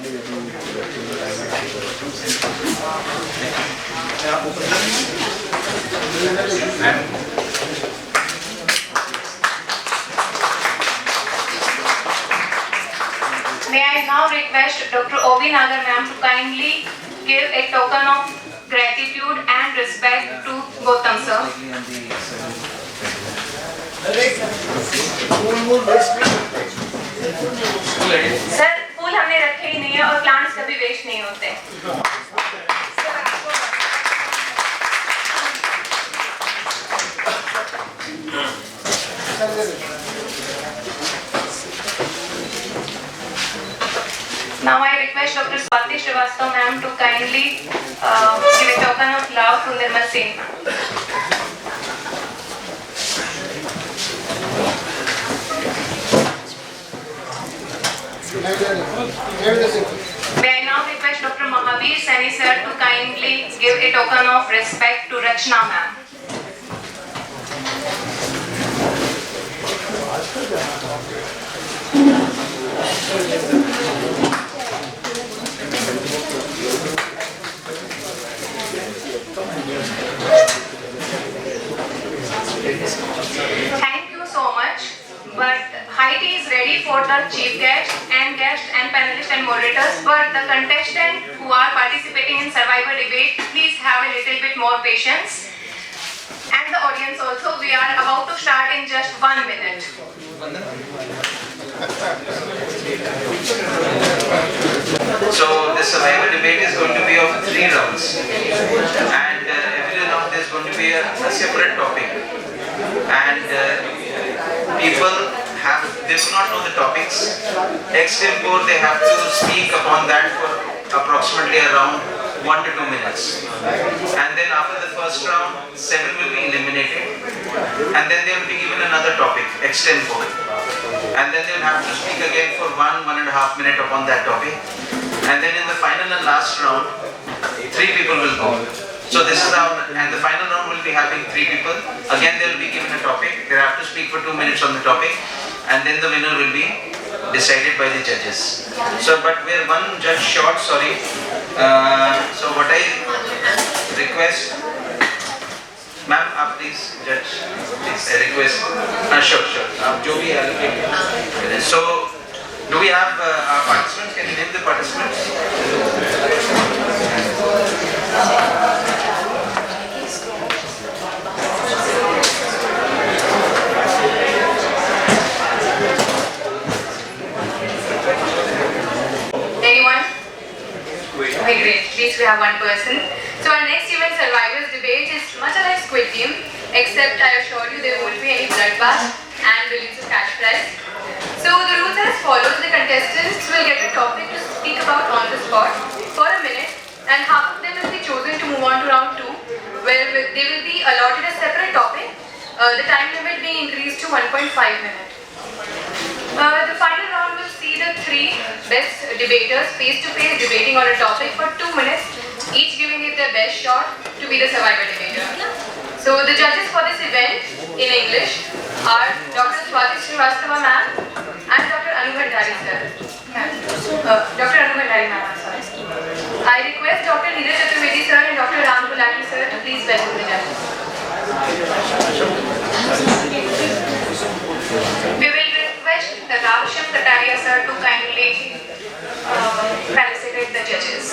May I now request Dr. Ovi Nagar ma'am to kindly give a token of gratitude and respect to Gautam sir. Sir फूल हमने रखे ही नहीं है और plants कभी waste नहीं होते. Now I request Dr. Swati Srivastava ma'am to kindly give a token of love to Nirmal Singh. May I now request Dr. Mahavir Saini sir to kindly give a token of respect to Rachna ma'am. Thank you so much. But Heidi is ready for the chief guest and panelists and moderators. But the contestants who are participating in survivor debate, please have a little bit more patience. And the audience also, we are about to start in just 1 minute. So the survivor debate is going to be of 3 rounds, and every round there is going to be a separate topic, and people they do not know the topics. Ex-tempore they have to speak upon that for approximately around 1 to 2 minutes, and then after the first round 7 will be eliminated, and then they will be given another topic, ex-tempore, and then they will have to speak again for 1.5 minutes upon that topic, and then in the final and last round 3 people will go. So this is how, and the final round will be having 3 people. Again they will be given a topic, they have to speak for 2 minutes on the topic, and then the winner will be decided by the judges. So but we are one judge short, sorry. So what I request, ma'am, please judge, please I request, sure, जो भी allocate. So do we have our participants? Can you name the participants? Anyone? Okay, great. At least we have one person. So our next event, Survivors Debate, is much like Squid Game, except I assure you there won't be any bloodbath and billions of cash prize. So the rules are as follows. The contestants will get a topic to speak about on the spot for a minute, and half of them will be chosen to move on to round 2, where they will be allotted a separate topic, the time limit being increased to 1.5 minutes. The final round will see the 3 three best debaters face to face debating on a topic for 2 minutes, each giving it their best shot to be the survivor debater. So the judges for this event in English are Dr. Swati Srivastava ma'am and Dr. Anubhandari sir. Dr. Anubhandari ma'am, I'm sorry. I request Dr. Neeraj Chaturvedi sir and Dr. Ram Gulati sir to please welcome the judges. We will request Ravsham Kataria sir to kindly felicitate the judges.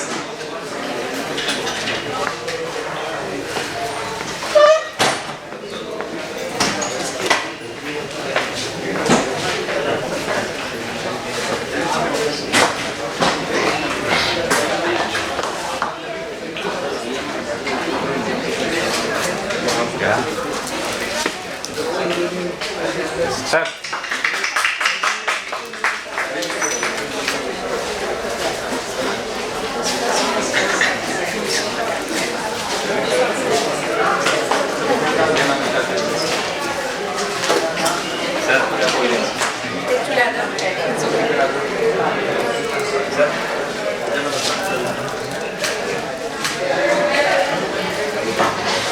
Sir.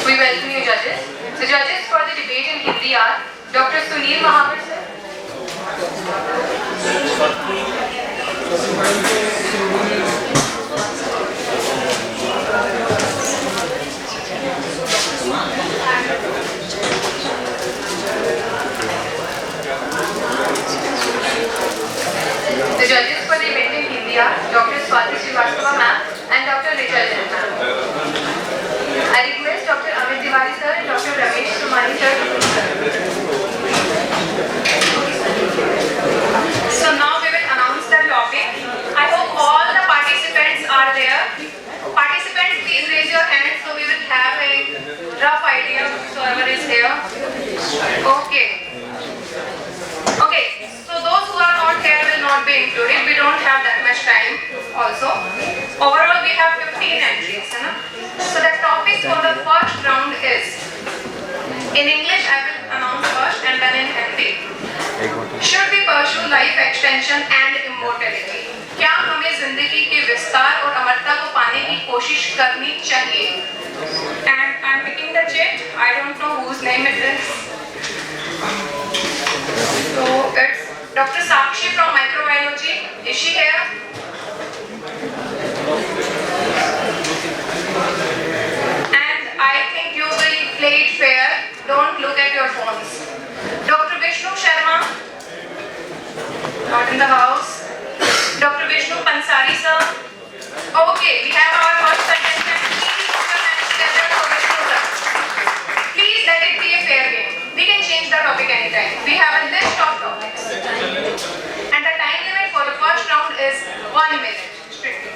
We welcome you judges. The judges for the debate in Hindi are Dr. Sunil Mahavar sir. The judges for the event in Hindi are Dr. Swati Srivastava ma'am and Dr. Richard ma'am. I request Dr. Amit Tiwari sir and Dr. Ramesh Sumani sir to please. So now we will announce the topic. I hope all the participants are there. Participants, please raise your hands so we will have a rough idea of whoever is here. Okay. Okay, so those who are not here will not be included. We don't have that much time also. Overall we have 15 entries. So the topic for the first round is, in English I will announce first and then in Hindi. Should we pursue life extension and immortality? क्या हमें जिंदगी के विस्तार और अमरता को पाने की कोशिश करनी चाहिए? And I'm picking the chat. I don't know whose name it is. So it's Dr. Sakshi from microbiology. Is she here? And I think you will play it fair. Don't look at your phones. Dr. Vishnu Sharma, not in the house. Dr. Vishnu Pansari sir. Okay, we have our first contestant. Please put your hands together for Vishnu sir. Please let it be a fair game. We can change the topic anytime. We have a list of topics. And the time limit for the first round is 1 minute. Strictly.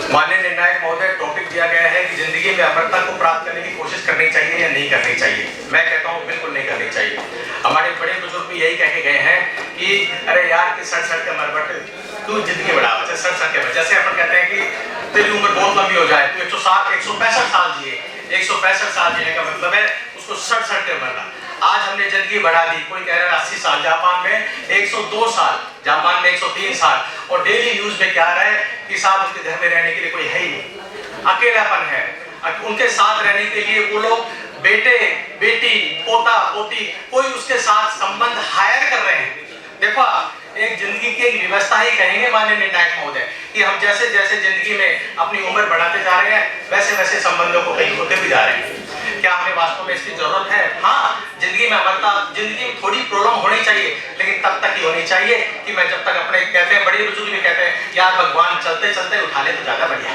माननीय निर्णायक महोदय, topic दिया गया है कि जिंदगी में अमरता को प्राप्त करने की कोशिश करनी चाहिए या नहीं करनी चाहिए। मैं कहता हूँ बिल्कुल नहीं करनी चाहिए। हमारे बड़े बुजुर्ग भी यही कह के गए हैं कि अरे यार कि सड़ सड़ के मर बट तू जिंदगी बढ़ा, सड़ सड़ के मर। जैसे अपन कहते हैं कि तेरी उम्र बहुत लंबी हो जाए, तू 165 साल जिए। 165 साल जीने का मतलब है उसको सड़ सड़ के मरना। आज हमने जिंदगी बढ़ा दी, कोई कह रहा है 80 साल, जापान में 102 साल, जापान में 103 साल। और डेली न्यूज में क्या आ रहा है कि साहब उसके घर में रहने के लिए कोई है ही नहीं, अकेलापन है। उनके साथ रहने के लिए वो लोग बेटे बेटी पोता पोती कोई उसके साथ संबंध हायर कर रहे हैं। देखो एक जिंदगी की एक व्यवस्था ही कहेंगे माननीय निर्णायक महोदय कि हम जैसे जैसे जिंदगी में अपनी उम्र बढ़ाते जा रहे हैं वैसे वैसे संबंधों को कहीं होते भी जा रहे हैं। क्या हमें वास्तव में इसकी जरूरत है? हाँ, जिंदगी में अमरता, जिंदगी में थोड़ी प्रॉब्लम होनी चाहिए, लेकिन तब तक ही होनी चाहिए कि मैं जब तक अपने कहते हैं बड़े बुजुर्ग भी कहते हैं यार भगवान चलते चलते उठा ले तो ज्यादा बढ़िया।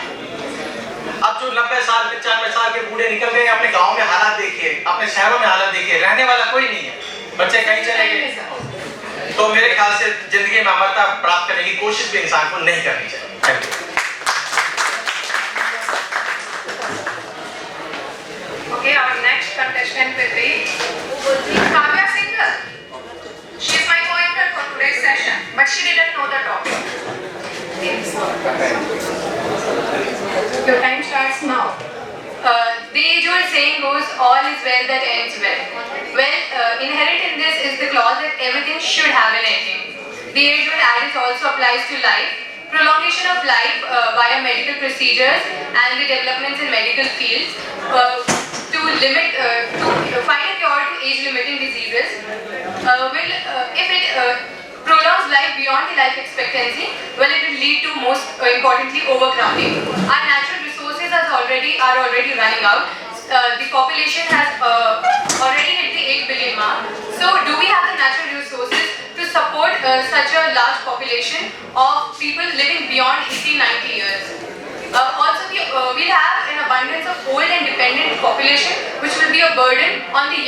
अब जो 90 साल 95 साल के बूढ़े निकल गए, अपने गाँव में हालात देखिए, अपने शहरों में हालात देखिए, रहने वाला कोई नहीं है, बच्चे कहीं चले गए। तो मेरे ख्याल से जिंदगी में अमरता प्राप्त करने की कोशिश भी इंसान को नहीं करनी चाहिए। Thank you. Okay, our next contestant will be Kavya Singhal. She is my co-anchor for today's session, but she didn't know the topic. Your time starts now. The usual saying goes, all is well that ends well. Well, inherent in this is the clause that everything should have an ending. The age-old adage also applies to life. Prolongation of life via medical procedures and the developments in medical fields to find a cure to age-limiting diseases if it prolongs life beyond the life expectancy, well, it will lead to, most importantly, overcrowding. Our natural resources are already running out. The population has already hit the 8 billion mark. So, do we have the natural resources to support such a large population of people living beyond 80-90 years? Also, we'll have an abundance of old and dependent population, which will be a burden on the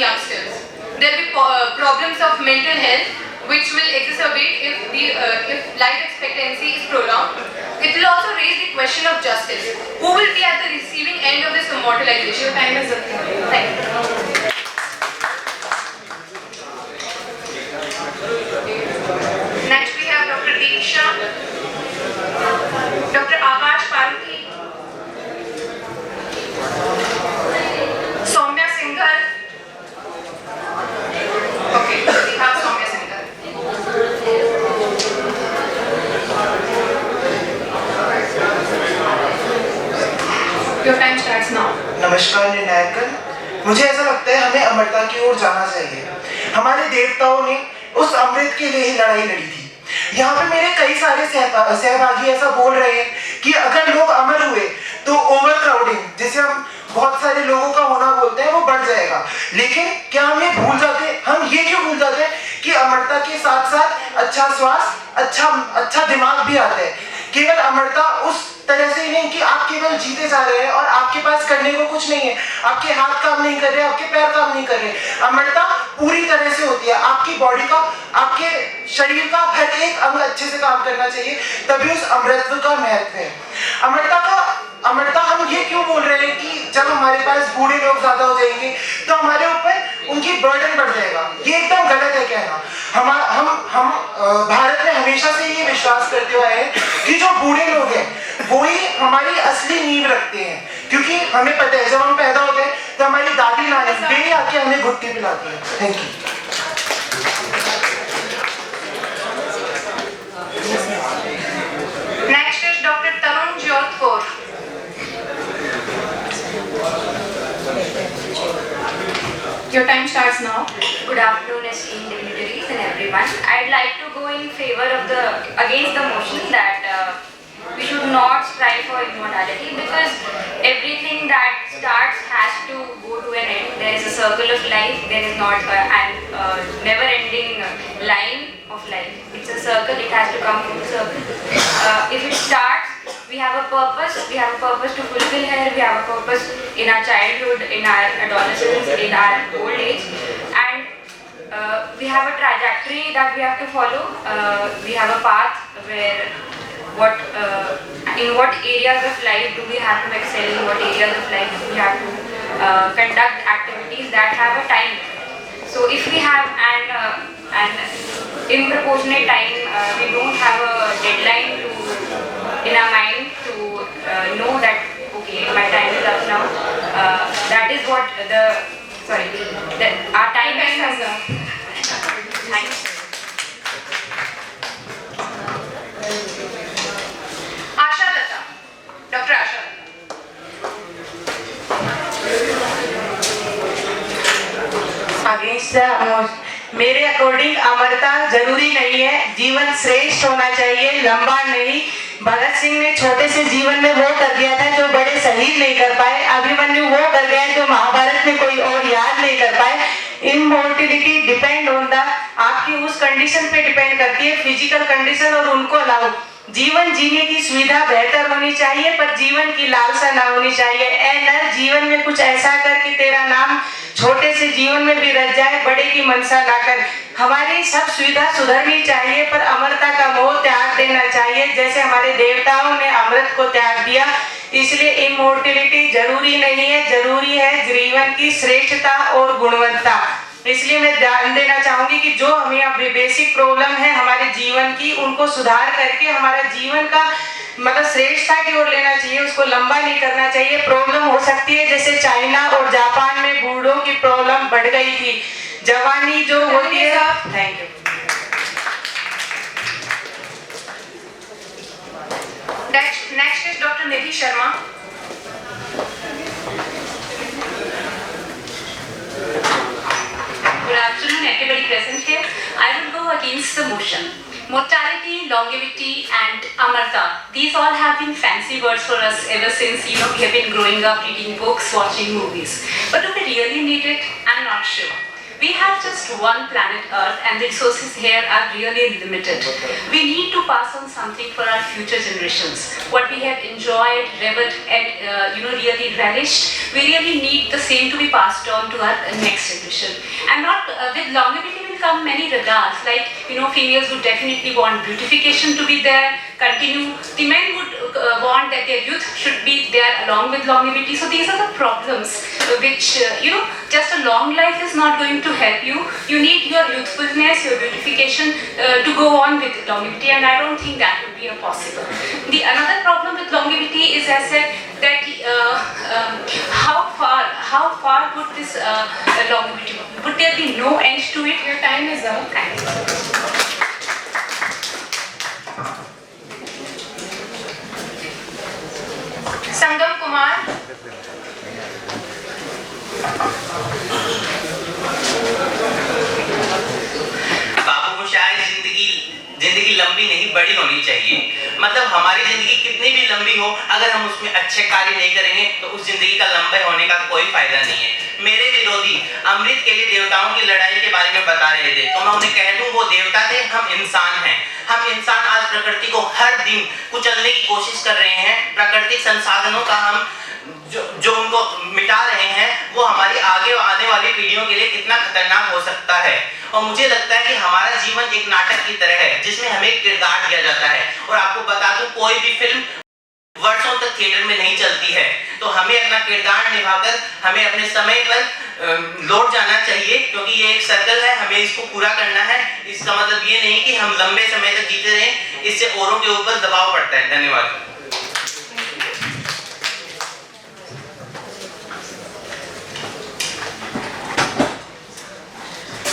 youngsters. There will be problems of mental health, which will exacerbate if life expectancy is prolonged. It will also raise the question of justice. Who will be at the receiving end of this immortalization? Time is up. Thank you. Next we have Dr. Deeksha, Dr. Akash Paruki, Soumya Singhal. Okay, we have Soumya Singhal. Your time starts now. नमस्कार निर्णायकगण, मुझे ऐसा लगता है हमें अमरता की ओर जाना चाहिए। हमारे देवताओं ने उस अमृत के लिए ही लड़ाई लड़ी थी। यहाँ पे मेरे कई सारे सहभागी ऐसा बोल रहे हैं कि अगर लोग अमर हुए तो ओवरक्राउडिंग, जिसे हम बहुत सारे लोगों का होना बोलते हैं, वो बढ़ जाएगा। लेकिन क्या हम ये क्यों भूल जाते हैं कि अमरता के साथ साथ अच्छा श्वास, अच्छा दिमाग भी आता है। केवल अमरता उस तरह से ही नहीं कि आप केवल जीते जा रहे हैं और आपके पास करने को कुछ नहीं है, आपके हाथ काम नहीं कर रहे, आपके पैर काम नहीं कर रहे। अमरता पूरी तरह से होती है, आपकी बॉडी का, आपके शरीर का हर एक अंग अच्छे से काम करना चाहिए, तभी उस अमरत्व का महत्व है। अमरता हम ये क्यों बोल रहे हैं कि जब हमारे पास बूढ़े लोग ज्यादा हो जाएंगे तो हमारे ऊपर उनकी बर्डन बढ़ जाएगा। ये एकदम गलत है कहना। हम भारत में हमेशा से ये विश्वास करते हुए हैं कि जो बूढ़े लोग हैं वो ही हमारी असली नींव रखते हैं, क्योंकि हमें पता है जब हम पैदा होते हैं तो हमारी दादी नानी वे आके हमें घुट्टी पिलाती है। Thank you. Next is Dr. Tarun Jodhpur. Your time starts now. Good afternoon, esteemed dignitaries and everyone. I'd like to go in favor of against the motion that we should not strive for immortality, because everything that starts has to go to an end. There is a circle of life. There is not a never-ending line of life. It's a circle. It has to come full circle. If it starts, we have a purpose. We have a purpose to fulfill here. We have a purpose in our childhood, in our adolescence, in our old age, and we have a trajectory that we have to follow. We have a path where in what areas of life do we have to excel, in what areas of life do we have to conduct activities that have a time. So if we have an improportionate time, we don't have a deadline in our mind to know that, okay, my time is up now. That is what our time is up. Thanks. Asha Lata, Dr. Asha Lata. मेरे according अमरता जरूरी नहीं है, जीवन श्रेष्ठ होना चाहिए, लंबा नहीं। भगत सिंह ने छोटे से जीवन में वो कर दिया था जो बड़े शहीद नहीं कर पाए, अभिमन्यु वो कर गया जो महाभारत में कोई और याद नहीं कर पाए। इमॉर्टिलिटी डिपेंड ऑन द, आपकी उस कंडीशन पे डिपेंड करती है, फिजिकल कंडीशन, और उनको अलाउ जीवन जीने की सुविधा बेहतर होनी चाहिए, पर जीवन की लालसा ना होनी चाहिए। ए नर, जीवन में कुछ ऐसा कर कि तेरा नाम छोटे से जीवन में भी रच जाए, बड़े की मनसा ना कर। हमारी सब सुविधा सुधरनी चाहिए, पर अमरता का मोह त्याग देना चाहिए, जैसे हमारे देवताओं ने अमृत को त्याग दिया। इसलिए इमॉर्टिलिटी जरूरी नहीं है, जरूरी है जीवन की श्रेष्ठता और गुणवत्ता। इसलिए मैं ध्यान देना चाहूंगी कि जो हमें अब बेसिक प्रॉब्लम है हमारे जीवन की, उनको सुधार करके हमारा जीवन का मतलब श्रेष्ठता की ओर लेना चाहिए, उसको लंबा नहीं करना चाहिए। प्रॉब्लम हो सकती है, जैसे चाइना और जापान में बूढ़ों की प्रॉब्लम बढ़ गई थी, जवानी जो होती है। Thank you. Next is Dr. Nidhi Sharma. Good afternoon, everybody present here. I will go against the motion. Mortality, longevity, and amarta. These all have been fancy words for us ever since we have been growing up, reading books, watching movies. But do we really need it? I'm not sure. We have just one planet Earth and the resources here are really limited. We need to pass on something for our future generations. What we have enjoyed, revered and really relished, we really need the same to be passed on to our next generation. And not with longevity will come many regards, like females would definitely want beautification to be there, continue. The men would want that their youth should be there along with longevity. So these are the problems which just a long life is not going to help you. You need your youthfulness, your beautification to go on with longevity, and I don't think that would be a possible. The another problem with longevity is, as I said, that how far would this longevity, would there be no end to it? Your time is up. Thank you. Sangam Kumar. बाबू को शायद जिंदगी लंबी नहीं बड़ी होनी चाहिए। मतलब हमारी जिंदगी कितनी भी लंबी हो, अगर हम उसमें अच्छे कार्य नहीं करेंगे तो उस जिंदगी का लंबे होने का कोई फायदा नहीं है। मेरे विरोधी अमृत के लिए देवताओं की लड़ाई के बारे में बता रहे थे, तो मैं उन्हें कह दूं वो देवता थे, हम इंसान हैं। हम इंसान आज प्रकृति को हर दिन कुचलने की कोशिश कर रहे हैं। प्राकृतिक संसाधनों का हम जो उनको मिटा रहे हैं, वो हमारी आगे आने वाली पीढ़ियों के लिए कितना खतरनाक हो सकता है। और मुझे लगता है कि हमारा जीवन एक नाटक की तरह है जिसमें हमें किरदार दिया जाता है। और आपको बता दूं, कोई भी फिल्म वर्षों तक थिएटर में नहीं चलती है, तो हमें अपना किरदार निभाकर हमें अपने समय पर लौट जाना चाहिए, क्योंकि ये एक सर्कल है, हमें इसको पूरा करना है। इसका मतलब ये नहीं कि हम लंबे समय तक जीते रहें, इससे औरों के ऊपर दबाव पड़ता है। धन्यवाद।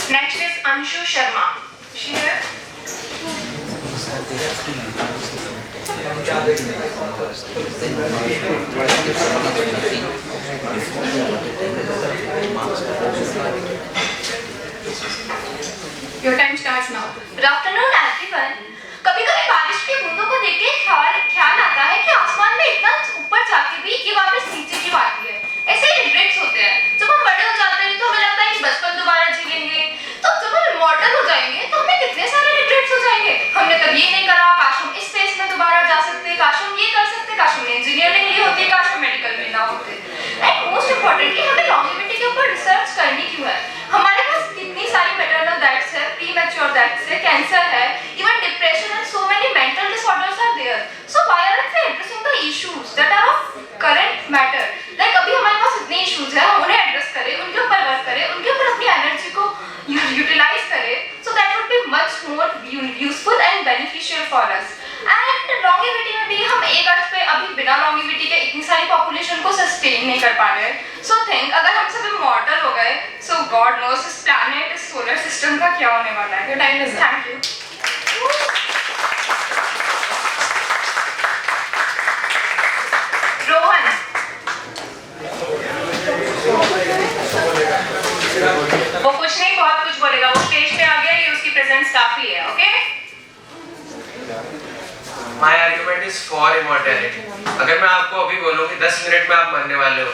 Next is Anshu Sharma. She here? Your time starts now. Good afternoon, everyone. कभी-कभी बारिश की बूंदों को देख के ख्याल आता है कि आसमान में इतना ऊपर जाके भी ये वापस नीचे क्यों आती है। ऐसे ही रिग्रेट्स होते हैं। जब हम बड़े हो जाते हैं तो हमें लगता है कि बचपन दोबारा जी लेंगे, तो जब हम इमॉर्टल हो जाएंगे तो हमें कितने सारे रिग्रेट्स हो जाएंगे। हमने तब ये नहीं करा, काश हम इस स्पेस में दोबारा जा सकते, काश हम ये कर सकते, काश हमने इंजीनियरिंग ली होती, काश हम मेडिकल में ना होते। एंड मोस्ट इम्पोर्टेंटली हमें लॉन्जेविटी के ऊपर रिसर्च करनी क्यों है। हमारे पास कितनी सारी मैटरनल डेथ्स है, प्रीमैच्योर डेथ्स है, कैंसर है, even depression and so many mental disorders are there. So why aren't we addressing the issues that are of current matter. Like अभी हमारे पास इतने इश्यूज है, हम उन्हें एड्रेस करें, उनके ऊपर वर्क करें, उनके ऊपर अपनी एनर्जी को यूटिलाइज करें, so that would be much more useful and beneficial for us. And longevity में भी हम एक अर्थ पे अभी बिना लॉन्जेविटी के इतनी सारी पॉपुलेशन को सस्टेन नहीं कर पा रहे। सो थिंक अगर हम सब इमॉर्टल हो गए, सो गॉड नोस इस प्लैनेट, इस सोलर सिस्टम का क्या होने वाला है। Your time is up. Thank you. Rohan. वो कुछ नहीं बहुत कुछ बोलेगा, वो स्टेज पे आ गया, ये उसकी प्रेजेंस काफी है। Okay? My argument is for immortality. अगर मैं आपको अभी बोलूँ कि 10 मिनट में आप मरने वाले हो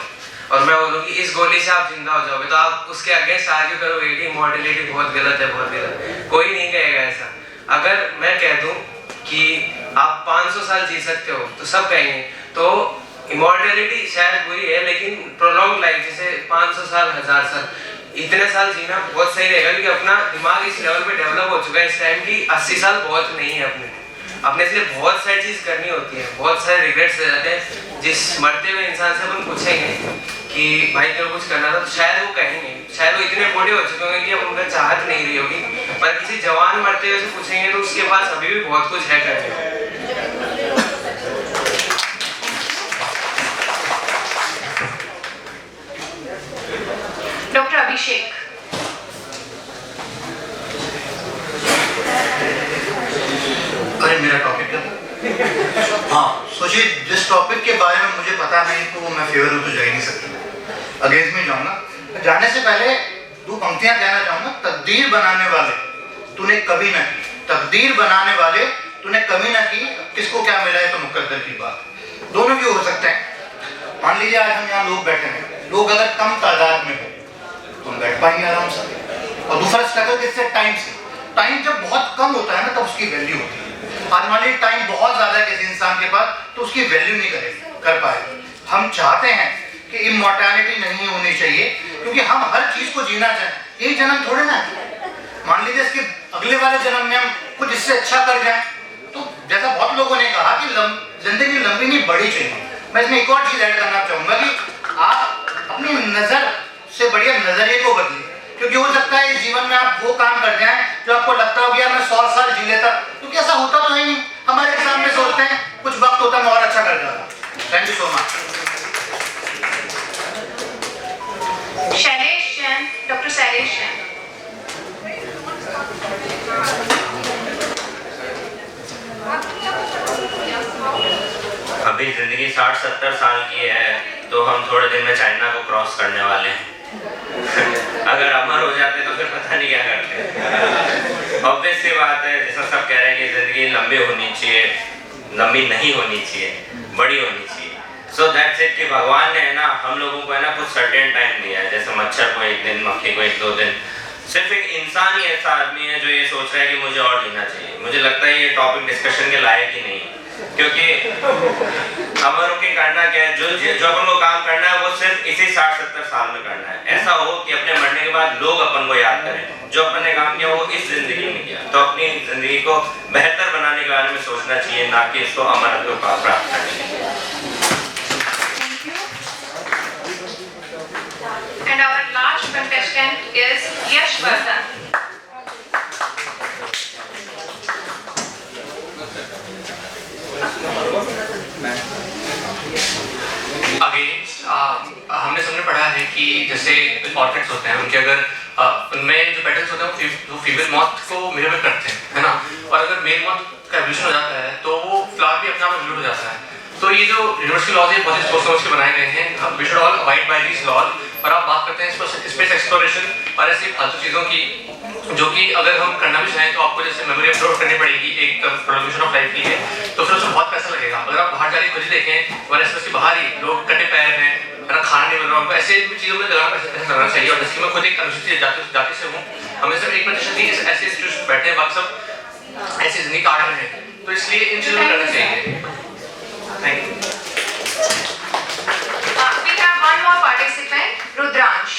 और मैं बोलूँ कि इस गोली से आप जिंदा हो जाओगे, तो आप उसके अगेंस्ट आर्ग्यू करोगे कि इमॉर्टलिटी बहुत गलत है, बहुत गलत। कोई नहीं कहेगा ऐसा। अगर मैं कह दूँ कि आप 500 साल जी सकते हो तो सब कहेंगे। तो इमॉर्टलिटी शायद बुरी है, लेकिन प्रोलॉन्ग लाइफ जैसे 500 साल, 1000 साल, इतने साल जीना बहुत सही रहेगा, क्योंकि अपना दिमाग इस लेवल पे डेवलप हो चुका है इस टाइम की 80 साल बहुत नहीं है अपने से बहुत सारी चीज़ करनी होती है, बहुत सारे रिग्रेट्स रह जाते हैं। जिस मरते हुए इंसान से अपन पूछेंगे कि भाई तेरे कुछ करना था, तो शायद वो कहेंगे, शायद वो इतने बूढ़े हो चुके होंगे कि अब उनका चाहत नहीं रही होगी। पर किसी जवान मरते हुए से पूछेंगे तो उसके पास अभी भी बहुत कुछ है करने। अभिषेक। अरे मेरा टॉपिक है। हाँ सोचिए, जिस टॉपिक के बारे में मुझे पता नहीं तो मैं फेवर हूँ तो जा ही नहीं सकता, अगेंस्ट में जाऊंगा। जाने से पहले दो पंक्तियां कहना चाहूंगा। तकदीर बनाने वाले तूने कभी ना की, तकदीर बनाने वाले तूने कभी ना की, किसको क्या मिला है तो मुकद्दर की बात। दोनों भी हो सकते हैं। मान लीजिए आज हम यहाँ लोग बैठे हैं, लोग अगर कम तादाद में हो तो हम बैठ पाएंगे आराम से। और दूसरा स्ट्रगल किससे? टाइम से। टाइम जब बहुत कम होता है ना तब उसकी वैल्यू होती है। आज मान लीजिए टाइम बहुत ज्यादा है किसी इंसान के पास तो उसकी वैल्यू नहीं कर पाएगा। हम चाहते हैं कि इमॉर्टैलिटी नहीं होनी चाहिए क्योंकि हम हर चीज को जीना चाहें। एक जन्म थोड़े ना, मान लीजिए इसके अगले वाले जन्म में हम कुछ इससे अच्छा कर जाएं तो जैसा बहुत लोगों ने कहा कि जिंदगी लंबी नहीं बड़ी चाहिए। मैं इसमें एक और चीज ऐड करना चाहूंगा कि आप अपनी नजर से बढ़िया नजरिए को बदलिए, क्योंकि हो सकता है इस जीवन में आप वो काम कर जाएं जो आपको लगता हो यार मैं 100 साल जी लेता, क्योंकि ऐसा होता तो है नहीं। हमारे एग्जाम में सोचते हैं कुछ वक्त होता मैं और अच्छा कर जाता। Thank you so much. Shailesh Jain, doctor Shailesh Jain. अभी जिंदगी 60-70 साल की है तो हम थोड़े दिन में चाइना को क्रॉस करने वाले हैं। अगर अमर हो जाते तो फिर पता नहीं क्या करते। ऑब्वियस सी बात है, जैसा सब कह रहे हैं कि जिंदगी लंबी होनी चाहिए, लंबी नहीं होनी चाहिए, बड़ी होनी चाहिए। सो दैट्स इट कि भगवान ने है ना हम लोगों को है ना कुछ सर्टेन टाइम दिया है। जैसे मच्छर को 1 दिन, मक्खी को 1-2 दिन। सिर्फ एक इंसान ही ऐसा आदमी है जो ये सोच रहा है कि मुझे और जीना चाहिए। मुझे लगता है ये टॉपिक डिस्कशन के लायक ही नहीं है, क्योंकि अमर होके करना क्या है? जो अपन को काम करना है वो सिर्फ इसी 60-70 साल में करना है। ऐसा हो कि अपने मरने के बाद लोग अपन को याद करें जो अपन ने काम किया वो इस जिंदगी में किया। तो अपनी जिंदगी को बेहतर बनाने के बारे में सोचना चाहिए, ना कि इसको अमरत्व को प्राप्त करने के लिए। And our last contestant is Yashvardhan. Against हमने सबने पढ़ा है कि जैसे ऑर्किड्स होते हैं उनके अगर उनमें जो पेटल्स होते हैं वो फीमेल मॉथ को मिरर करते हैं, है ना। और अगर मेल मॉथ का एवोल्यूशन हो जाता है तो वो फ्लावर भी अपने आप एवोल्यूट हो जाता है। तो ये जो यूनिवर्सिटी लॉज है बहुत ही सोच समझ के बनाए गए हैं। We should all abide by these laws. और आप बात करते हैं स्पेस एक्सप्लोरेशन और ऐसी फालतू चीज़ों की जो कि अगर हम करना भी चाहें तो आपको जैसे मेमोरी अपलोड करनी पड़ेगी एक प्रोडक्शन ऑफ लाइफ के लिए, तो फिर उसमें बहुत पैसा लगेगा। अगर आप बाहर जाके खुद ही देखें और स्पेस के बाहर ही लोग कटे पैर हैं, है ना, खाना नहीं मिल रहा, उनको ऐसे चीज़ों में लगाना पैसा करना चाहिए। और जैसे मैं खुद एक अनुसूचित जाति से हूँ, हमें सिर्फ 1% ही ऐसे इंस्टीट्यूशन बैठे हैं, बाकी सब ऐसी जिंदगी काट रहे हैं। तो इसलिए इन चीज़ों में करना चाहिए। Thank you. We have one more participant, Rudransh.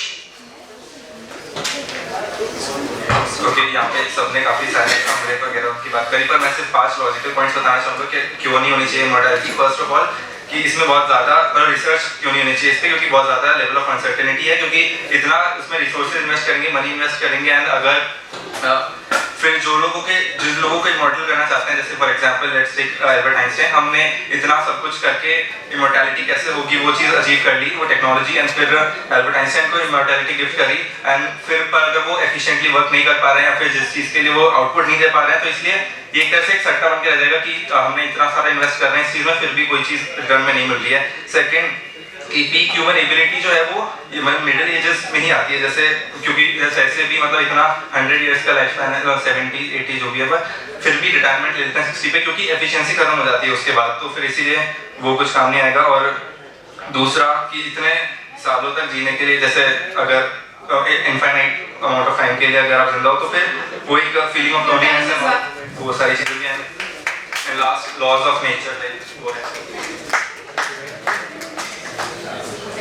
Okay, यहाँ पे सबने काफी सारे अमृत वगैरह की बात करी, पर मैं सिर्फ 5 लॉजिकल पॉइंट्स बताना चाहूँगा कि क्यों नहीं होनी चाहिए मॉडलिटी। फर्स्ट ऑफ ऑल कि इसमें बहुत ज़्यादा रिसर्च क्यों नहीं होनी चाहिए इस पर, क्योंकि बहुत ज़्यादा लेवल ऑफ अनसर्टेनिटी है, क्योंकि इतना उसमें रिसोर्सेज इन्वेस्ट करेंगे, मनी इन्वेस्ट करेंगे, एंड अगर फिर जिन लोगों को इमॉर्टल करना चाहते हैं, जैसे for example let's take Albert Einstein, हमने इतना सब कुछ करके इमॉर्टैलिटी कैसे होगी वो चीज़ अचीव कर ली, वो टेक्नोलॉजी, एंड फिर एल्बर्ट आइंस्टाइन को इमॉर्टैलिटी गिफ्ट करी, एंड फिर पर अगर वो एफिशिएंटली वर्क नहीं कर पा रहे हैं या फिर जिस चीज़ के लिए वो आउटपुट नहीं दे पा रहे हैं, तो इसलिए ये एक तरह से एक सट्टा बन के रह जाएगा कि हमने इतना सारा इन्वेस्ट कर रहे हैं इस चीज़ में, फिर भी कोई चीज़ रिटर्न में नहीं मिल रही है। सेकेंड, पीक ह्यूमन एबिलिटी जो है वो मिडिल एजेस में ही आती है, जैसे क्योंकि जैसे भी मतलब इतना 100 ईयर्स का लाइफ स्पैन है, 70-80 जो भी है, पर फिर भी रिटायरमेंट ले लेते हैं 60 पे, क्योंकि एफिशिएंसी खत्म हो जाती है उसके बाद, तो फिर इसीलिए वो कुछ काम नहीं आएगा। और दूसरा कि इतने सालों तक जीने के लिए, जैसे अगर इनफाइनाइट अमाउंट ऑफ टाइम के लिए अगर आप जिंदा हो तो फिर वो एक फीलिंग ऑफ लोनलीनेस है, वो सारी चीज़ें भी हैं। लास्ट लॉज ऑफ नेचर वो है।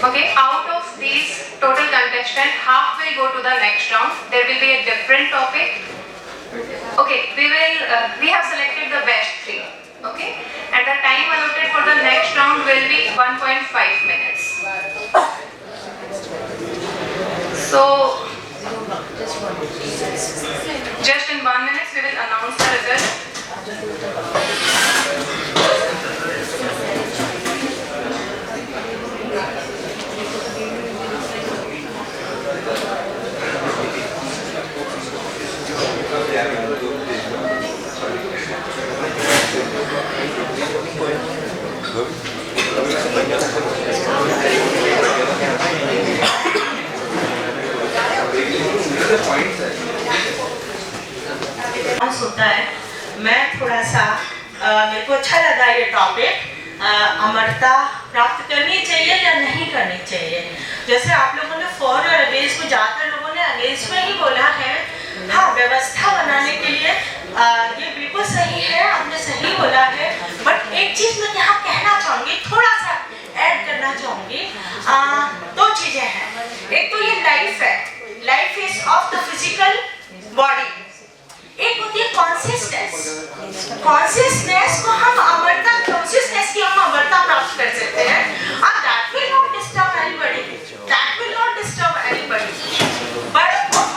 Okay, out of these total contestants, half will go to the next round. There will be a different topic. Okay, we have selected the best 3. Okay, and the time allotted for the next round will be 1.5 minutes. So, just in 1 minute we will announce the result. मैं थोड़ा सा मेरे को अच्छा लगा ये topic, अमरता प्राप्त करनी चाहिए या नहीं करनी चाहिए। जैसे आप लोगों ने फॉर और अगेंस्ट में, ज़्यादातर लोगों ने अगेंस्ट में ही बोला है। हाँ, व्यवस्था बनाने के लिए ये बिल्कुल सही है, आपने सही बोला है। बट एक चीज़ मैं यहाँ कहना चाहूँगी, थोड़ा सा ऐड करना चाहूँगी। दो चीज़ें हैं। एक तो ये लाइफ है, life is of the physical body. एक होती है कॉन्शियसनेस। कॉन्शियसनेस को हम अमरता, कॉन्शियसनेस की हम अमरता प्राप्त कर सकते हैं। और that will not disturb anybody, that will not disturb anybody. But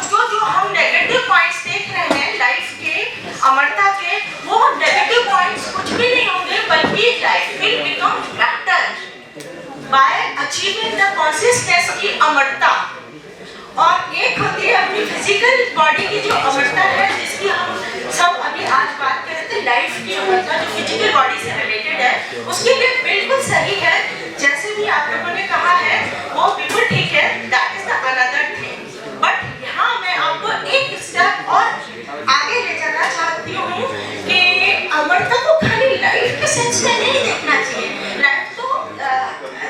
जो हम नेगेटिव पॉइंट्स देख रहे हैं लाइफ के, अमरता के, वो नेगेटिव पॉइंट्स कुछ भी नहीं होंगे, बल्कि life will become better bye achieving the consciousness की अमरता। और एक होती है अपनी फिजिकल बॉडी की जो अमरता है, जिसकी हम सब अभी आज बात कर रहे थे, लाइफ की अमरता जो फिजिकल बॉडी से रिलेटेड है, उसके लिए बिल्कुल सही है। जैसे भी आप लोगों ने कहा है वो बिल्कुल ठीक है, that is the another thing. But यहाँ मैं आपको एक स्टेप और आगे ले जाना चाहती हूँ कि अमरता को खाली लाइफ के सेंस में नहीं देखना चाहिए। लाइफ तो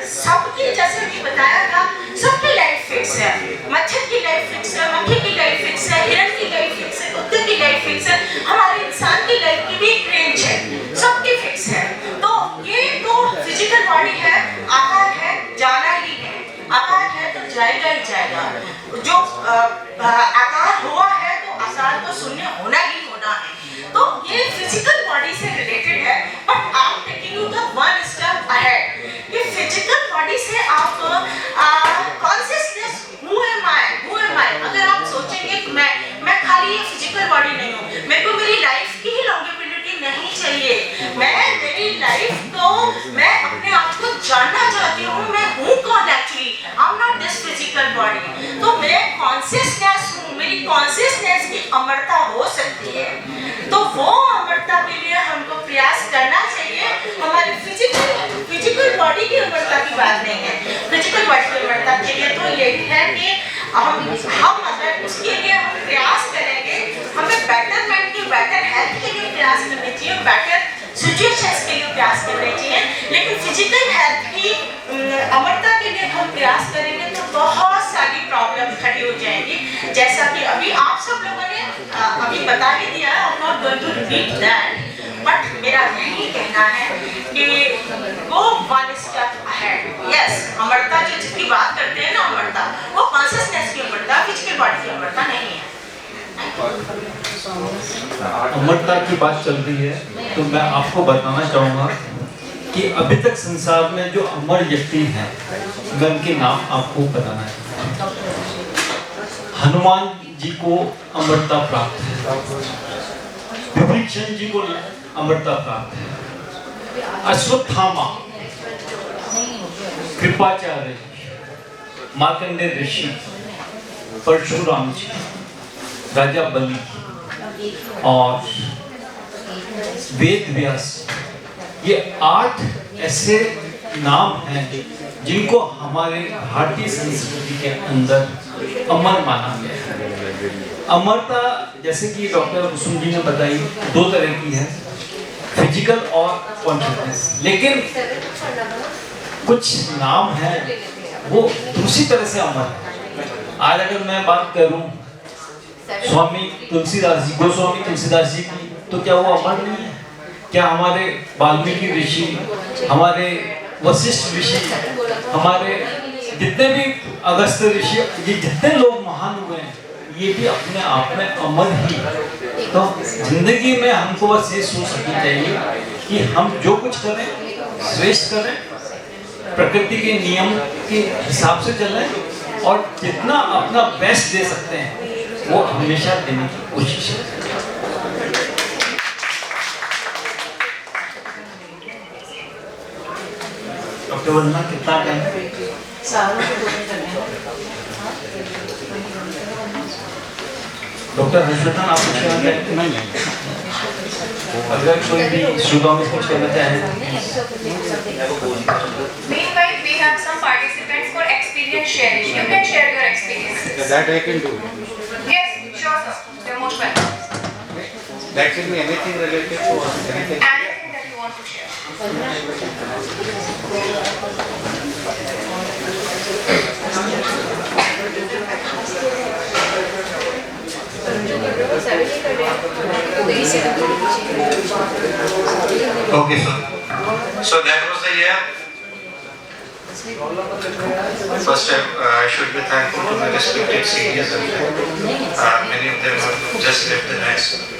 सबकी, जैसे भी बताया था, सबकी लाइफ फिक्स है। मच्छर की लाइफ फिक्स है, मक्खी की लाइफ फिक्स है, हिरण की लाइफ फिक्स है, कुत्ते की लाइफ फिक्स है, हमारे इंसान की लाइफ की भी एक रेंज है, सबकी फिक्स है। तो ये तो फिजिकल बॉडी है, आकार है, जाना ही है, आकार है तो जाएगा ही जाएगा। जो आकार हुआ है तो आकार तो शून्य होना ही होना है। तो ये फिजिकल बॉडी से रिलेटेड है। बट आप taking you the one step ahead कि फिजिकल बॉडी से आप कॉन्शियसनेस, हु एम आई, अगर आप सोचेंगे कि मैं खाली ये फिजिकल बॉडी नहीं हूँ, मेरे को मेरी लाइफ की ही लॉन्गेविलिटी नहीं चाहिए, मेरी लाइफ को मैं अपने आप को जानना चाहती हूँ, मैं हूँ कौन actually, I am not this physical body. तो मैं कॉन्शियसनेस हूँ, मेरी कॉन्शियसनेस की अमरता हो सकती है। तो वो अमरता के लिए हमको प्रयास करना चाहिए। हमारी फिजिकल बॉडी की अमरता की बात नहीं है, फिजिकल बॉडी की अमरता के लिए तो यही है कि हम अगर उसके लिए हम प्रयास करेंगे, हमें बेटरमेंट की, बेटर हेल्थ के लिए प्रयास करने चाहिए, बेटर सिचुएशंस के लिए प्रयास करने चाहिए। लेकिन फिजिकल हेल्थ की अमरता के लिए हम प्रयास करेंगे तो बहुत सारी प्रॉब्लम खड़ी हो जाएंगी। जैसा कि अभी आप सब लोगों ने अभी बता ही दिया, I am not going to repeat that. But मेरा यही कहना है कि go one step ahead. Yes, अमरता जो जिसकी बात करते हैं ना, अमरता, वो कॉन्शियसनेस की अमरता, फिजिकल बॉडी की अमरता नहीं है। अमरता की बात चल रही है तो मैं आपको बताना चाहूँगा कि अभी तक संसार में जो अमर व्यक्ति हैं, मैं उनके नाम आपको बताना है। हनुमान जी को अमरता प्राप्त है, विभीषण जी को अमरता प्राप्त है, अश्वत्थामा, कृपाचार्य, मार्कंडेय ऋषि, परशुराम जी, राजा बलि और वेद व्यास, ये 8 ऐसे नाम हैं जिनको हमारे भारतीय संस्कृति के अंदर अमर माना गया है। अमरता जैसे कि डॉक्टर कुसुम जी ने बताई 2 तरह की है, फिजिकल और कॉन्शियसनेस। लेकिन कुछ नाम हैं वो दूसरी तरह से अमर है। आज अगर मैं बात करूं स्वामी तुलसीदास जी, गोस्वामी तुलसीदास जी की, तो क्या वो अमर नहीं है? क्या हमारे वाल्मीकि ऋषि, हमारे वशिष्ठ ऋषि, हमारे जितने भी अगस्त ऋषि, ये जितने लोग महान हुए हैं, ये भी अपने आप में अमर ही। तो जिंदगी में हमको बस ये सोच रखनी चाहिए कि हम जो कुछ करें श्रेष्ठ करें, प्रकृति के नियम के हिसाब से चलें और जितना अपना बेस्ट दे सकते हैं वो हमेशा देने की कोशिश करें। डॉक्टर वंदना, कितना टाइम? डॉक्टर हर्षवर्धन, आप कुछ कहना चाहते हैं? नहीं। अगर कोई भी श्रोताओं में कुछ कहना चाहे। Meanwhile, we have some participants for experience sharing. You can share your experiences. That I can do. Yes, sure, sir. You're most welcome. That can be anything related to anything. Anything that you want to share. Okay, so that was the year. First, I should be thankful to my respected seniors, and many of them have just left the nest.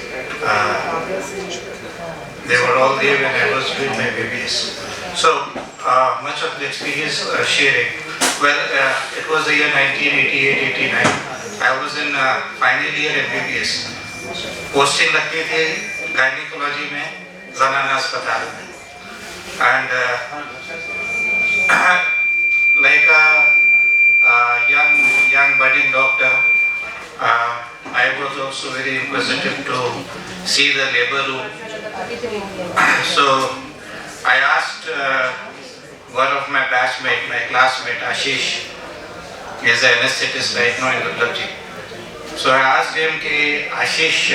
They were all there when I was doing my BBS. So much of the experience sharing. Well, it was the year 1988-89. I was in final year MBBS. Posting लगती थी gynaecology में ज़नाना अस्पताल में, and like a young budding doctor, I was also very inquisitive to see the labor room. So I asked one of my batchmate, my classmate Ashish, he is an anesthetist right now in Dublin. So I asked him कि आशीष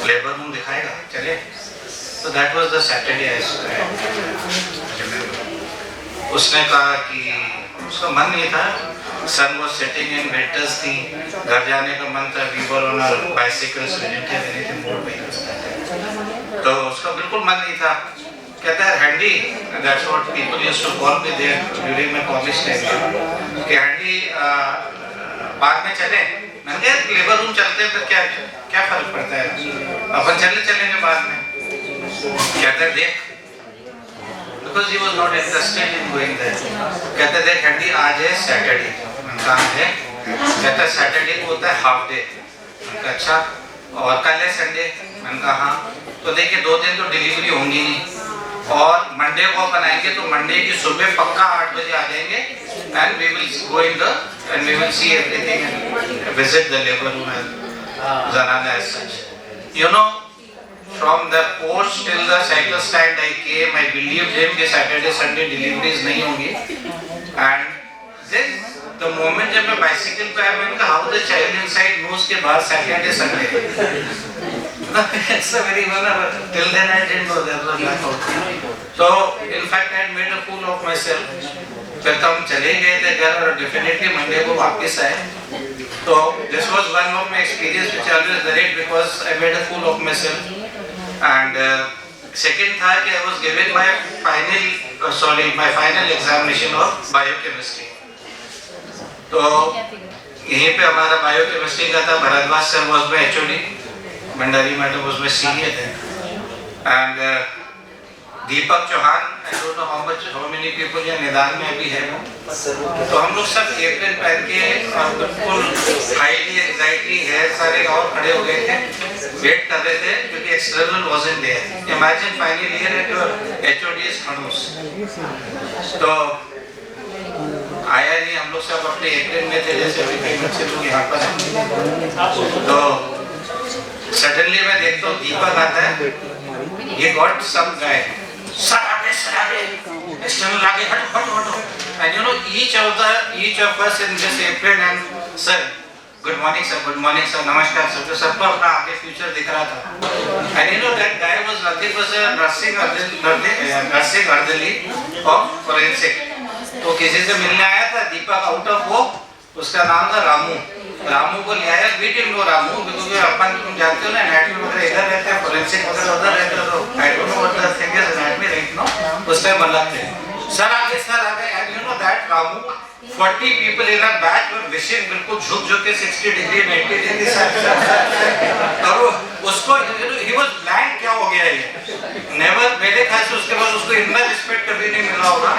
labor room दिखाएगा चले? So that was the Saturday I remember. उसने कहा कि उसका मन नहीं था. Sun was setting in, winters थी, घर जाने का मन था. We were on our bicycles, we didn't have anything more vehicles. तो उसका बिल्कुल मन नहीं था. कहता है handy, that's what people used to call me there during my college time. कि हैंडी बाद में चले. मैंने कहा लेबर रूम चलते हैं तो क्या फर्क पड़ता है? अपन चलेंगे बाद में. कहता है देख, because he was not interested in going there. कहते देख हैंडी आज है सैटरडे. काम है. कहता है सैटरडे को होता है हाफ डे. अच्छा, और कल है संडे. मैंने कहा हाँ. तो देखिए 2 दिन तो डिलीवरी होंगी नहीं, और मंडे को अपन आएंगे तो मंडे की सुबह पक्का 8 बजे आ जाएंगे, and we will go in the and we will see everything and visit the labor room and Zanana as such. You know, from the post till the cycle stand I came, I believed him कि Saturday Sunday deliveries नहीं होंगी, and then the moment जब मैं bicycle पे आया मैंने कहा how the child inside knows के बाद Saturday Sunday. It's a very well, till then I didn't know there was a blackout. So in fact I had made a fool of myself. फिर तो हम चले गए थे घर और definitely Monday को वापस आए. So this was one of my experience which I always narrate because I made a fool of myself. And second था कि I was given my final examination of biochemistry. तो यहीं पे हमारा biochemistry का था. Bharadwaj sir was my HOD. Mandari madam was my senior then, and Deepak Chauhan, I don't know how many people यहाँ निदान में अभी है वो. तो हम लोग सब एप्रिल पहन के और बिल्कुल हाईली एंजाइटी है सारे और खड़े हो गए थे, वेट कर रहे थे क्योंकि external wasn't there. Imagine final year and your HOD is खड़ूस. तो आया नहीं. हम लोग सब अपने एप्रिल में थे जैसे अभी कई बच्चे लोग यहाँ पर हैं. तो सडनली मैं देखता हूँ दीपक आता है. He got some guy. Sir आगे external आगे हटो. And you know each of us in this April and sir, good morning sir, नमस्कार sir. तो सबको अपना आगे future दिख रहा था. And you know that guy was nothing but a nursing Ardali of forensic. तो किसी से मिलने आया था दीपक out of वो, उसका नाम था रामू को ले आया. We didn't know Ramu because अपन तुम जानते हो ना एनाटॉमी वगैरह इधर रहते हैं, फोरेंसिक वगैरह उधर रहते हैं. तो I don't know what the thing is anatomy right no. उस टाइम अलग थे. सर आगे and you know that Ramu 40 people in a batch were wishing बिल्कुल झुक के 60 डिग्री 90 डिग्री सर. और उसको he was blank. क्या हो गया ये? नेवर. मेरे ख्याल से उसके बाद उसको इतना रिस्पेक्ट कभी नहीं मिला होगा.